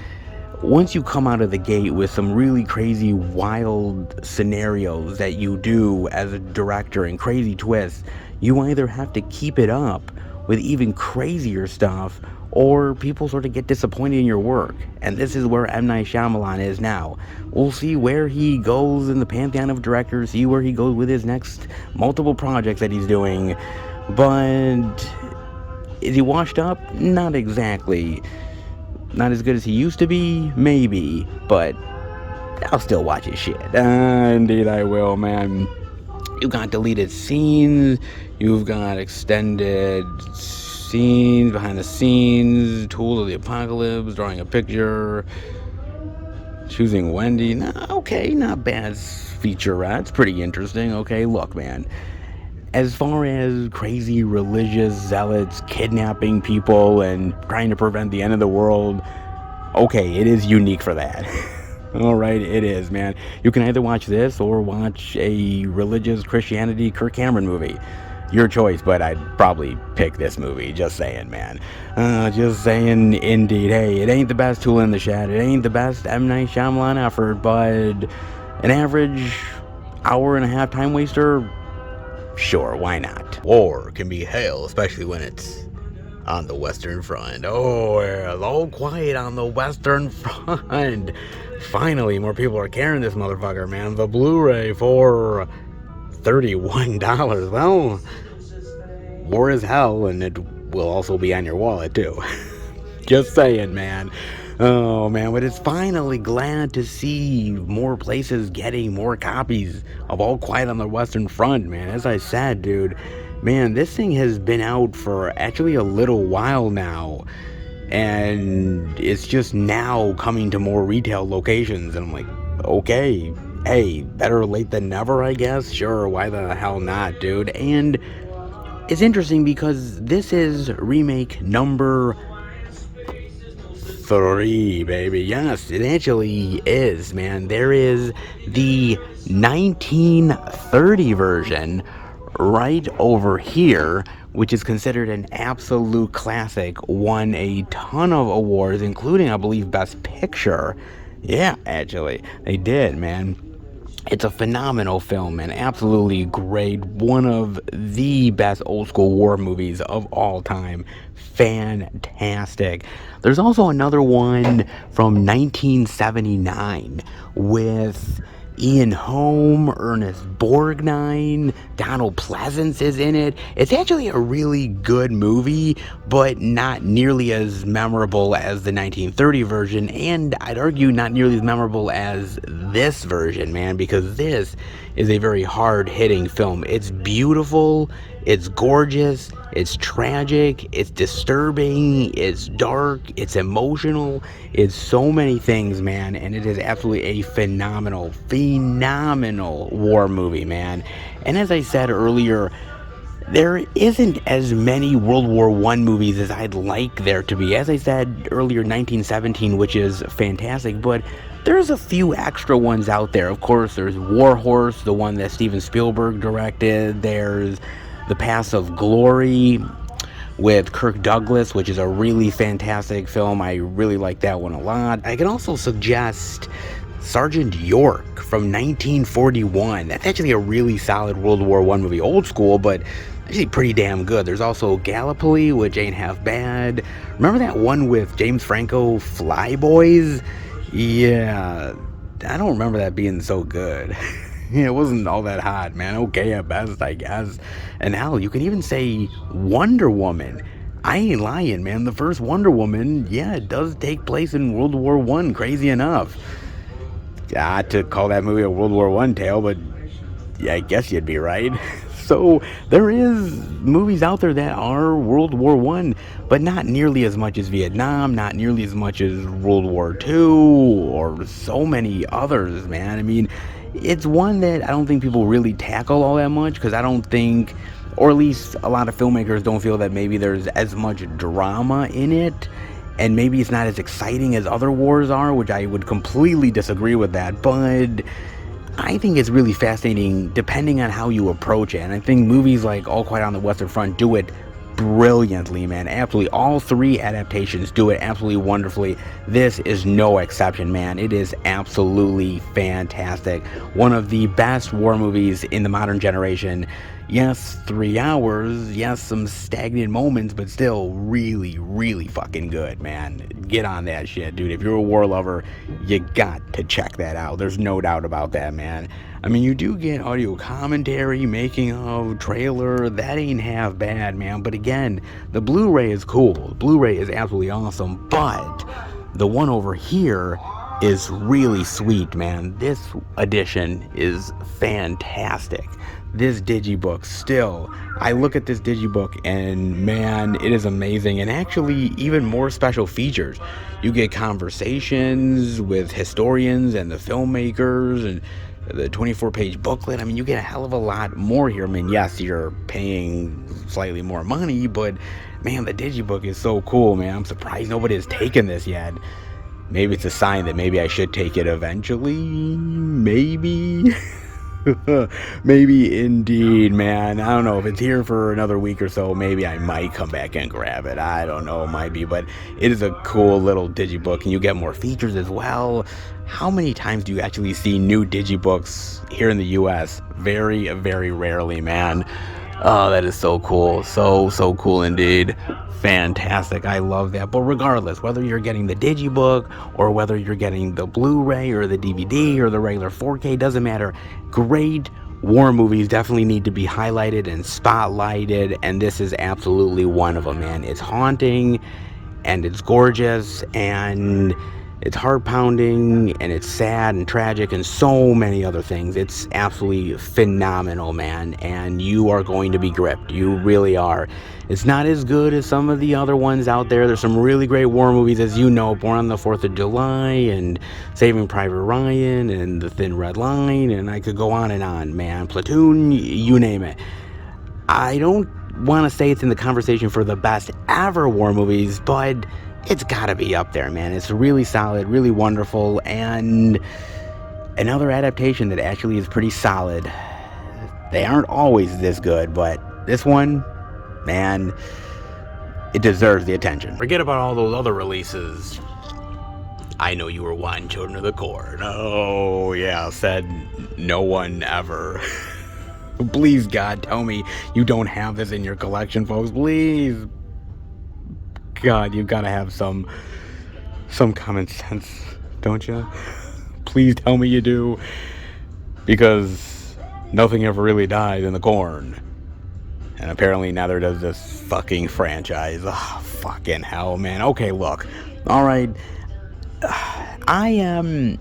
once you come out of the gate with some really crazy, wild scenarios that you do as a director and crazy twists, you either have to keep it up with even crazier stuff, or people sort of get disappointed in your work. And this is where M. Night Shyamalan is now. We'll see where he goes in the pantheon of directors, see where he goes with his next multiple projects that he's doing. But is he washed up? Not exactly. Not as good as he used to be? Maybe. But I'll still watch his shit. Indeed I will, man. You've got deleted scenes. You've got extended scenes, behind the scenes, Tools of the Apocalypse, drawing a picture, choosing Wendy. Okay, not bad featurette. It's pretty interesting. Okay, look, man. As far as crazy religious zealots kidnapping people and trying to prevent the end of the world, okay, it is unique for that. Alright, it is, man. You can either watch this or watch a religious Christianity Kirk Cameron movie. Your choice, but I'd probably pick this movie. Just saying, man. Just saying, indeed. Hey, it ain't the best tool in the shed. It ain't the best M. Night Shyamalan effort, but an average hour and a half time waster? Sure, why not? War can be hell, especially when it's on the Western Front. Oh, it's all quiet on the Western Front. Finally, more people are carrying this motherfucker, man. The Blu-ray for $31. Well, war is hell, and it will also be on your wallet too. Just saying, man. Oh man, but it's finally glad to see more places getting more copies of All Quiet on the Western Front, man. As I said, dude, man, this thing has been out for actually a little while now, and it's just now coming to more retail locations, and I'm like, okay, hey, better late than never, I guess. Sure, why the hell not, dude? And it's interesting because this is remake number 3, baby. Yes, it actually is, man. There is the 1930 version right over here, which is considered an absolute classic, won a ton of awards, including, I believe, Best Picture. Yeah, actually, they did, man. It's a phenomenal film, man. Absolutely great. One of the best old school war movies of all time. Fantastic. There's also another one from 1979 with Ian Holm, Ernest Borgnine, Donald Pleasance is in it. It's actually a really good movie, but not nearly as memorable as the 1930 version, and I'd argue not nearly as memorable as this version, man, because this is a very hard-hitting film. It's beautiful, it's gorgeous, it's tragic, it's disturbing, it's dark, it's emotional, it's so many things, man, and it is absolutely a phenomenal war movie, man. And as I said earlier, there isn't as many World War I movies as I'd like there to be. As I said earlier, 1917, which is fantastic, but there's a few extra ones out there. Of course, there's War Horse, the one that Steven Spielberg directed. There's The Paths of Glory with Kirk Douglas, which is a really fantastic film. I really like that one a lot. I can also suggest Sergeant York from 1941. That's actually a really solid World War I movie. Old school, but actually pretty damn good. There's also Gallipoli, which ain't half bad. Remember that one with James Franco, Flyboys? Yeah, I don't remember that being so good. It wasn't all that hot, man. Okay at best, I guess. And hell, you can even say Wonder Woman. I ain't lying, man. The first Wonder Woman, yeah, it does take place in World War I, crazy enough. Not to call that movie a World War I tale, but yeah, I guess you'd be right. So there is movies out there that are World War I, but not nearly as much as Vietnam, not nearly as much as World War II, or so many others, man. I mean, it's one that I don't think people really tackle all that much, because I don't think, or at least a lot of filmmakers don't feel that maybe there's as much drama in it, and maybe it's not as exciting as other wars are, which I would completely disagree with that, but I think it's really fascinating depending on how you approach it. And I think movies like All Quiet on the Western Front do it brilliantly, man. Absolutely. All 3 adaptations do it absolutely wonderfully. This is no exception, man. It is absolutely fantastic. One of the best war movies in the modern generation. Yes, 3 hours. Yes, some stagnant moments, but still really, really fucking good, man. Get on that shit, dude. If you're a war lover, you got to check that out. There's no doubt about that, man. I mean, you do get audio commentary, making of, trailer. That ain't half bad, man. But again, the Blu-ray is cool. The Blu-ray is absolutely awesome. But the one over here is really sweet, man. This edition is fantastic. This digibook, still, I look at this digibook and man, it is amazing, and actually even more special features. You get conversations with historians and the filmmakers and the 24-page booklet. I mean, you get a hell of a lot more here. I mean, yes, you're paying slightly more money, but man, the digibook is so cool, man. I'm surprised nobody has taken this yet. Maybe it's a sign that maybe I should take it eventually. Maybe. Maybe indeed, man. I don't know if it's here for another week or so. Maybe I might come back and grab it. I don't know. It might be, but it is a cool little digibook, and you get more features as well. How many times do you actually see new digibooks here in the US? Very, very rarely, man. Oh, that is so cool. So cool indeed. Fantastic. I love that. But regardless, whether you're getting the digibook or whether you're getting the Blu-ray or the DVD or the regular 4K, doesn't matter. Great war movies definitely need to be highlighted and spotlighted, and this is absolutely one of them, man. It's haunting, and it's gorgeous, and it's heart-pounding, and it's sad and tragic, and so many other things. It's absolutely phenomenal, man, and you are going to be gripped. You really are. It's not as good as some of the other ones out there. There's some really great war movies, as you know, Born on the 4th of July, and Saving Private Ryan, and The Thin Red Line, and I could go on and on, man. Platoon, you name it. I don't want to say it's in the conversation for the best ever war movies, but it's gotta be up there, man. It's really solid, really wonderful, and another adaptation that actually is pretty solid. They aren't always this good, but this one, man, it deserves the attention. Forget about all those other releases. I know you were wanting Children of the Corn. Oh, yeah, said no one ever. Please, God, tell me you don't have this in your collection, folks. Please. God, you've got to have some common sense, don't you? Please tell me you do. Because nothing ever really died in the corn. And apparently neither does this fucking franchise. Oh, fucking hell, man. Okay, look. Alright. I am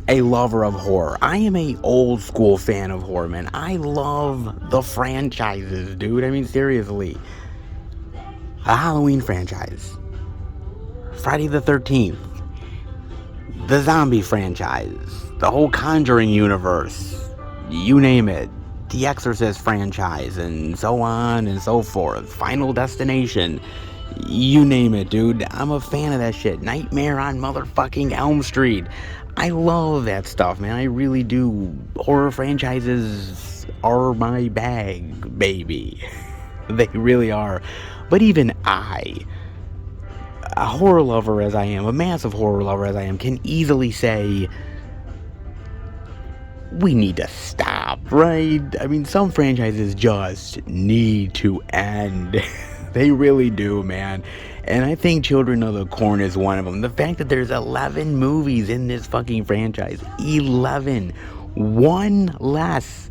a lover of horror. I am a old school fan of horror, man. I love the franchises, dude. I mean, seriously. A Halloween franchise. Friday the 13th. The zombie franchise. The whole Conjuring universe. You name it. The Exorcist franchise, and so on and so forth. Final Destination. You name it, dude. I'm a fan of that shit. Nightmare on motherfucking Elm Street. I love that stuff, man. I really do. Horror franchises are my bag, baby. They really are. But even I, a horror lover as I am, a massive horror lover as I am, can easily say, we need to stop, right? I mean, some franchises just need to end. They really do, man. And I think Children of the Corn is one of them. The fact that there's 11 movies in this fucking franchise. 11. One less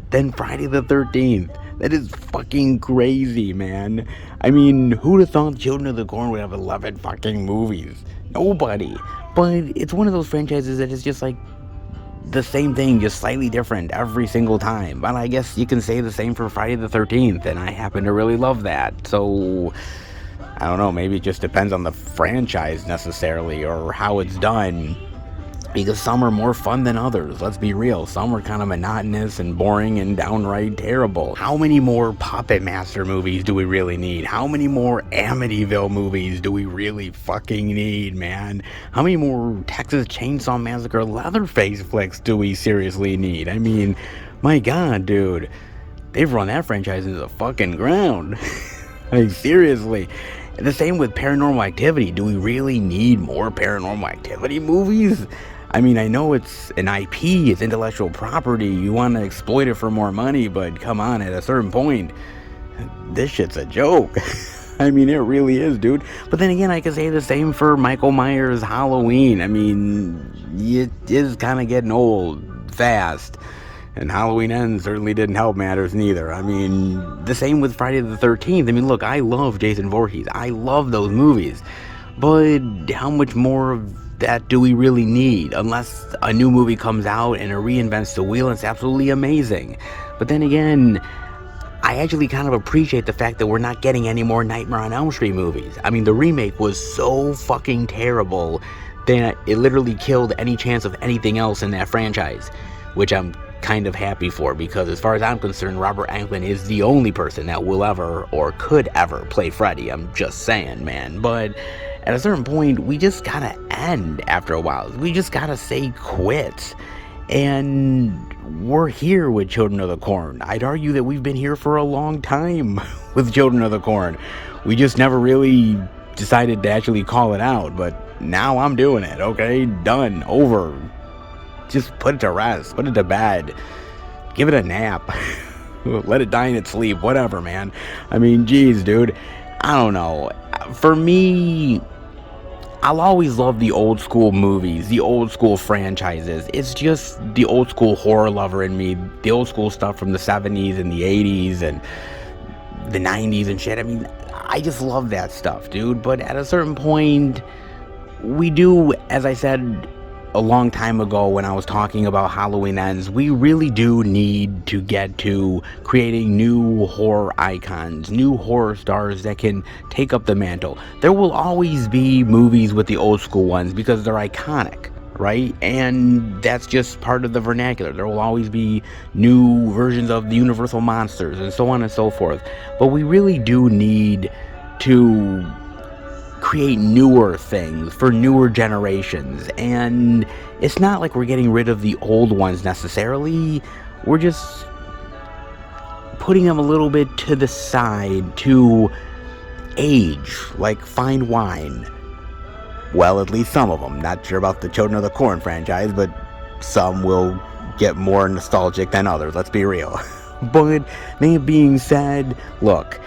than Friday the 13th. That is fucking crazy, man. I mean, who'd have thought Children of the Corn would have 11 fucking movies? Nobody. But it's one of those franchises that is just like the same thing, just slightly different every single time. But I guess you can say the same for Friday the 13th, and I happen to really love that. So, I don't know, maybe it just depends on the franchise necessarily, or how it's done. Because some are more fun than others, let's be real. Some are kind of monotonous and boring and downright terrible. How many more Puppet Master movies do we really need? How many more Amityville movies do we really fucking need, man? How many more Texas Chainsaw Massacre Leatherface flicks do we seriously need? I mean, my god, dude. They've run that franchise into the fucking ground. Like, seriously. The same with Paranormal Activity. Do we really need more Paranormal Activity movies? I mean, I know it's an IP, it's intellectual property, you want to exploit it for more money, but come on, at a certain point, this shit's a joke. I mean, it really is, dude. But then again, I could say the same for Michael Myers' Halloween. I mean, it is kind of getting old fast. And Halloween Ends certainly didn't help matters neither. I mean, the same with Friday the 13th. I mean, look, I love Jason Voorhees. I love those movies. But how much more of that do we really need? Unless a new movie comes out and it reinvents the wheel, it's absolutely amazing. But then again, I actually kind of appreciate the fact that we're not getting any more Nightmare on Elm Street movies. I mean, the remake was so fucking terrible that it literally killed any chance of anything else in that franchise, which I'm kind of happy for, because as far as I'm concerned, Robert Englund is the only person that will ever or could ever play Freddy. I'm just saying, man. But at a certain point, we just gotta end after a while. We just gotta say quit. And we're here with Children of the Corn. I'd argue that we've been here for a long time with Children of the Corn. We just never really decided to actually call it out, but now I'm doing it, okay? Done. Over. Just put it to rest. Put it to bed. Give it a nap. Let it die in its sleep. Whatever, man. I mean, geez, dude. I don't know. For me, I'll always love the old school movies, the old school franchises. It's just the old school horror lover in me. The old school stuff from the 70s and the 80s and the 90s and shit. I mean, I just love that stuff, dude. But at a certain point, we do, as I said a long time ago when I was talking about Halloween Ends, we really do need to get to creating new horror icons, new horror stars that can take up the mantle. There will always be movies with the old school ones because they're iconic, right? And that's just part of the vernacular. There will always be new versions of the Universal monsters and so on and so forth. But we really do need to create newer things for newer generations. And it's not like we're getting rid of the old ones necessarily. We're just putting them a little bit to the side to age, like fine wine. Well, at least some of them. Not sure about the Children of the Corn franchise, but some will get more nostalgic than others, let's be real. But that being said, look,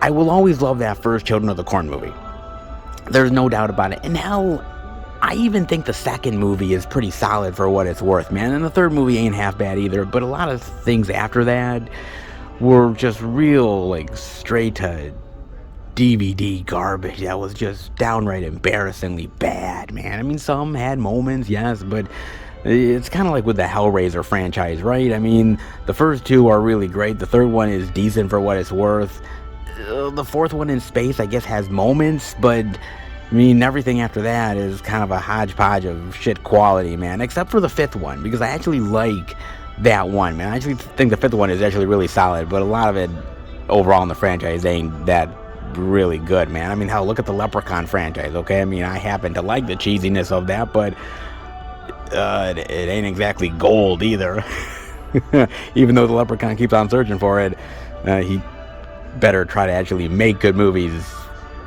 I will always love that first Children of the Corn movie. There's no doubt about it. And hell, I even think the second movie is pretty solid for what it's worth, man. And the third movie ain't half bad either. But a lot of things after that were just real, like, straight to DVD garbage. That was just downright embarrassingly bad, man. I mean, some had moments, yes, but it's kind of like with the Hellraiser franchise, right? I mean, the first two are really great. The third one is decent for what it's worth. The fourth one, in space, I guess, has moments, but I mean, everything after that is kind of a hodgepodge of shit quality, man, except for the fifth one, because I actually like that one, man. I actually think the fifth one is actually really solid, but a lot of it overall in the franchise ain't that really good, man. I mean, hell, look at the Leprechaun franchise, okay? I mean, I happen to like the cheesiness of that, but it ain't exactly gold either. Even though the Leprechaun keeps on searching for it, he better try to actually make good movies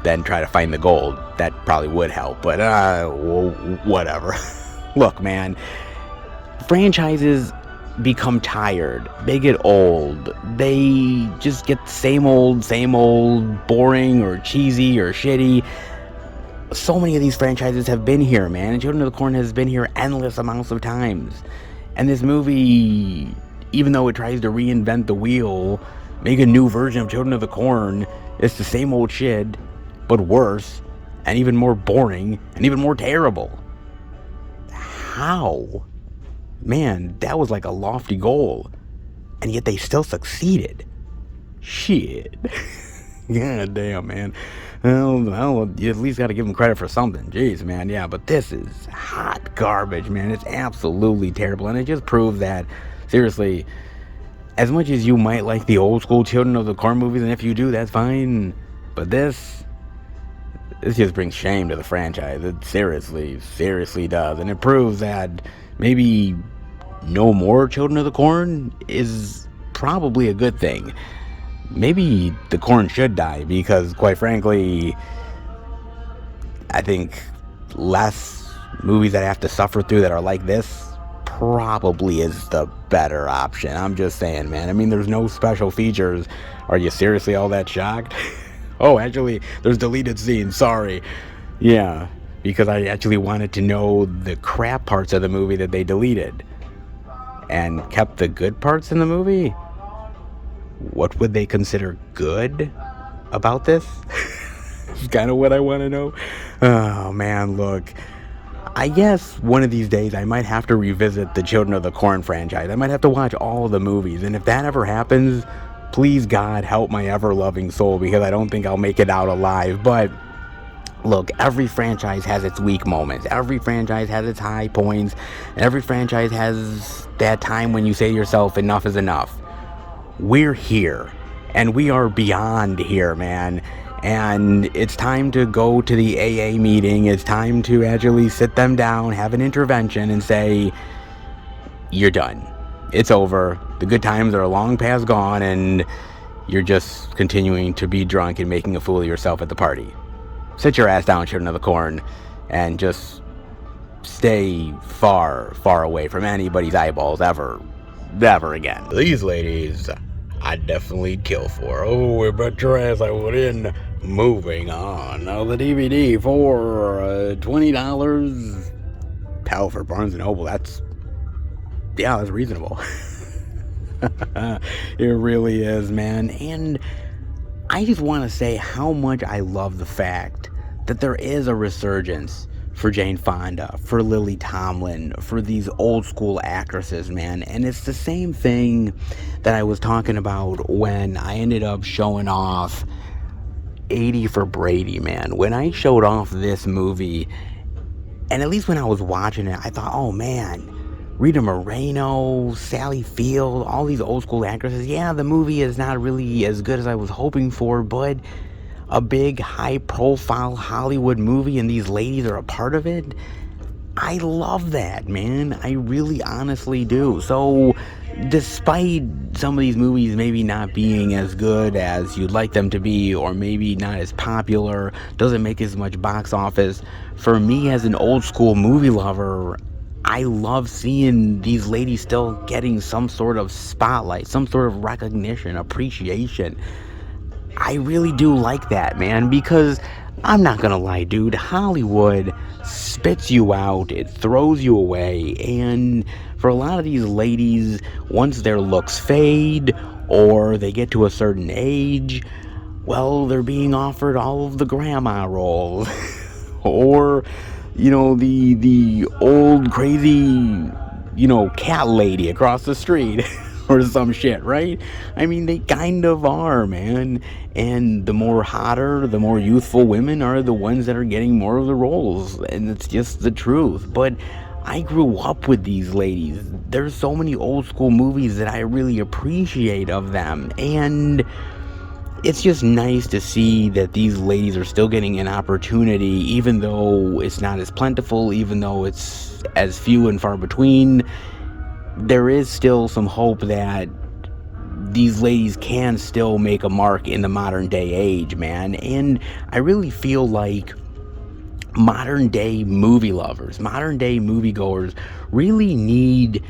than try to find the gold. That probably would help, but whatever. Look, man, franchises become tired. They get old. They just get same old, boring or cheesy or shitty. So many of these franchises have been here, man. And Children of the Corn has been here endless amounts of times. And this movie, even though it tries to reinvent the wheel, make a new version of Children of the Corn, it's the same old shit, but worse, and even more boring, and even more terrible. How? Man, that was like a lofty goal. And yet they still succeeded. Shit. God damn, man. Well, you at least gotta give them credit for something. Jeez, man, yeah, but this is hot garbage, man. It's absolutely terrible. And it just proves that, seriously, as much as you might like the old school Children of the Corn movies, and if you do, that's fine. But this just brings shame to the franchise. It seriously does. And it proves that maybe no more Children of the Corn is probably a good thing. Maybe the corn should die, because quite frankly, I think less movies that I have to suffer through that are like this probably is the better option. I'm just saying, man. I mean, there's no special features. Are you seriously all that shocked? Oh, actually, there's deleted scenes. Sorry. Yeah, because I actually wanted to know the crap parts of the movie that they deleted and kept the good parts in the movie. What would they consider good about this? It's kind of what I want to know. Oh, man, look. I guess one of these days I might have to revisit the Children of the Corn franchise. I might have to watch all of the movies. And if that ever happens, please, God, help my ever-loving soul, because I don't think I'll make it out alive. But look, every franchise has its weak moments. Every franchise has its high points. Every franchise has that time when you say to yourself, enough is enough. We're here, and we are beyond here, man. And it's time to go to the AA meeting. It's time to actually sit them down, have an intervention, and say, you're done. It's over. The good times are long past gone, and you're just continuing to be drunk and making a fool of yourself at the party. Sit your ass down, Children of the Corn, and just stay far, far away from anybody's eyeballs ever again. These ladies, I'd definitely kill for. Oh, we bet your ass I would in. Moving on. Now, the DVD for $20. Hell, for Barnes & Noble, that's reasonable. It really is, man. And I just want to say how much I love the fact that there is a resurgence for Jane Fonda, for Lily Tomlin, for these old school actresses, man. And it's the same thing that I was talking about when I ended up showing off 80 for Brady, man. When I showed off this movie, and at least when I was watching it, I thought, oh man, Rita Moreno, Sally Field, all these old school actresses. Yeah, the movie is not really as good as I was hoping for, but a big high-profile Hollywood movie and these ladies are a part of it, I love that, man. I really honestly do. So, despite some of these movies maybe not being as good as you'd like them to be, or maybe not as popular, doesn't make as much box office, for me as an old school movie lover, I love seeing these ladies still getting some sort of spotlight, some sort of recognition, appreciation. I really do like that, man, because I'm not gonna lie, dude, Hollywood spits you out, it throws you away, and for a lot of these ladies, once their looks fade or they get to a certain age, well, they're being offered all of the grandma roles or the old crazy cat lady across the street or some shit, right? I mean, they kind of are, man. And the more hotter, the more youthful women are the ones that are getting more of the roles, and it's just the truth. But I grew up with these ladies. There's so many old school movies that I really appreciate of them, and it's just nice to see that these ladies are still getting an opportunity, even though it's not as plentiful, even though it's as few and far between. There is still some hope that these ladies can still make a mark in the modern day age, man. And I really feel like modern day movie lovers, modern day moviegoers really need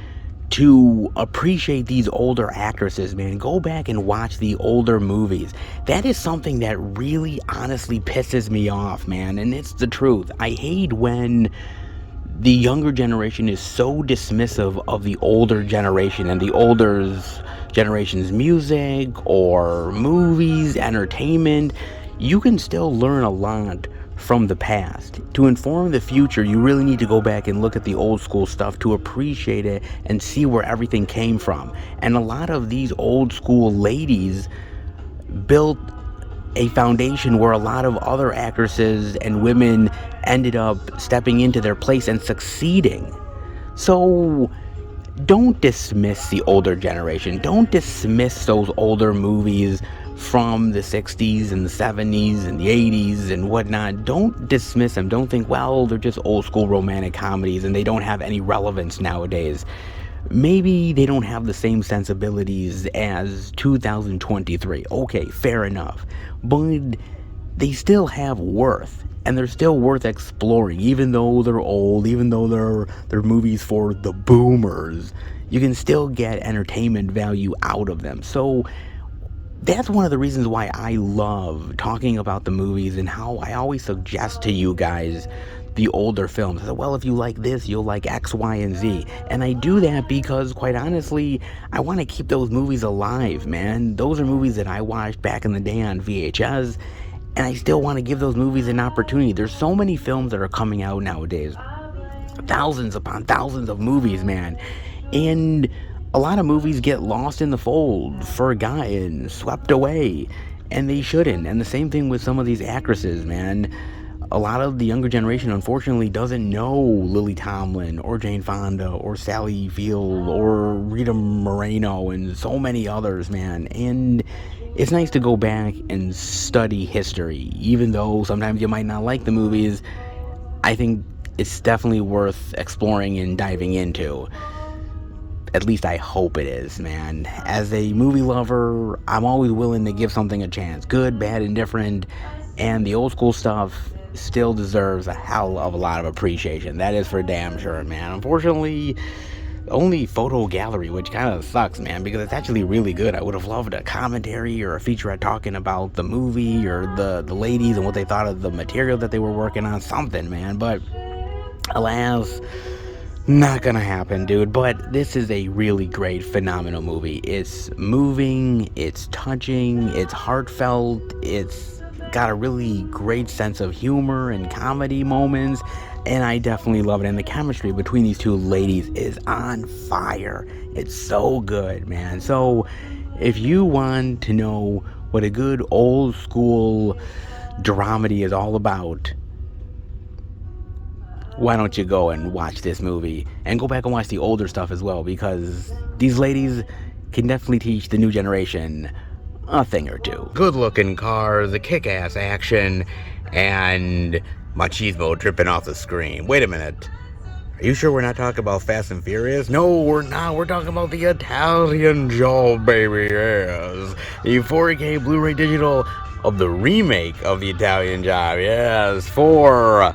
to appreciate these older actresses, man. Go back and watch the older movies. That is something that really honestly pisses me off, man, and it's the truth. I hate when the younger generation is so dismissive of the older generation and the older generation's music or movies, entertainment. You can still learn a lot from the past. To inform the future, you really need to go back and look at the old school stuff to appreciate it and see where everything came from. And a lot of these old school ladies built a foundation where a lot of other actresses and women ended up stepping into their place and succeeding. So don't dismiss the older generation. Don't dismiss those older movies from the 60s and the 70s and the 80s and whatnot. Don't dismiss them. Don't think, well, they're just old school romantic comedies and they don't have any relevance nowadays. Maybe they don't have the same sensibilities as 2023. Okay, fair enough. But they still have worth. And they're still worth exploring, even though they're old, even though they're movies for the boomers. You can still get entertainment value out of them. So that's one of the reasons why I love talking about the movies and how I always suggest to you guys the older films. I said, well, if you like this, you'll like X, Y, and Z. And I do that because, quite honestly, I want to keep those movies alive, man. Those are movies that I watched back in the day on VHS, and I still want to give those movies an opportunity. There's so many films that are coming out nowadays. Thousands upon thousands of movies, man. And a lot of movies get lost in the fold, forgotten, swept away, and they shouldn't. And the same thing with some of these actresses, man. A lot of the younger generation, unfortunately, doesn't know Lily Tomlin or Jane Fonda or Sally Field or Rita Moreno and so many others, man. And it's nice to go back and study history. Even though sometimes you might not like the movies, I think it's definitely worth exploring and diving into. At least I hope it is, man. As a movie lover, I'm always willing to give something a chance. Good, bad, indifferent. And the old school stuff still deserves a hell of a lot of appreciation. That is for damn sure, man. Unfortunately, only photo gallery, which kind of sucks, man, because it's actually really good. I would have loved a commentary or a featurette talking about the movie or the ladies and what they thought of the material that they were working on. Something, man. But alas, not gonna happen, dude. But this is a really great, phenomenal movie. It's moving, it's touching, it's heartfelt, it's got a really great sense of humor and comedy moments, and I definitely love it. And the chemistry between these two ladies is on fire. It's so good, man. So if you want to know what a good old school dramedy is all about, why don't you go and watch this movie and go back and watch the older stuff as well, because these ladies can definitely teach the new generation a thing or two. Good-looking cars, the kick-ass action, and machismo dripping off the screen. Wait a minute. Are you sure we're not talking about Fast and Furious? No, we're not. We're talking about the Italian Job, baby, yes. The 4K Blu-ray digital of the remake of the Italian Job, yes, for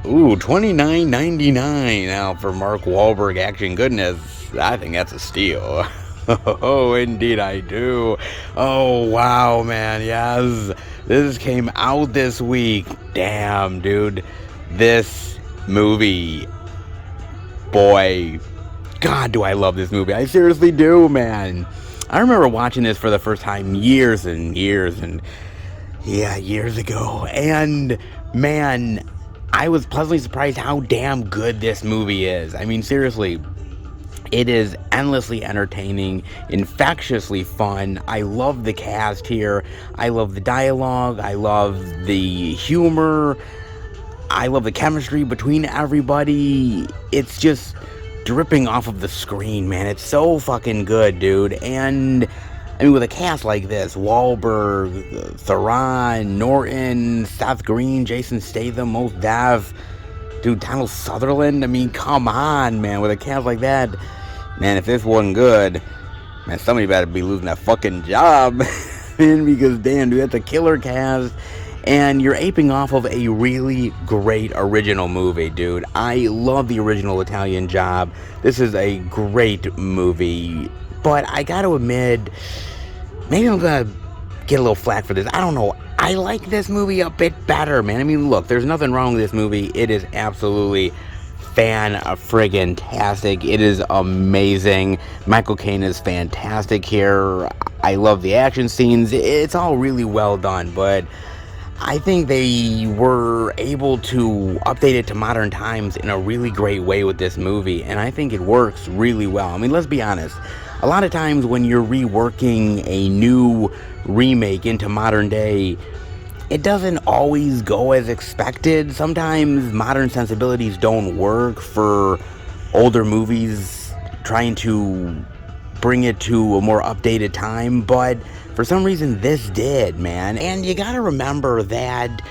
$29.99 now for Mark Wahlberg action goodness. I think that's a steal. Oh, indeed I do. Oh, wow, man, yes. This came out this week. Damn, dude. This movie, boy, God, do I love this movie. I seriously do, man. I remember watching this for the first time years ago. And, man, I was pleasantly surprised how damn good this movie is. I mean, seriously, it is endlessly entertaining, infectiously fun. I love the cast here. I love the dialogue. I love the humor. I love the chemistry between everybody. It's just dripping off of the screen, man. It's so fucking good, dude. And I mean, with a cast like this, Wahlberg, Theron, Norton, Seth Green, Jason Statham, Mos Def, dude, Donald Sutherland. I mean, come on, man. With a cast like that, man, if this wasn't good, man, somebody better be losing that fucking job, man, because damn, dude, that's a killer cast. And you're aping off of a really great original movie, dude. I love the original Italian Job. This is a great movie. But I gotta admit, maybe I'm gonna get a little flack for this. I don't know. I like this movie a bit better, man. I mean, look, there's nothing wrong with this movie. It is absolutely fan-friggin-tastic. It is amazing. Michael Caine is fantastic here. I love the action scenes. It's all really well done, but I think they were able to update it to modern times in a really great way with this movie, and I think it works really well. I mean, let's be honest. A lot of times when you're reworking a new remake into modern day, it doesn't always go as expected. Sometimes modern sensibilities don't work for older movies trying to bring it to a more updated time, but for some reason this did, man. And you gotta remember that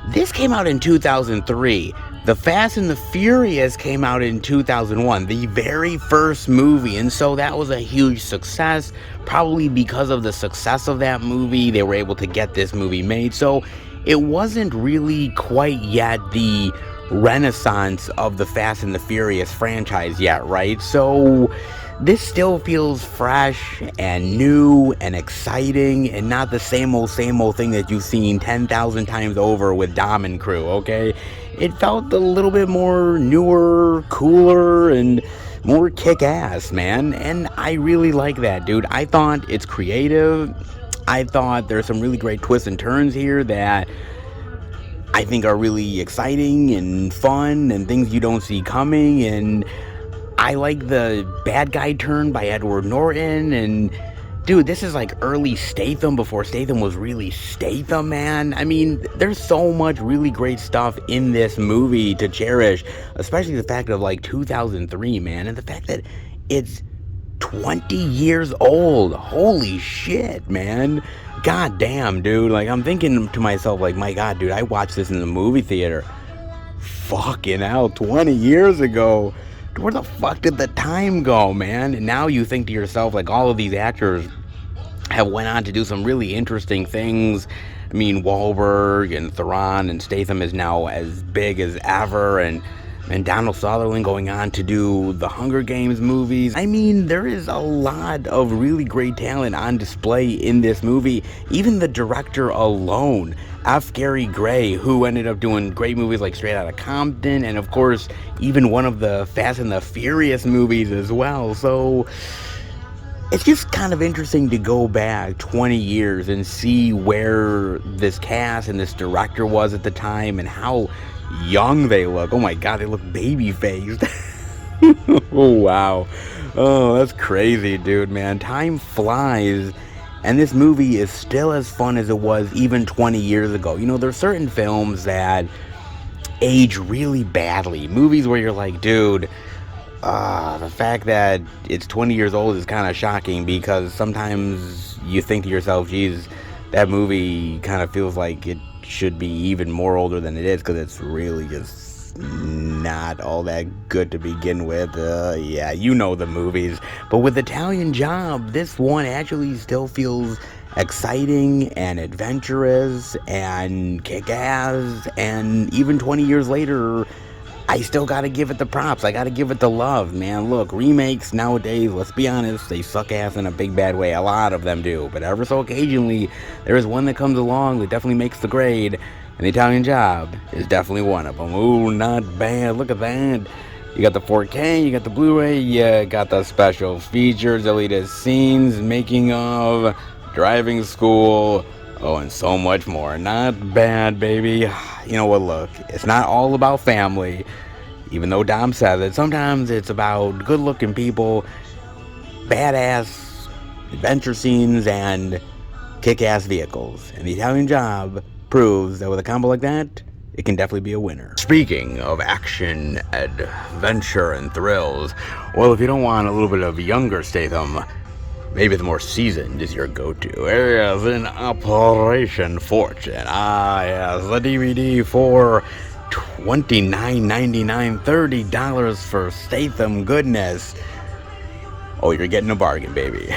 this came out in 2003. The Fast and the Furious came out in 2001, the very first movie, and so that was a huge success. Probably because of the success of that movie, they were able to get this movie made. So it wasn't really quite yet the renaissance of the Fast and the Furious franchise yet, right? So this still feels fresh and new and exciting and not the same old thing that you've seen 10,000 times over with Dom and crew, okay? It felt a little bit more newer, cooler, and more kick-ass, man. And I really like that, dude. I thought it's creative. I thought there's some really great twists and turns here that I think are really exciting and fun and things you don't see coming. And I like the bad guy turn by Edward Norton, and dude, this is like early Statham before Statham was really Statham, man. I mean, there's so much really great stuff in this movie to cherish, especially the fact of like 2003, man, and the fact that it's 20 years old. Holy shit, man. God damn, dude. Like, I'm thinking to myself, like, my God, dude, I watched this in the movie theater. Fucking hell, 20 years ago. Where the fuck did the time go, man? And now you think to yourself, like, all of these actors have went on to do some really interesting things. I mean, Wahlberg and Theron and Statham is now as big as ever, and Donald Sutherland going on to do the Hunger Games movies. I mean, there is a lot of really great talent on display in this movie. Even the director alone, F. Gary Gray, who ended up doing great movies like Straight Outta Compton, and of course, even one of the Fast and the Furious movies as well. So it's just kind of interesting to go back 20 years and see where this cast and this director was at the time and how young they look. Oh my God, they look baby-faced. Oh, wow. Oh, that's crazy, dude, man. Time flies. And this movie is still as fun as it was even 20 years ago. You know, there's certain films that age really badly. Movies where you're like, dude, The fact that it's 20 years old is kind of shocking, because sometimes you think to yourself, geez, that movie kind of feels like it should be even more older than it is, because it's really just not all that good to begin with. Yeah, you know the movies. But with Italian Job, this one actually still feels exciting and adventurous and kick-ass, and even 20 years later, I still gotta give it the props. I gotta give it the love, man. Look, remakes nowadays, let's be honest, they suck ass in a big bad way. A lot of them do. But ever so occasionally, there is one that comes along that definitely makes the grade. And The Italian Job is definitely one of them. Ooh, not bad. Look at that. You got the 4K, you got the Blu-ray, you got the special features, deleted scenes, making of, driving school, oh, and so much more. Not bad, baby. You know what, look, it's not all about family, even though Dom says it. Sometimes it's about good-looking people, badass adventure scenes, and kick-ass vehicles. And The Italian Job proves that with a combo like that, it can definitely be a winner. Speaking of action, adventure, and thrills, well, if you don't want a little bit of younger Statham, maybe the more seasoned is your go-to. Yes, in Operation Fortune. Ah, yes, the DVD for $29.99, $30 for Statham goodness. Oh, you're getting a bargain, baby.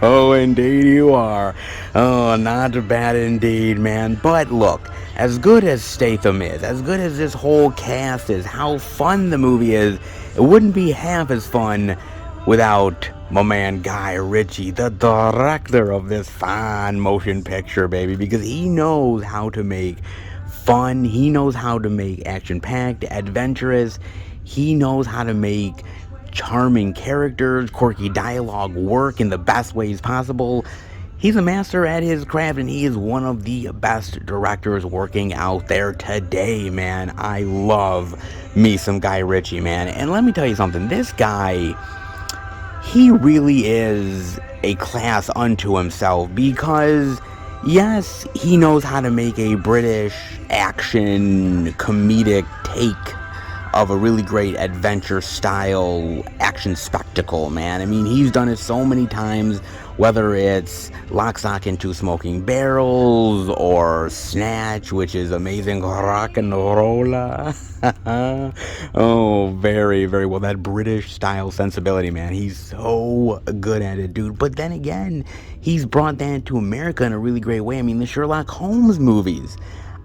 Oh, indeed you are. Oh, not bad indeed, man. But look, as good as Statham is, as good as this whole cast is, how fun the movie is, it wouldn't be half as fun without my man Guy Ritchie, the director of this fine motion picture, baby, because he knows how to make fun, he knows how to make action-packed, adventurous, he knows how to make charming characters, quirky dialogue work in the best ways possible. He's a master at his craft, and he is one of the best directors working out there today, man. I love me some Guy Ritchie, man. And let me tell you something, this guy, he really is a class unto himself, because yes, he knows how to make a British action comedic take of a really great adventure style action spectacle, man. I mean, he's done it so many times, whether it's Lock, Stock, and Two Smoking Barrels, or Snatch, which is amazing rock and rolla. Oh, very, very well. That British style sensibility, man. He's so good at it, dude. But then again, he's brought that to America in a really great way. I mean, the Sherlock Holmes movies,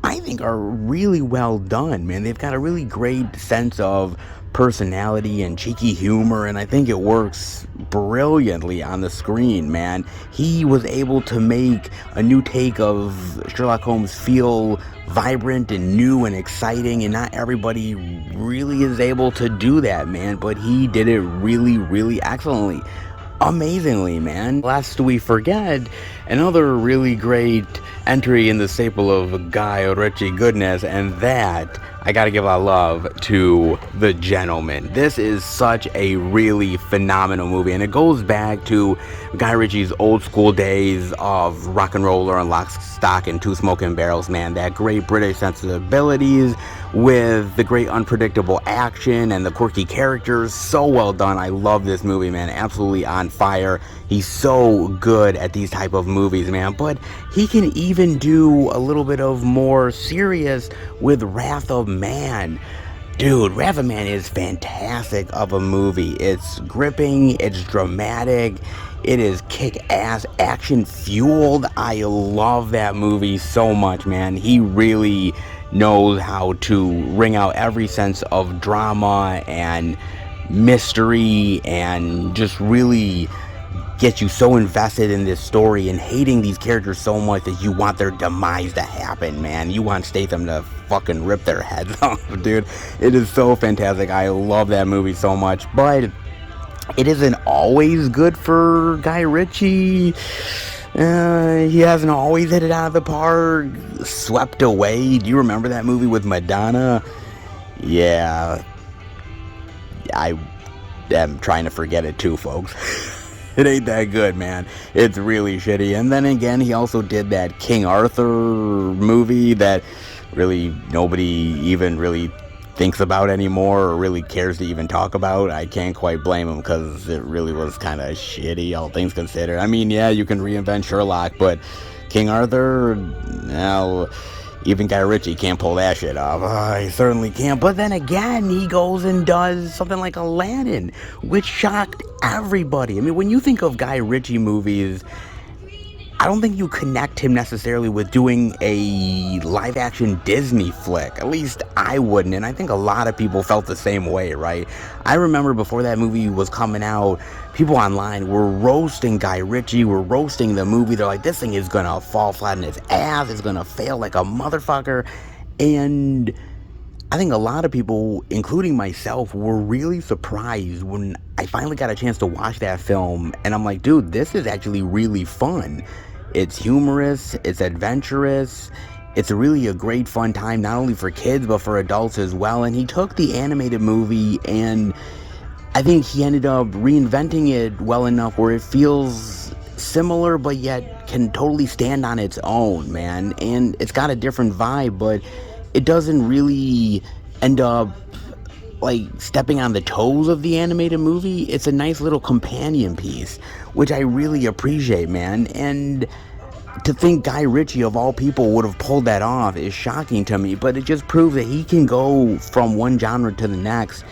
I think, are really well done, man. They've got a really great sense of personality and cheeky humor, and I think it works brilliantly on the screen, man. He was able to make a new take of Sherlock Holmes feel vibrant and new and exciting, and not everybody really is able to do that, man, but he did it really, really excellently. Amazingly, man. Lest we forget, another really great entry in the staple of Guy Ritchie goodness, and that, I gotta give a lot of love to The Gentleman. This is such a really phenomenal movie, and it goes back to Guy Ritchie's old school days of Rock and Roller and Lock, Stock, and Two Smoking Barrels, man. That great British sensibilities with the great unpredictable action and the quirky characters. So well done. I love this movie, man. Absolutely on fire. He's so good at these type of movies, man. But he can even do a little bit of more serious with Wrath of Man. Dude, Wrath of Man is fantastic of a movie. It's gripping, it's dramatic, it is kick-ass, action-fueled. I love that movie so much, man. He really knows how to wring out every sense of drama and mystery, and just really get you so invested in this story and hating these characters so much that you want their demise to happen, man. You want Statham to fucking rip their heads off, dude. It is so fantastic. I love that movie so much, but it isn't always good for Guy Ritchie. He hasn't always hit it out of the park. Swept Away. Do you remember that movie with Madonna? Yeah. I am trying to forget it too, folks. It ain't that good, man. It's really shitty. And then again, he also did that King Arthur movie that really nobody even really thinks about anymore or really cares to even talk about. I can't quite blame him, because it really was kind of shitty, all things considered. I mean, yeah, you can reinvent Sherlock, but King Arthur, now even Guy Ritchie can't pull that shit off. He certainly can't. But then again, he goes and does something like Aladdin, which shocked everybody. I mean, when you think of Guy Ritchie movies, I don't think you connect him necessarily with doing a live-action Disney flick. At least I wouldn't, and I think a lot of people felt the same way, right? I remember before that movie was coming out, people online were roasting Guy Ritchie, were roasting the movie. They're like, this thing is gonna fall flat in its ass, it's gonna fail like a motherfucker. And I think a lot of people, including myself, were really surprised when I finally got a chance to watch that film, and I'm like, dude, this is actually really fun. It's humorous, it's adventurous, it's really a great fun time, not only for kids, but for adults as well. And he took the animated movie, and I think he ended up reinventing it well enough where it feels similar, but yet can totally stand on its own, man. And it's got a different vibe, but it doesn't really end up like stepping on the toes of the animated movie. It's a nice little companion piece, which I really appreciate, man. And to think Guy Ritchie, of all people, would have pulled that off is shocking to me, but it just proves that he can go from one genre to the next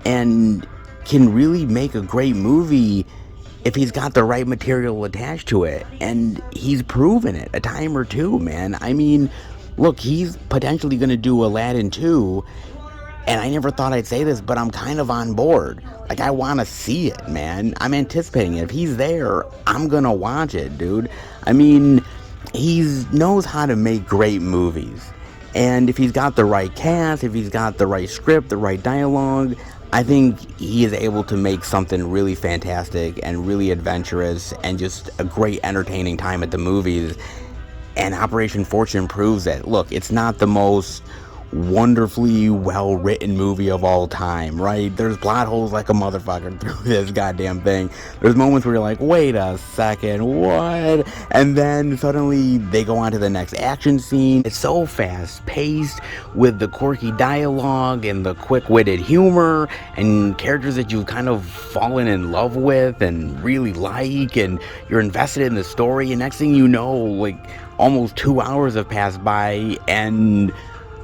and can really make a great movie if he's got the right material attached to it. And he's proven it a time or two, man. I mean, look, he's potentially going to do Aladdin 2, and I never thought I'd say this, but I'm kind of on board. Like, I want to see it, man. I'm anticipating it. If he's there, I'm going to watch it, dude. I mean, he knows how to make great movies. And if he's got the right cast, if he's got the right script, the right dialogue, I think he is able to make something really fantastic and really adventurous and just a great entertaining time at the movies. And Operation Fortune proves that. Look, it's not the most wonderfully well-written movie of all time, right? There's plot holes like a motherfucker through this goddamn thing. There's moments where you're like, wait a second, what? And then suddenly they go on to the next action scene. It's so fast-paced with the quirky dialogue and the quick-witted humor and characters that you've kind of fallen in love with and really like, and you're invested in the story, and next thing you know, like, almost 2 hours have passed by and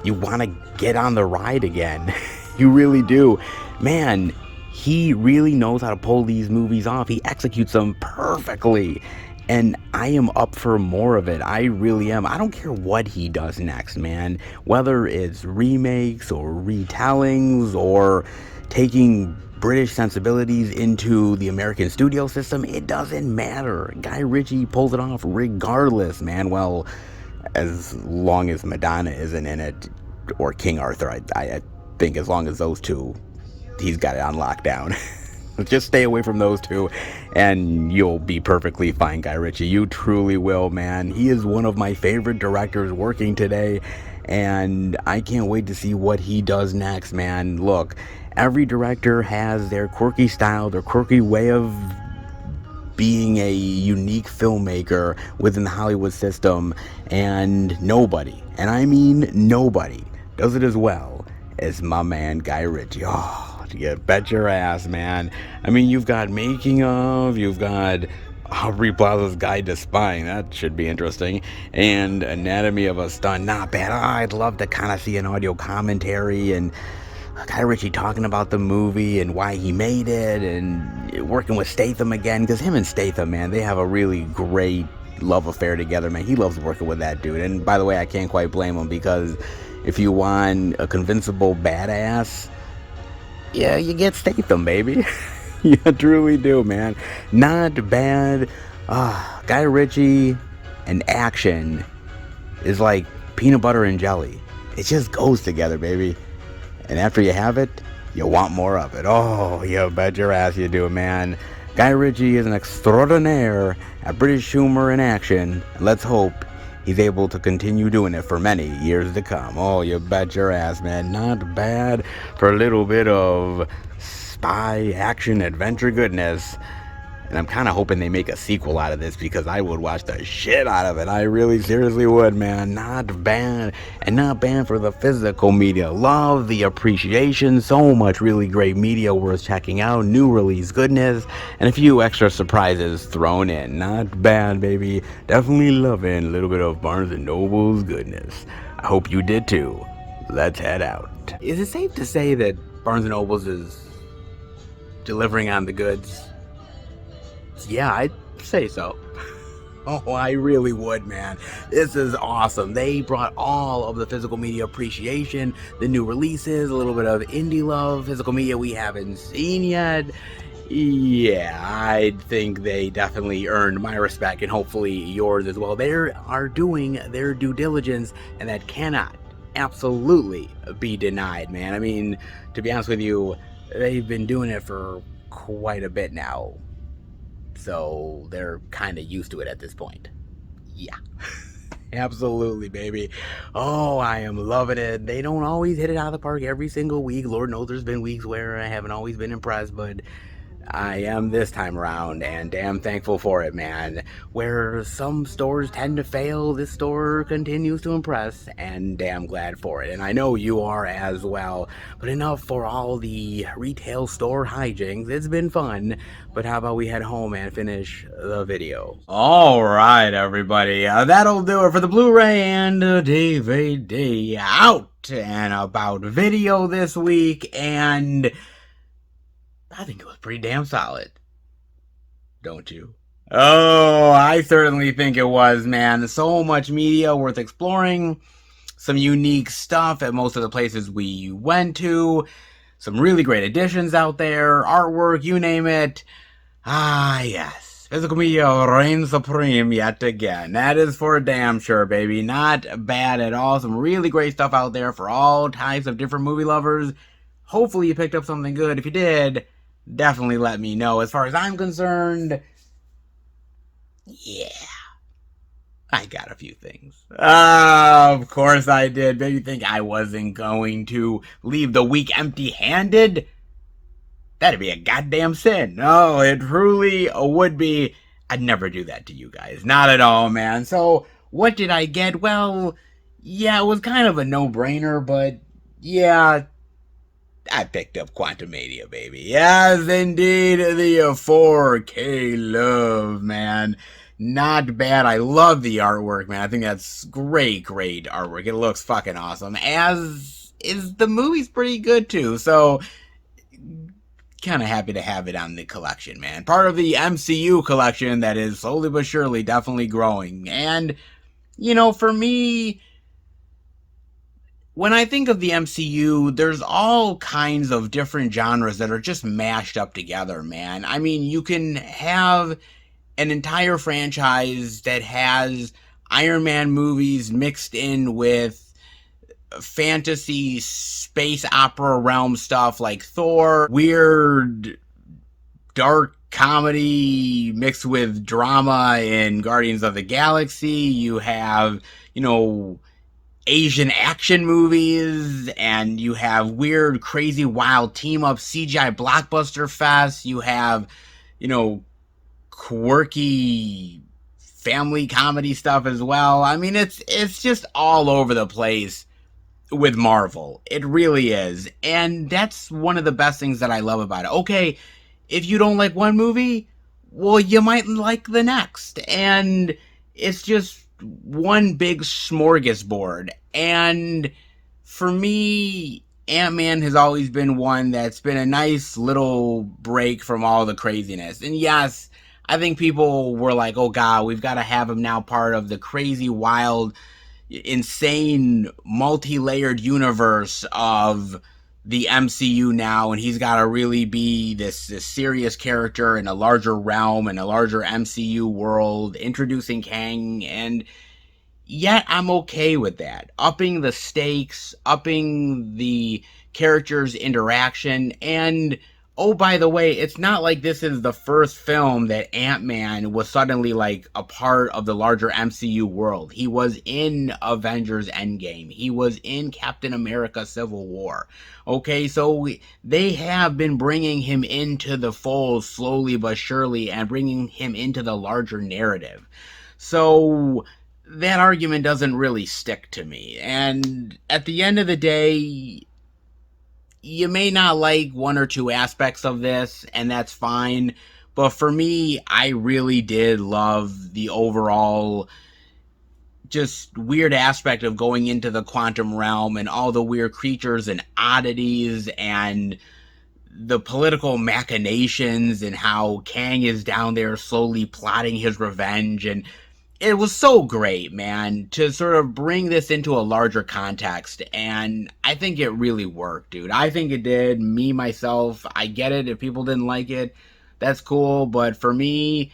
you want to get on the ride again. You really do. Man, he really knows how to pull these movies off. He executes them perfectly. And I am up for more of it. I really am. I don't care what he does next, man. Whether it's remakes or retellings or taking British sensibilities into the American studio system, it doesn't matter. Guy Ritchie pulls it off regardless, man. Well, as long as Madonna isn't in it, or King Arthur, I think as long as those two, he's got it on lockdown. Just stay away from those two, and you'll be perfectly fine, Guy Ritchie. You truly will, man. He is one of my favorite directors working today, and I can't wait to see what he does next, man. Look, every director has their quirky style, their quirky way of being a unique filmmaker within the Hollywood system, and nobody, and I mean nobody, does it as well as my man Guy Ritchie. Oh, you bet your ass, man. I mean, you've got Making of, you've got Aubrey Plaza's Guide to Spying, that should be interesting, and Anatomy of a Stunt, not bad. I'd love to kind of see an audio commentary and Guy Ritchie talking about the movie and why he made it, and working with Statham again, because him and Statham, man, they have a really great love affair together, man. He loves working with that dude. And by the way, I can't quite blame him, because if you want a convincible badass, yeah, you get Statham, baby. You truly do, man. Not bad. Guy Ritchie and action is like peanut butter and jelly. It just goes together, baby. And after you have it, you want more of it. Oh, you bet your ass you do, man. Guy Ritchie is an extraordinaire at British humor and action. Let's hope he's able to continue doing it for many years to come. Oh, you bet your ass, man. Not bad for a little bit of spy action adventure goodness. And I'm kind of hoping they make a sequel out of this, because I would watch the shit out of it. I really seriously would, man. Not bad. And not bad for the physical media. Love the appreciation. So much really great media worth checking out. New release goodness. And a few extra surprises thrown in. Not bad, baby. Definitely loving a little bit of Barnes & Noble's goodness. I hope you did too. Let's head out. Is it safe to say that Barnes & Noble's is delivering on the goods? Yeah, I'd say so. Oh, I really would, man. This is awesome. They brought all of the physical media appreciation, the new releases, a little bit of indie love, physical media we haven't seen yet. Yeah, I think they definitely earned my respect, and hopefully yours as well. They are doing their due diligence, and that cannot absolutely be denied, man. I mean, to be honest with you, they've been doing it for quite a bit now, so they're kind of used to it at this point. Yeah. Absolutely, baby. Oh, I am loving it. They don't always hit it out of the park every single week. Lord knows there's been weeks where I haven't always been impressed, but I am this time around, and damn thankful for it, man. Where some stores tend to fail, this store continues to impress, and damn glad for it. And I know you are as well. But enough for all the retail store hijinks. It's been fun, but how about we head home and finish the video? Alright, everybody. That'll do it for the Blu-ray and DVD out and about video this week, and I think it was pretty damn solid. Don't you? Oh, I certainly think it was, man. So much media worth exploring. Some unique stuff at most of the places we went to. Some really great additions out there. Artwork, you name it. Ah, yes. Physical media reigns supreme yet again. That is for damn sure, baby. Not bad at all. Some really great stuff out there for all types of different movie lovers. Hopefully you picked up something good. If you did, definitely let me know. As far as I'm concerned, yeah, I got a few things. Of course I did. Maybe you think I wasn't going to leave the week empty-handed? That'd be a goddamn sin. No, it truly would be. I'd never do that to you guys. Not at all, man. So, what did I get? Well, yeah, it was kind of a no-brainer, but yeah, I picked up Quantumania, baby. Yes, indeed, the 4K love, man. Not bad. I love the artwork, man. I think that's great artwork. It looks fucking awesome. As is the movie's pretty good, too. So, kind of happy to have it on the collection, man. Part of the MCU collection that is slowly but surely definitely growing. And, you know, for me, when I think of the MCU, there's all kinds of different genres that are just mashed up together, man. I mean, you can have an entire franchise that has Iron Man movies mixed in with fantasy space opera realm stuff like Thor, weird dark comedy mixed with drama in Guardians of the Galaxy. You have, you know, Asian action movies, and you have weird, crazy, wild team-up CGI blockbuster fest. You have, you know, quirky family comedy stuff as well. I mean, it's just all over the place with Marvel. It really is. And that's one of the best things that I love about it. Okay, if you don't like one movie, well, you might like the next. And it's just one big smorgasbord. And for me, Ant-Man has always been one that's been a nice little break from all the craziness. And yes, I think people were like, oh god, we've got to have him now part of the crazy, wild, insane, multi-layered universe of the MCU now, and he's got to really be this serious character in a larger realm, in a larger MCU world, introducing Kang, and yet I'm okay with that. Upping the stakes, upping the characters' interaction, and Oh, by the way, it's not like this is the first film that Ant-Man was suddenly like a part of the larger MCU world. He was in Avengers Endgame. He was in Captain America Civil War. Okay, so they have been bringing him into the fold slowly but surely and bringing him into the larger narrative. So that argument doesn't really stick to me. And at the end of the day, you may not like one or two aspects of this, and that's fine. But for me, I really did love the overall just weird aspect of going into the quantum realm and all the weird creatures and oddities and the political machinations and how Kang is down there slowly plotting his revenge. And it was so great, man, to sort of bring this into a larger context, and I think it really worked, dude. I think it did. Me, myself, I get it. If people didn't like it, that's cool, but for me,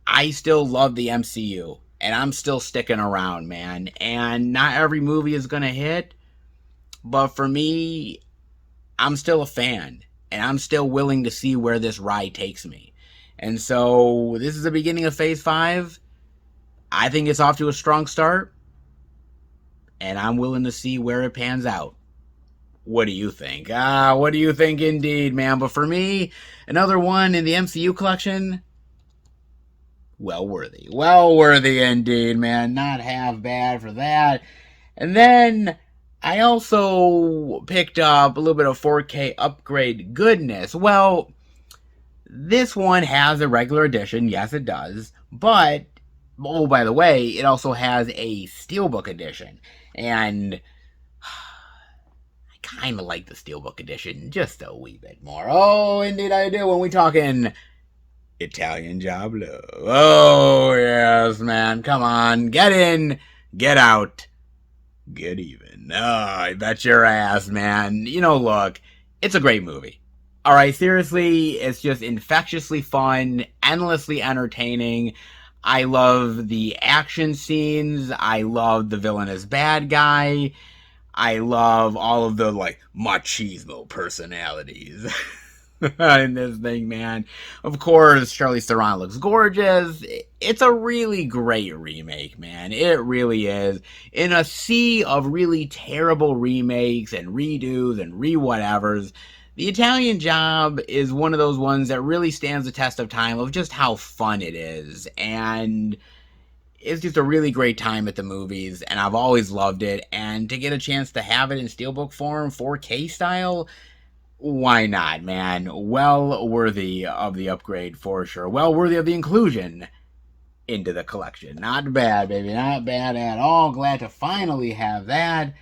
I still love the MCU, and I'm still sticking around, man, and not every movie is gonna hit, but for me, I'm still a fan, and I'm still willing to see where this ride takes me. And so, this is the beginning of Phase 5. I think it's off to a strong start, and I'm willing to see where it pans out. What do you think? What do you think indeed, man? But for me, another one in the MCU collection, well worthy. Well worthy indeed, man. Not half bad for that. And then I also picked up a little bit of 4K upgrade goodness. Well, this one has a regular edition. Yes, it does. But oh, by the way, it also has a Steelbook edition. And I kind of like the Steelbook edition just a wee bit more. Oh, indeed I do when we talking Italian Job Love. Oh, yes, man. Come on. Get in. Get out. Get even. Oh, I bet your ass, man. You know, look, it's a great movie. Alright, seriously, it's just infectiously fun, endlessly entertaining. I love the action scenes. I love the villainous bad guy. I love all of the, like, machismo personalities in this thing, man. Of course, Charlize Theron looks gorgeous. It's a really great remake, man. It really is. In a sea of really terrible remakes and redos and re-whatevers, The Italian Job is one of those ones that really stands the test of time of just how fun it is. And it's just a really great time at the movies, and I've always loved it. And to get a chance to have it in Steelbook form, 4K style, why not, man? Well worthy of the upgrade for sure. Well worthy of the inclusion into the collection. Not bad, baby. Not bad at all. Glad to finally have that.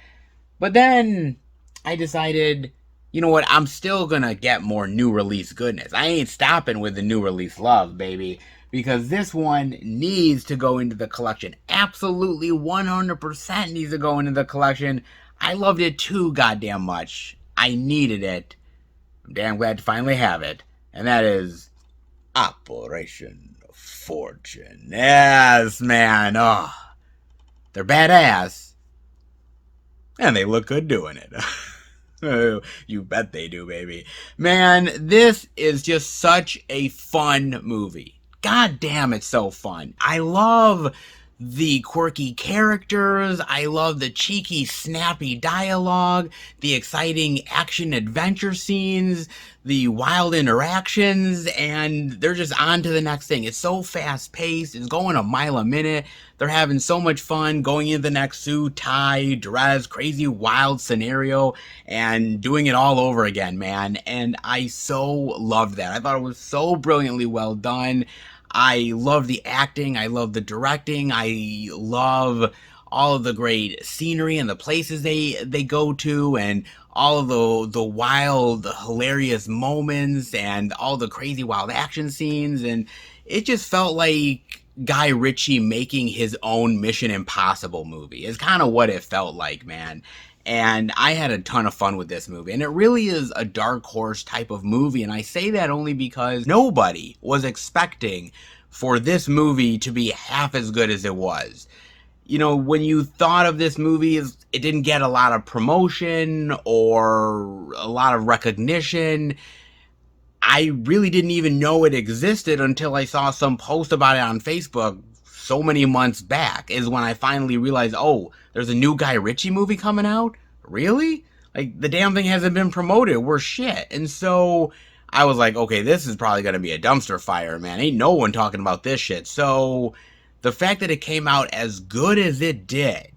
But then I decided, you know what? I'm still gonna get more new release goodness. I ain't stopping with the new release love, baby. Because this one needs to go into the collection. Absolutely 100% needs to go into the collection. I loved it too goddamn much. I needed it. I'm damn glad to finally have it. And that is Operation Fortune. Yes, man. Oh, they're badass. And they look good doing it. You bet they do, baby. Man, this is just such a fun movie. God damn, it's so fun. I love the quirky characters. I love the cheeky, snappy dialogue, the exciting action-adventure scenes, the wild interactions, and they're just on to the next thing. It's so fast-paced. It's going a mile a minute. They're having so much fun going into the next suit, tie, dress, crazy, wild scenario, and doing it all over again, man. And I so loved that. I thought it was so brilliantly well done. I love the acting. I love the directing. I love all of the great scenery and the places they go to, and all of the wild, hilarious moments, and all the crazy, wild action scenes. And it just felt like Guy Ritchie making his own Mission Impossible movie. It's kind of what it felt like, man. And I had a ton of fun with this movie. And it really is a dark horse type of movie. And I say that only because nobody was expecting for this movie to be half as good as it was. You know, when you thought of this movie, it didn't get a lot of promotion or a lot of recognition. I really didn't even know it existed until I saw some post about it on Facebook so many months back, is when I finally realized, oh, there's a new Guy Ritchie movie coming out? Really? Like, the damn thing hasn't been promoted. We're shit. And so I was like, okay, this is probably going to be a dumpster fire, man. Ain't no one talking about this shit. So the fact that it came out as good as it did,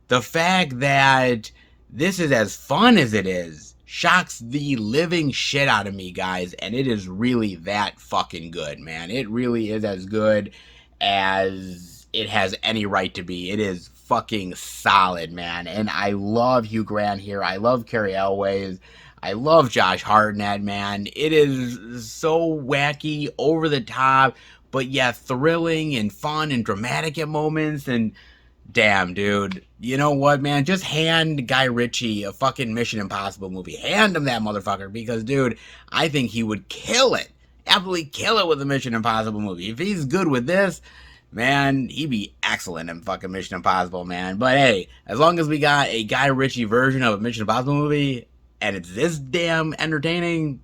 the fact that this is as fun as it is, shocks the living shit out of me, guys. And it is really that fucking good, man. It really is as good as it has any right to be. It is fucking solid, man. And I love Hugh Grant here. I love Carrie Elways. I love Josh Hartnett, man. It is so wacky, over the top, but yet thrilling and fun and dramatic at moments. And damn, dude, you know what, man? Just hand Guy Ritchie a fucking Mission Impossible movie. Hand him that motherfucker, because, dude, I think he would kill it. Absolutely kill it with a Mission Impossible movie. If he's good with this, man, he'd be excellent in fucking Mission Impossible, man. But hey, as long as we got a Guy Ritchie version of a Mission Impossible movie, and it's this damn entertaining,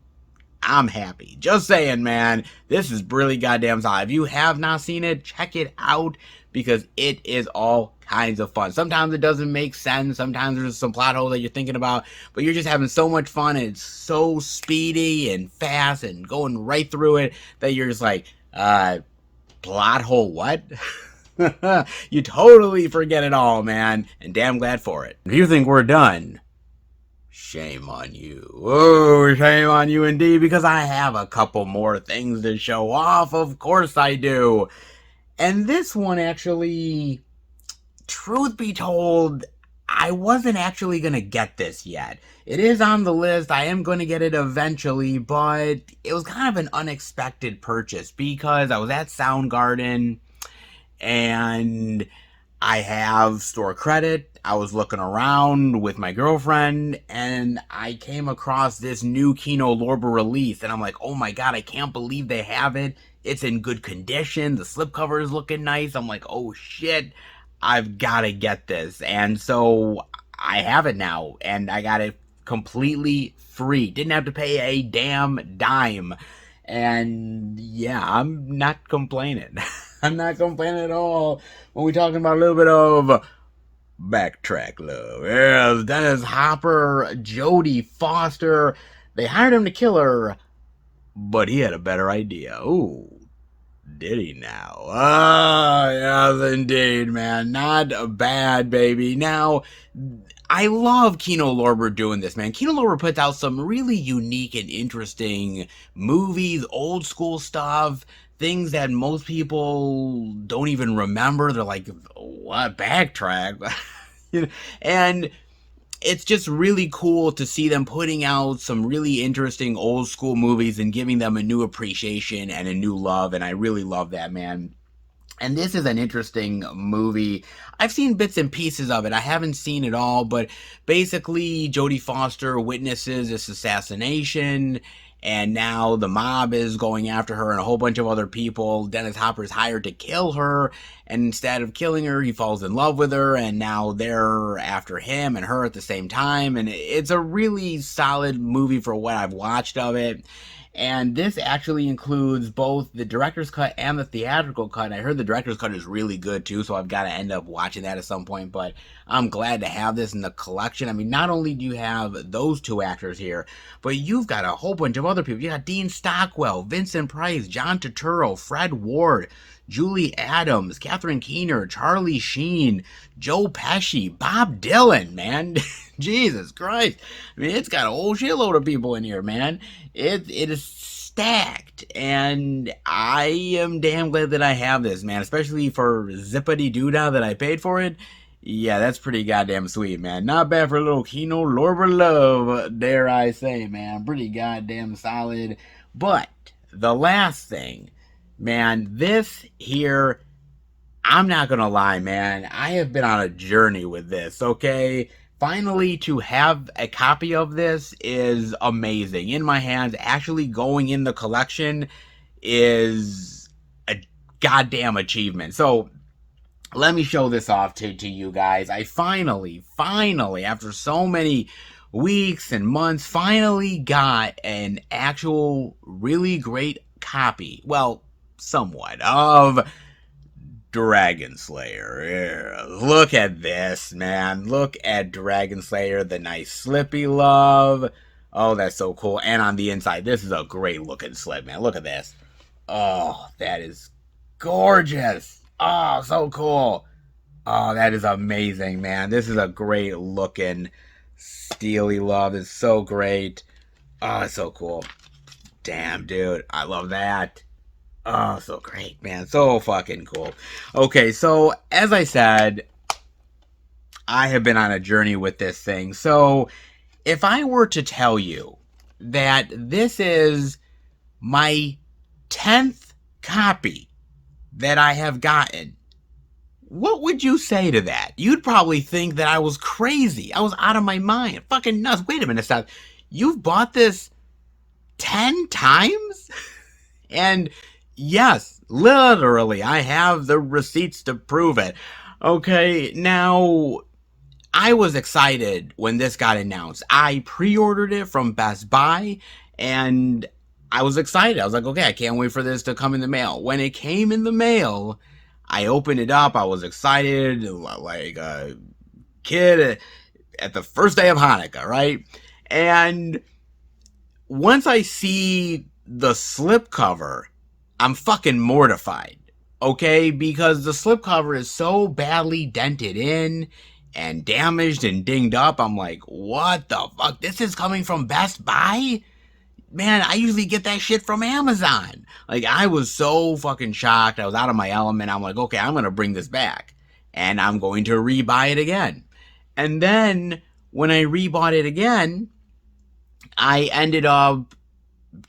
I'm happy. Just saying, man. This is really goddamn solid. If you have not seen it, check it out, because it is all kinds of fun. Sometimes it doesn't make sense. Sometimes there's some plot hole that you're thinking about, but you're just having so much fun, and it's so speedy and fast and going right through it that you're just like, plot hole what? You totally forget it all, man, and damn glad for it. If you think we're done, shame on you. Oh, shame on you indeed, because I have a couple more things to show off. Of course I do. And this one, actually, truth be told, I wasn't actually going to get this yet. It is on the list. I am going to get it eventually, but it was kind of an unexpected purchase, because I was at Soundgarden and I have store credit. I was looking around with my girlfriend and I came across this new Kino Lorber release, and I'm like, oh my god, I can't believe they have it. It's in good condition. The slipcover is looking nice. I'm like, oh shit, I've got to get this. And so I have it now, and I got it completely free. Didn't have to pay a damn dime. And yeah, I'm not complaining. I'm not complaining at all when we're talking about a little bit of backtrack love. Yes, Dennis Hopper, Jodie Foster. They hired him to kill her, but he had a better idea. Ooh, did he now? Ah, yes, indeed, man. Not bad, baby. Now, I love Kino Lorber doing this, man. Kino Lorber puts out some really unique and interesting movies, old school stuff, things that most people don't even remember. They're like, what, backtrack? You know, and it's just really cool to see them putting out some really interesting old school movies and giving them a new appreciation and a new love, and I really love that, man. And this is an interesting movie. I've seen bits and pieces of it. I haven't seen it all, but basically Jodie Foster witnesses this assassination, and now the mob is going after her and a whole bunch of other people. Dennis Hopper is hired to kill her, and instead of killing her, he falls in love with her, and now they're after him and her at the same time. And it's a really solid movie for what I've watched of it. And this actually includes both the director's cut and the theatrical cut. I heard the director's cut is really good too, so I've got to end up watching that at some point. But I'm glad to have this in the collection. I mean, not only do you have those two actors here, but you've got a whole bunch of other people. You got Dean Stockwell, Vincent Price, John Turturro, Fred Ward, Julie Adams, Catherine Keener, Charlie Sheen, Joe Pesci, Bob Dylan, man. Jesus Christ. I mean, it's got a whole shitload of people in here, man. It is stacked, and I am damn glad that I have this, man, especially for zippity doodah that I paid for it. Yeah, that's pretty goddamn sweet, man. Not bad for a little Kino Lorber love, dare I say, man. Pretty goddamn solid. But the last thing, man, this here, I'm not gonna lie, man, I have been on a journey with this, okay? Finally, to have a copy of this is amazing. In my hands, actually going in the collection is a goddamn achievement. So, let me show this off to you guys. I finally, after so many weeks and months, finally got an actual really great copy, well, somewhat, of Dragon Slayer. Yeah, look at this, man. Look at Dragon Slayer, the nice slippy love. Oh, that's so cool. And on the inside, this is a great looking slip, man. Look at this. Oh, that is gorgeous. Oh, so cool. Oh, that is amazing, man. This is a great looking steely love. It's so great. Oh, it's so cool. Damn, dude. I love that. Oh, so great, man. So fucking cool. Okay, so as I said, I have been on a journey with this thing. So if I were to tell you that this is my 10th copy that I have gotten, what would you say to that? You'd probably think that I was crazy. I was out of my mind. Fucking nuts. Wait a minute, Seth. You've bought this 10 times? And yes, literally, I have the receipts to prove it. Okay, now, I was excited when this got announced. I pre-ordered it from Best Buy, and I was excited. I was like, okay, I can't wait for this to come in the mail. When it came in the mail, I opened it up. I was excited, like a kid at the first day of Hanukkah, right? And once I see the slipcover, I'm fucking mortified, okay? Because the slipcover is so badly dented in and damaged and dinged up. I'm like, what the fuck? This is coming from Best Buy? Man, I usually get that shit from Amazon. Like, I was so fucking shocked. I was out of my element. I'm like, okay, I'm going to bring this back. And I'm going to rebuy it again. And then, when I rebought it again, I ended up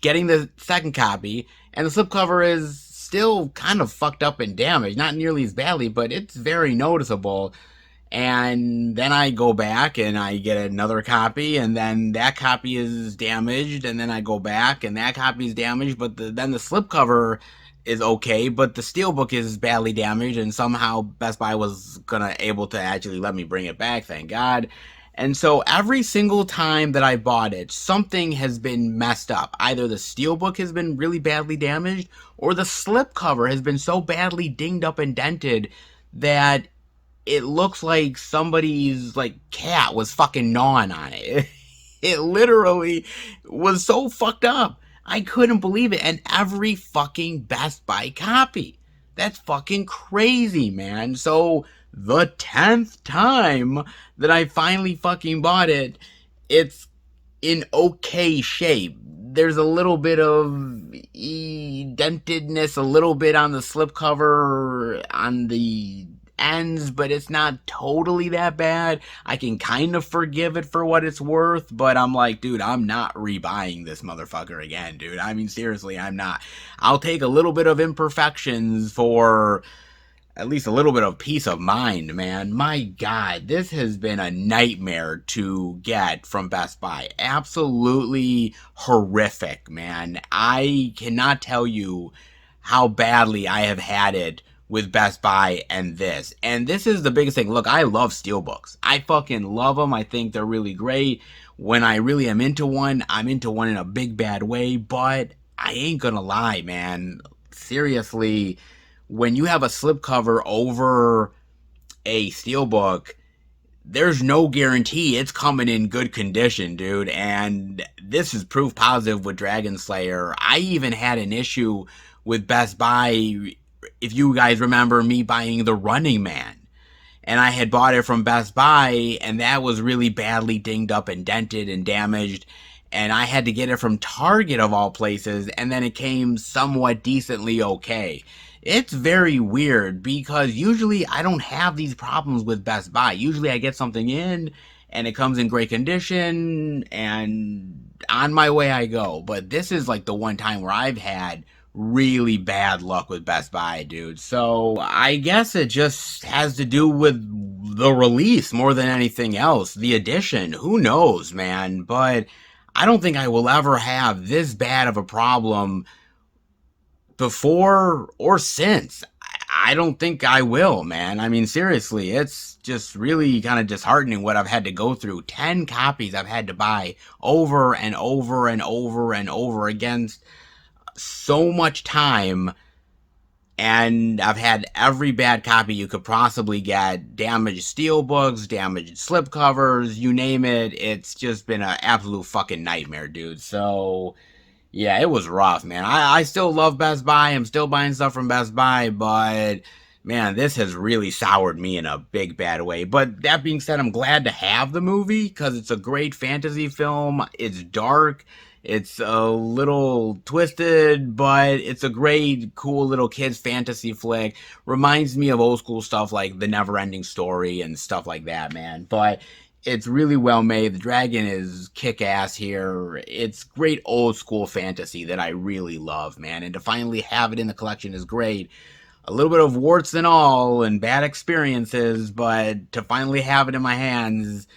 getting the second copy. And the slipcover is still kind of fucked up and damaged. Not nearly as badly, but it's very noticeable. And then I go back and I get another copy, and then that copy is damaged, and then I go back and that copy is damaged, but then the slipcover is okay, but the steelbook is badly damaged, and somehow Best Buy was able to actually let me bring it back, thank God. And so every single time that I bought it, something has been messed up. Either the steelbook has been really badly damaged, or the slipcover has been so badly dinged up and dented that it looks like somebody's, like, cat was fucking gnawing on it. It literally was so fucked up. I couldn't believe it. And every fucking Best Buy copy. That's fucking crazy, man. So, the 10th time that I finally fucking bought it, it's in okay shape. There's a little bit of dentedness, a little bit on the slipcover, on the ends, but it's not totally that bad. I can kind of forgive it for what it's worth, but I'm like, dude, I'm not rebuying this motherfucker again, dude. I mean, seriously, I'm not. I'll take a little bit of imperfections for at least a little bit of peace of mind, man. My God, this has been a nightmare to get from Best Buy. Absolutely horrific, man. I cannot tell you how badly I have had it with Best Buy and this. And this is the biggest thing. Look, I love steelbooks. I fucking love them. I think they're really great. When I really am into one, I'm into one in a big bad way. But I ain't gonna lie, man. Seriously, when you have a slipcover over a steelbook, there's no guarantee it's coming in good condition, dude. And this is proof positive with Dragon Slayer. I even had an issue with Best Buy, if you guys remember me buying The Running Man. And I had bought it from Best Buy, and that was really badly dinged up and dented and damaged. And I had to get it from Target of all places, and then it came somewhat decently okay. It's very weird, because usually I don't have these problems with Best Buy. Usually I get something in, and it comes in great condition, and on my way I go. But this is like the one time where I've had really bad luck with Best Buy, dude. So I guess it just has to do with the release more than anything else. The edition, who knows, man. But I don't think I will ever have this bad of a problem before or since. I don't think I will, man. I mean, seriously, it's just really kind of disheartening what I've had to go through. 10 copies I've had to buy over and over and over and over against so much time. And I've had every bad copy you could possibly get. Damaged steelbooks, damaged slipcovers, you name it. It's just been an absolute fucking nightmare, dude. So, yeah, it was rough, man. I still love Best Buy. I'm still buying stuff from Best Buy, but man, this has really soured me in a big bad way. But that being said, I'm glad to have the movie because it's a great fantasy film. It's dark. It's a little twisted, but it's a great, cool little kids fantasy flick. Reminds me of old school stuff like The Never-Ending Story and stuff like that, man. But it's really well made. The dragon is kick-ass here. It's great old school fantasy that I really love, man. And to finally have it in the collection is great. A little bit of warts and all and bad experiences, but to finally have it in my hands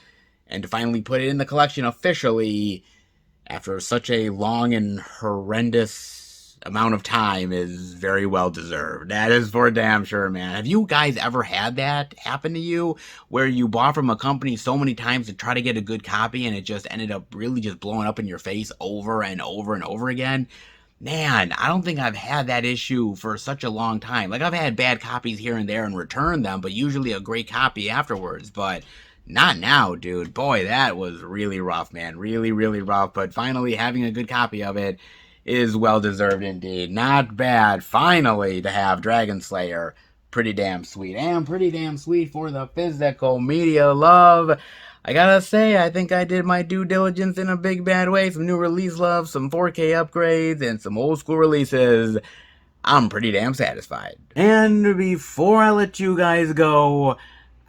and to finally put it in the collection officially after such a long and horrendous amount of time is very well deserved. That is for damn sure, man. Have you guys ever had that happen to you where you bought from a company so many times to try to get a good copy and it just ended up really just blowing up in your face over and over and over again? Man, I don't think I've had that issue for such a long time. Like, I've had bad copies here and there and returned them, but usually a great copy afterwards. But not now, dude. Boy, that was really rough, man. Really, really rough. But finally, having a good copy of it is well-deserved indeed. Not bad, finally, to have Dragon Slayer. Pretty damn sweet. And pretty damn sweet for the physical media love. I gotta say, I think I did my due diligence in a big bad way. Some new release love, some 4K upgrades, and some old school releases. I'm pretty damn satisfied. And before I let you guys go,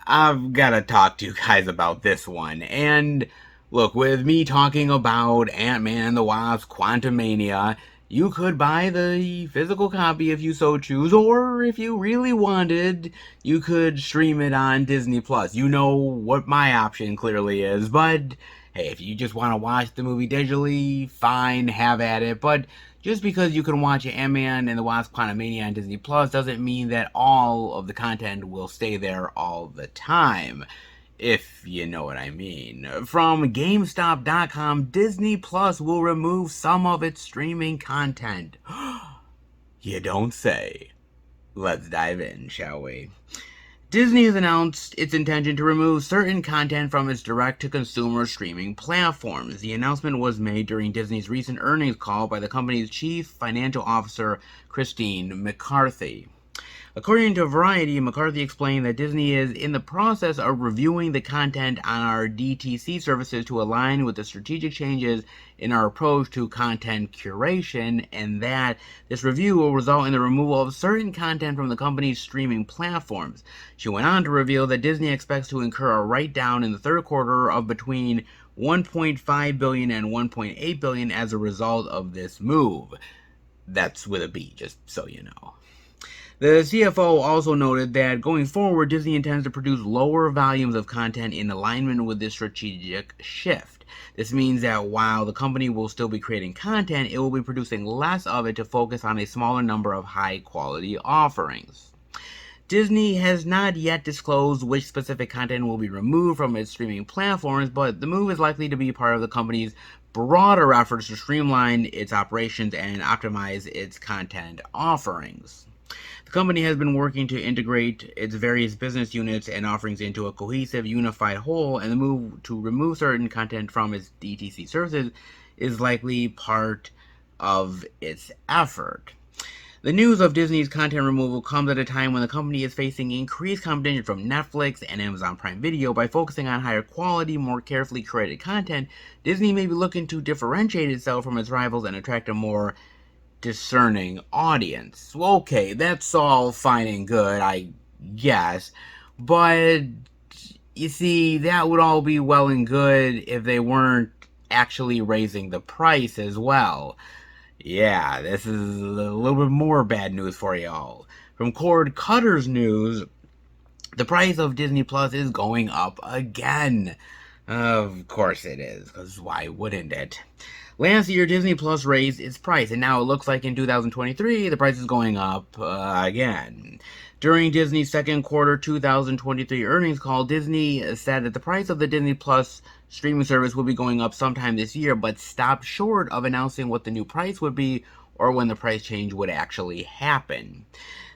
I've got to talk to you guys about this one. And look, with me talking about Ant-Man and the Wasp Quantumania, you could buy the physical copy if you so choose, or if you really wanted, you could stream it on Disney+. You know what my option clearly is, but hey, if you just want to watch the movie digitally, fine, have at it. But just because you can watch Ant-Man and the Wasp Quantumania on Disney Plus doesn't mean that all of the content will stay there all the time, if you know what I mean. From GameStop.com, Disney Plus will remove some of its streaming content. You don't say. Let's dive in, shall we? Disney has announced its intention to remove certain content from its direct-to-consumer streaming platforms. The announcement was made during Disney's recent earnings call by the company's chief financial officer, Christine McCarthy. According to Variety, McCarthy explained that Disney is in the process of reviewing the content on our DTC services to align with the strategic changes in our approach to content curation, and that this review will result in the removal of certain content from the company's streaming platforms. She went on to reveal that Disney expects to incur a write-down in the third quarter of between $1.5 billion and $1.8 billion as a result of this move. That's with a B, just so you know. The CFO also noted that going forward, Disney intends to produce lower volumes of content in alignment with this strategic shift. This means that while the company will still be creating content, it will be producing less of it to focus on a smaller number of high-quality offerings. Disney has not yet disclosed which specific content will be removed from its streaming platforms, but the move is likely to be part of the company's broader efforts to streamline its operations and optimize its content offerings. The company has been working to integrate its various business units and offerings into a cohesive, unified whole, and the move to remove certain content from its DTC services is likely part of its effort. The news of Disney's content removal comes at a time when the company is facing increased competition from Netflix and Amazon Prime Video. By focusing on higher quality, more carefully curated content, Disney may be looking to differentiate itself from its rivals and attract a more discerning audience. Okay, that's all fine and good, I guess, but you see, that would all be well and good if they weren't actually raising the price as well. Yeah, this is a little bit more bad news for y'all. From Cord Cutter's news, the price of Disney Plus is going up again. Of course it is, because why wouldn't it? Last year, Disney Plus raised its price, and now it looks like in 2023, the price is going up again. During Disney's second quarter 2023 earnings call, Disney said that the price of the Disney Plus streaming service will be going up sometime this year, but stopped short of announcing what the new price would be or when the price change would actually happen.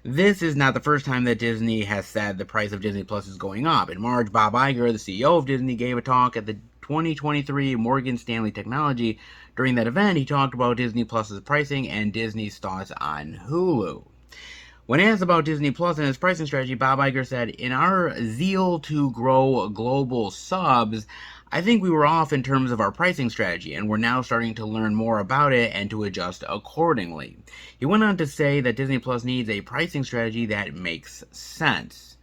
This is not the first time that Disney has said the price of Disney Plus is going up. In March, Bob Iger, the CEO of Disney, gave a talk at the 2023 Morgan Stanley Technology. During that event, he talked about Disney Plus's pricing and Disney's thoughts on Hulu. When asked about Disney Plus and its pricing strategy, Bob Iger said, "In our zeal to grow global subs, I think we were off in terms of our pricing strategy, and we're now starting to learn more about it and to adjust accordingly." He went on to say that Disney Plus needs a pricing strategy that makes sense.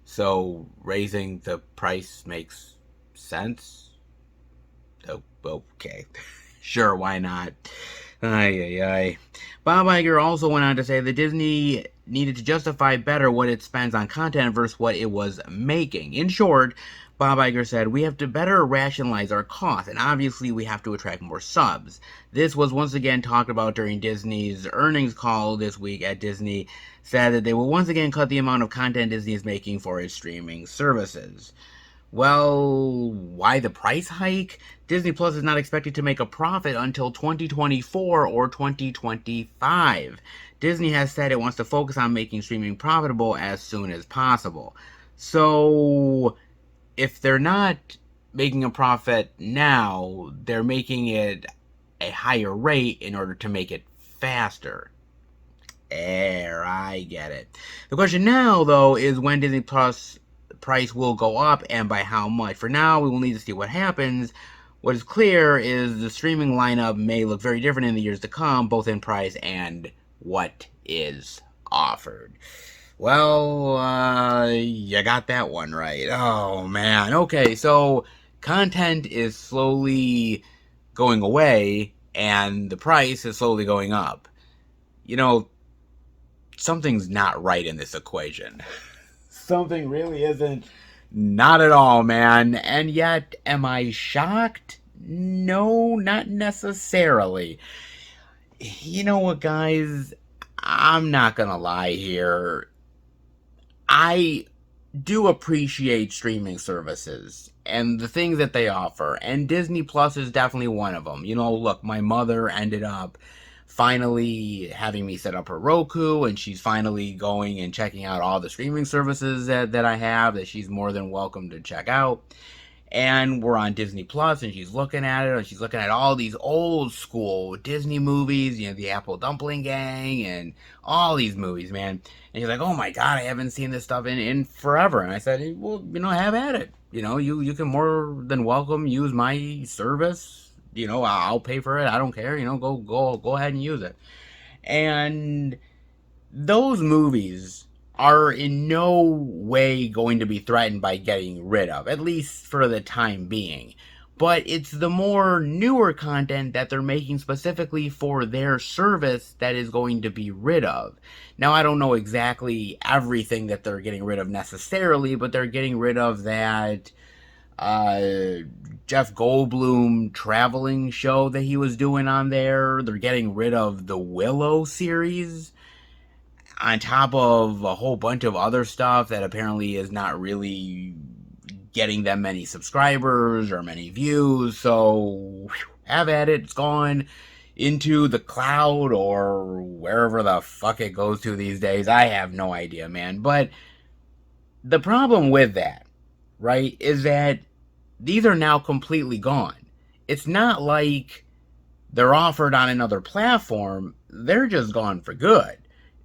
So, raising the price makes sense? Oh, okay. Sure, why not? Ay. Bob Iger also went on to say that Disney needed to justify better what it spends on content versus what it was making. In short, Bob Iger said, "We have to better rationalize our costs, and obviously we have to attract more subs." This was once again talked about during Disney's earnings call this week at Disney, said that they will once again cut the amount of content Disney is making for its streaming services. Well, why the price hike? Disney Plus is not expected to make a profit until 2024 or 2025. Disney has said it wants to focus on making streaming profitable as soon as possible. So, if they're not making a profit now, they're making it a higher rate in order to make it faster. I get it. The question now, though, is when Disney Plus price will go up and by how much. For now, we will need to see what happens. What is clear is the streaming lineup may look very different in the years to come, both in price and what is offered. Well, you got that one right. Oh, man. Okay, so content is slowly going away and the price is slowly going up. You know, something's not right in this equation. Something really isn't. Not at all, man. And yet, am I shocked? No, not necessarily. You know what, guys? I'm not gonna lie here. I do appreciate streaming services and the things that they offer, and Disney Plus is definitely one of them. You know, look, my mother ended up finally having me set up her Roku, and she's finally going and checking out all the streaming services that I have that she's more than welcome to check out. And we're on Disney Plus, and she's looking at it, and she's looking at all these old school Disney movies, you know, the Apple Dumpling Gang, and all these movies, man. And she's like, "Oh my God, I haven't seen this stuff in forever." And I said, "Well, you know, have at it. You know, you can more than welcome use my service. You know, I'll pay for it. I don't care. You know, go ahead and use it." And those movies are in no way going to be threatened by getting rid of, at least for the time being. But it's the more newer content that they're making specifically for their service that is going to be rid of. Now, I don't know exactly everything that they're getting rid of necessarily, but they're getting rid of that Jeff Goldblum traveling show that he was doing on there. They're getting rid of the Willow series, on top of a whole bunch of other stuff that apparently is not really getting them many subscribers or many views. So have at it. It's gone into the cloud or wherever the fuck it goes to these days. I have no idea, man. But the problem with that, right, is that these are now completely gone. It's not like they're offered on another platform. They're just gone for good.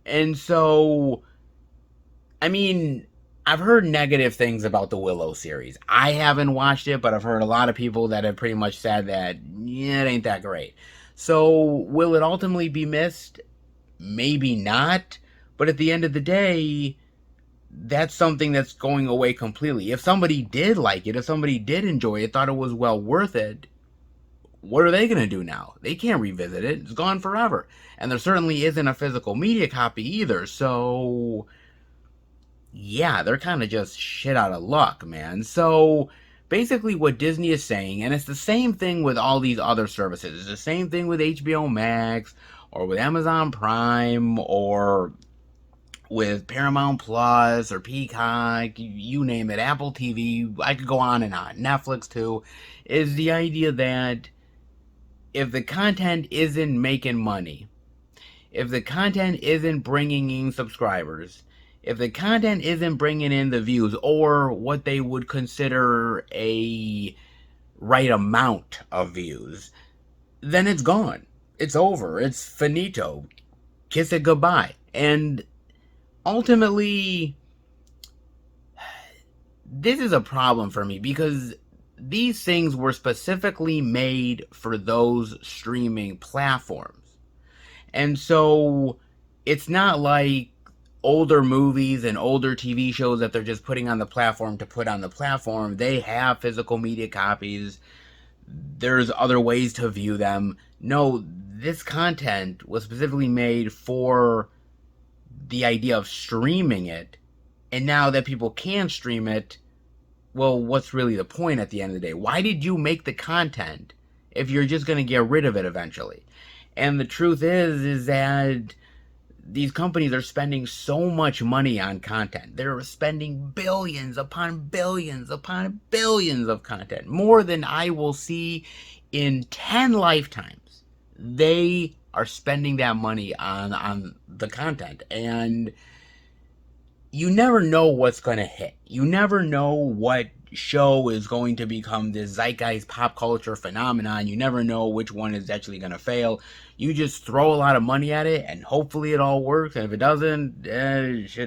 And so, I mean, I've heard negative things about the Willow series. I haven't watched it, but I've heard a lot of people that have pretty much said that, yeah, it ain't that great. So, will it ultimately be missed? Maybe not. But at the end of the day, that's something that's going away completely. If somebody did like it, if somebody did enjoy it, thought it was well worth it, what are they going to do now? They can't revisit it. It's gone forever. And there certainly isn't a physical media copy either. So, yeah, they're kind of just shit out of luck, man. So, basically what Disney is saying, and it's the same thing with all these other services. It's the same thing with HBO Max, or with Amazon Prime, or with Paramount Plus or Peacock, you name it, Apple TV, I could go on and on, Netflix too, is the idea that if the content isn't making money, if the content isn't bringing in subscribers, if the content isn't bringing in the views or what they would consider a right amount of views, then it's gone. It's over. It's finito. Kiss it goodbye. And ultimately, this is a problem for me because these things were specifically made for those streaming platforms. And so it's not like older movies and older TV shows that they're just putting on the platform to put on the platform. They have physical media copies. There's other ways to view them. No, this content was specifically made for the idea of streaming it. And now that people can stream it, well, what's really the point at the end of the day? Why did you make the content if you're just going to get rid of it eventually? And the truth is that these companies are spending so much money on content. They're spending billions upon billions upon billions of content, more than I will see in 10 lifetimes. They are spending that money on the content, and you never know what's going to hit. You never know what show is going to become this zeitgeist pop culture phenomenon. You never know which one is actually going to fail. You just throw a lot of money at it and hopefully it all works. And if it doesn't,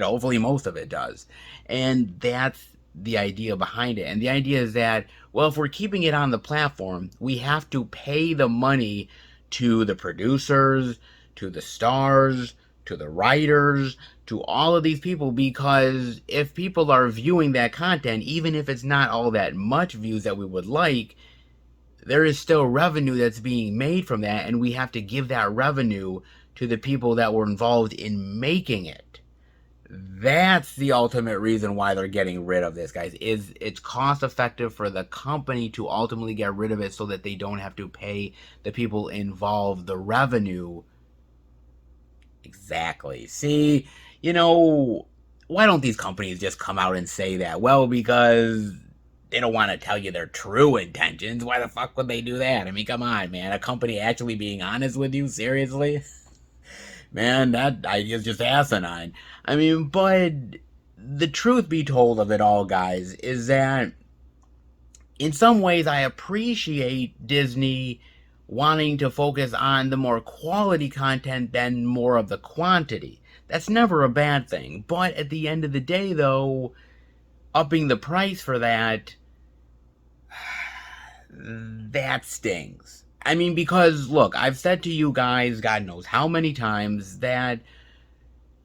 hopefully most of it does. And that's the idea behind it. And the idea is that, well, if we're keeping it on the platform, we have to pay the money to the producers, to the stars, to the writers, to all of these people, because if people are viewing that content, even if it's not all that much views that we would like, there is still revenue that's being made from that, and we have to give that revenue to the people that were involved in making it. That's the ultimate reason why they're getting rid of this, guys, is it's cost effective for the company to ultimately get rid of it so that they don't have to pay the people involved the revenue. Exactly. See, why don't these companies just come out and say that? Well, because they don't want to tell you their true intentions. Why the fuck would they do that? I mean, come on, man. A company actually being honest with you? Seriously? Man, that is just asinine. I mean, but the truth be told of it all, guys, is that in some ways I appreciate Disney wanting to focus on the more quality content than more of the quantity. That's never a bad thing. But at the end of the day, though, upping the price for that stings. I mean, because, look, I've said to you guys, God knows how many times, that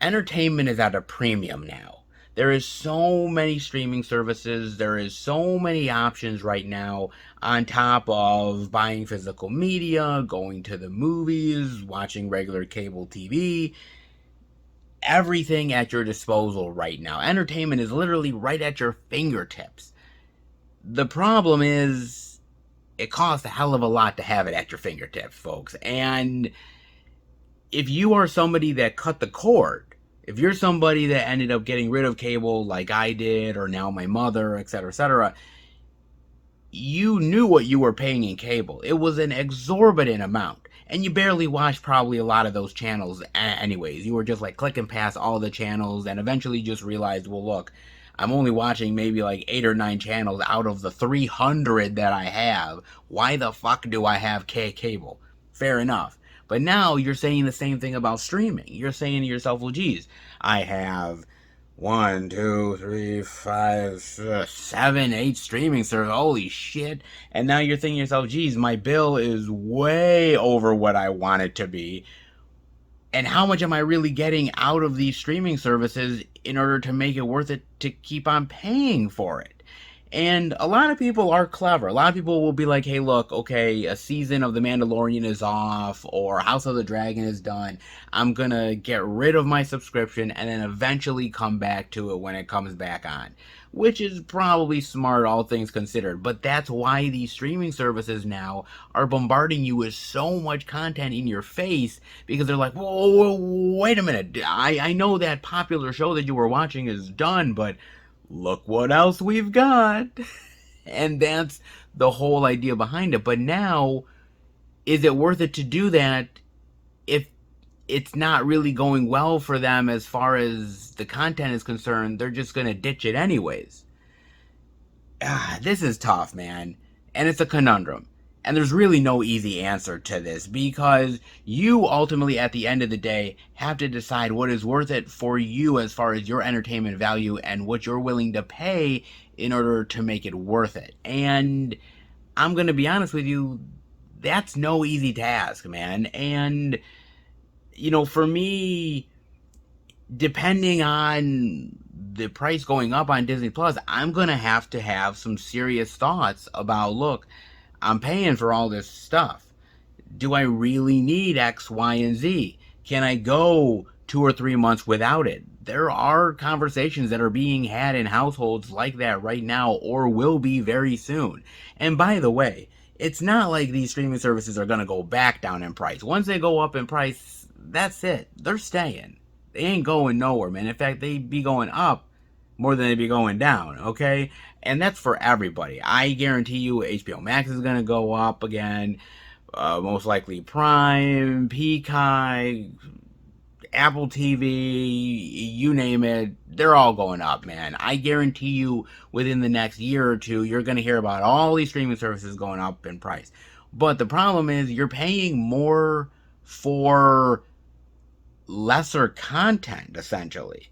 entertainment is at a premium now. There is so many streaming services. There is so many options right now on top of buying physical media, going to the movies, watching regular cable TV. Everything at your disposal right now. Entertainment is literally right at your fingertips. The problem is it costs a hell of a lot to have it at your fingertips, folks. And if you are somebody that cut the cord, if you're somebody that ended up getting rid of cable like I did, or now my mother, etc., you knew what you were paying in cable. It was an exorbitant amount. And you barely watched probably a lot of those channels anyways. You were just like clicking past all the channels and eventually just realized, well, look, I'm only watching maybe like 8 or 9 channels out of the 300 that I have. Why the fuck do I have cable? Fair enough. But now you're saying the same thing about streaming. You're saying to yourself, well, geez, I have 1, 2, 3, 5, 6, 7, 8 streaming services. Holy shit. And now you're thinking to yourself, geez, my bill is way over what I want it to be. And how much am I really getting out of these streaming services in order to make it worth it to keep on paying for it? And a lot of people are clever. A lot of people will be like, hey, look, okay, a season of The Mandalorian is off, or House of the Dragon is done. I'm going to get rid of my subscription and then eventually come back to it when it comes back on. Which is probably smart, all things considered. But that's why these streaming services now are bombarding you with so much content in your face, because they're like, whoa, wait a minute. I know that popular show that you were watching is done, but look what else we've got. And that's the whole idea behind it. But now, is it worth it to do that if it's not really going well for them as far as the content is concerned? They're just going to ditch it anyways. This is tough, man. And it's a conundrum. And there's really no easy answer to this, because you ultimately, at the end of the day, have to decide what is worth it for you as far as your entertainment value and what you're willing to pay in order to make it worth it. And I'm going to be honest with you, that's no easy task, man. And, you know, for me, depending on the price going up on Disney Plus, I'm going to have some serious thoughts about, look, I'm paying for all this stuff. Do I really need X, Y, and Z? Can I go 2 or 3 months without it? There are conversations that are being had in households like that right now, or will be very soon. And by the way, it's not like these streaming services are going to go back down in price. Once they go up in price, that's it. They're staying. They ain't going nowhere, man. In fact, they be going up more than they be going down, okay? And that's for everybody. I guarantee you HBO Max is going to go up again. Most likely Prime, Peacock, Apple TV, you name it, they're all going up, man. I guarantee you within the next year or two, you're going to hear about all these streaming services going up in price. But the problem is you're paying more for lesser content, essentially.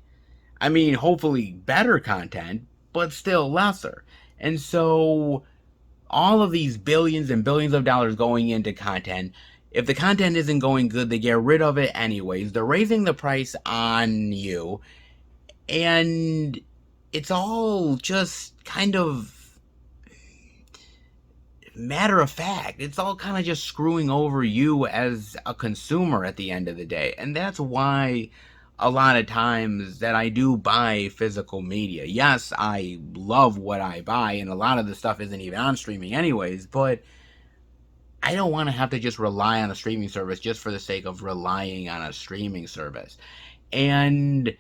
I mean, hopefully better content, but still lesser. And so all of these billions and billions of dollars going into content, if the content isn't going good, they get rid of it anyways. They're raising the price on you, and it's all just kind of matter of fact. It's all kind of just screwing over you as a consumer at the end of the day. And that's why a lot of times that I do buy physical media. Yes, I love what I buy, and a lot of the stuff isn't even on streaming anyways, but I don't want to have to just rely on a streaming service just for the sake of relying on a streaming service. And,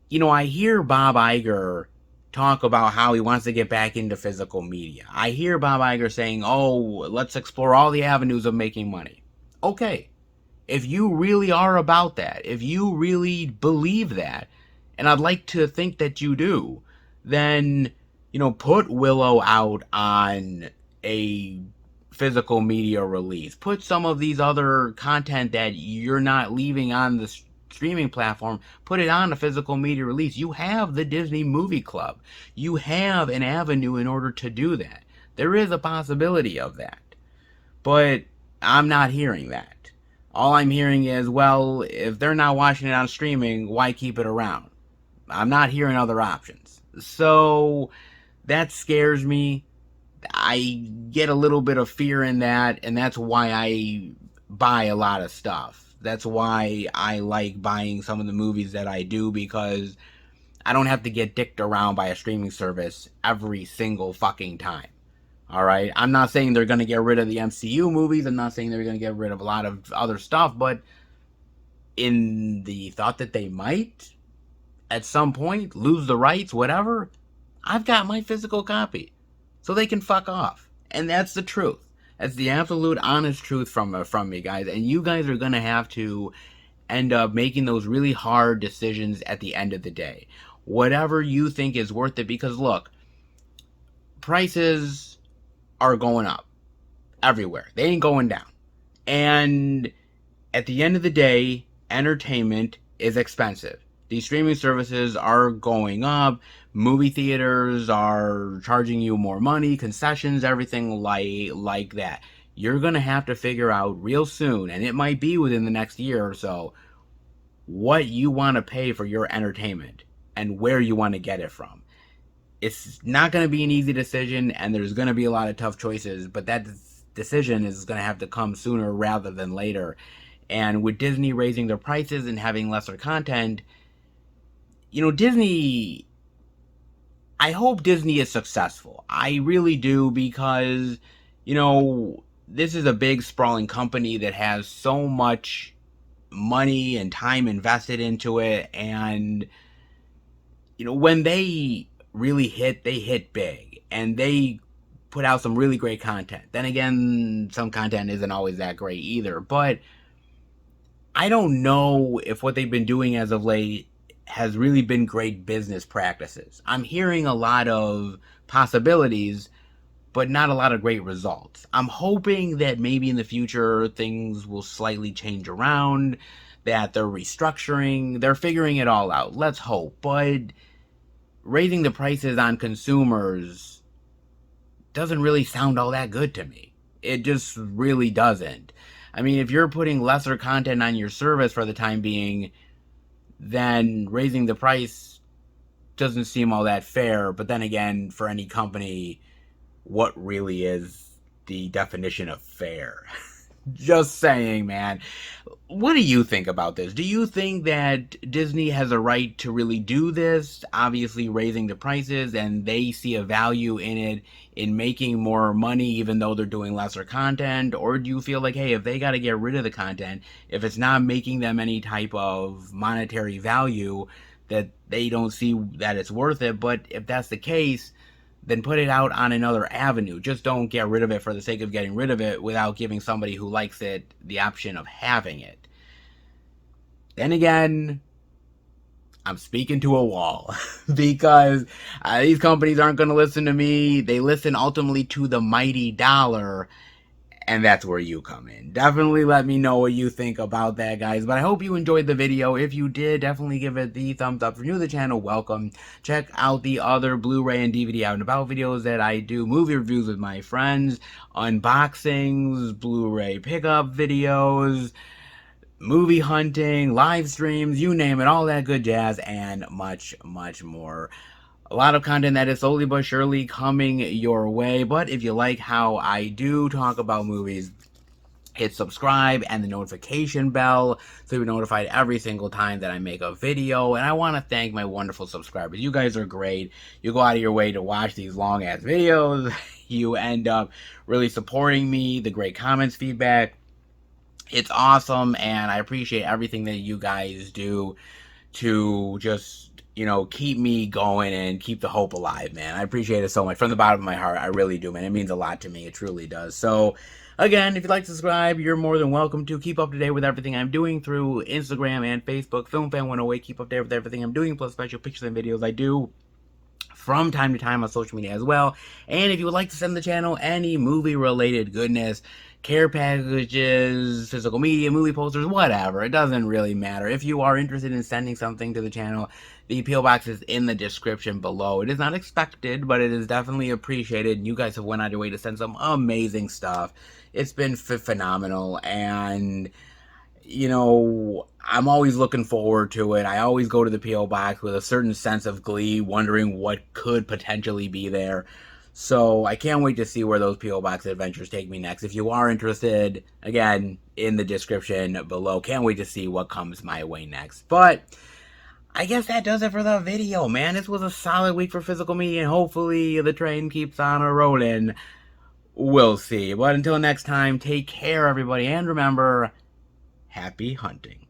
you know, I hear Bob Iger talk about how he wants to get back into physical media. I hear Bob Iger saying, oh, let's explore all the avenues of making money. Okay. If you really are about that, if you really believe that, and I'd like to think that you do, then, you know, put Willow out on a physical media release. Put some of these other content that you're not leaving on the streaming platform, put it on a physical media release. You have the Disney Movie Club. You have an avenue in order to do that. There is a possibility of that. But I'm not hearing that. All I'm hearing is, well, if they're not watching it on streaming, why keep it around? I'm not hearing other options. So that scares me. I get a little bit of fear in that, and that's why I buy a lot of stuff. That's why I like buying some of the movies that I do, because I don't have to get dicked around by a streaming service every single fucking time. Alright, I'm not saying they're going to get rid of the MCU movies, I'm not saying they're going to get rid of a lot of other stuff, but in the thought that they might, at some point, lose the rights, whatever, I've got my physical copy. So they can fuck off. And that's the truth. That's the absolute honest truth from me, guys. And you guys are going to have to end up making those really hard decisions at the end of the day. Whatever you think is worth it, because look, prices are going up everywhere. They ain't going down. And at the end of the day, entertainment is expensive. These streaming services are going up. Movie theaters are charging you more money, concessions, everything like that. You're going to have to figure out real soon, and it might be within the next year or so, what you want to pay for your entertainment and where you want to get it from. it's not going to be an easy decision, and there's going to be a lot of tough choices, but that decision is going to have to come sooner rather than later. And with Disney raising their prices and having lesser content, Disney, I hope Disney is successful. I really do, because, this is a big, sprawling company that has so much money and time invested into it. And, when they really hit, they hit big. And they put out some really great content. Then again, some content isn't always that great either. But I don't know if what they've been doing as of late has really been great business practices. I'm hearing a lot of possibilities, but not a lot of great results. I'm hoping that maybe in the future things will slightly change around, that they're restructuring, they're figuring it all out. Let's hope. But raising the prices on consumers doesn't really sound all that good to me. It just really doesn't. I mean, if you're putting lesser content on your service for the time being, then raising the price doesn't seem all that fair. But then again, for any company, what really is the definition of fair? Just saying, man. What do you think about this? Do you think that Disney has a right to really do this, obviously raising the prices, and they see a value in it, in making more money even though they're doing lesser content? Or do you feel like, hey, if they got to get rid of the content, if it's not making them any type of monetary value, that they don't see that it's worth it? But if that's the case, then put it out on another avenue. Just don't get rid of it for the sake of getting rid of it without giving somebody who likes it the option of having it. Then again, I'm speaking to a wall because these companies aren't going to listen to me. They listen ultimately to the mighty dollar, and that's where you come in. Definitely let me know what you think about that, guys. But I hope you enjoyed the video. If you did, definitely give it the thumbs up. If you're new to the channel, welcome. Check out the other Blu-ray and DVD out and about videos that I do. Movie reviews with my friends, unboxings, Blu-ray pickup videos, movie hunting, live streams, you name it, all that good jazz, and much, much more. A lot of content that is slowly but surely coming your way. But if you like how I do talk about movies, hit subscribe and the notification bell so you're notified every single time that I make a video. And I want to thank my wonderful subscribers. You guys are great. You go out of your way to watch these long ass videos. You end up really supporting me, the great comments, feedback. It's awesome, and I appreciate everything that you guys do to just, keep me going and keep the hope alive, man. I appreciate it so much. From the bottom of my heart, I really do, man. It means a lot to me. It truly does. So, again, if you'd like to subscribe, you're more than welcome to. Keep up to date with everything I'm doing through Instagram and Facebook. FilmFan108, keep up to date with everything I'm doing, plus special pictures and videos I do from time to time on social media as well. And if you would like to send the channel any movie-related goodness, care packages, physical media, movie posters, whatever, it doesn't really matter. If you are interested in sending something to the channel, the P.O. Box is in the description below. It is not expected, but it is definitely appreciated. You guys have went out your way to send some amazing stuff. It's been phenomenal, and I'm always looking forward to it. I always go to the P.O. Box with a certain sense of glee, wondering what could potentially be there. So I can't wait to see where those P.O. Box adventures take me next. If you are interested, again, in the description below. Can't wait to see what comes my way next. But I guess that does it for the video, man. This was a solid week for physical media, and hopefully the train keeps on a-rolling. We'll see. But until next time, take care, everybody. And remember, happy hunting.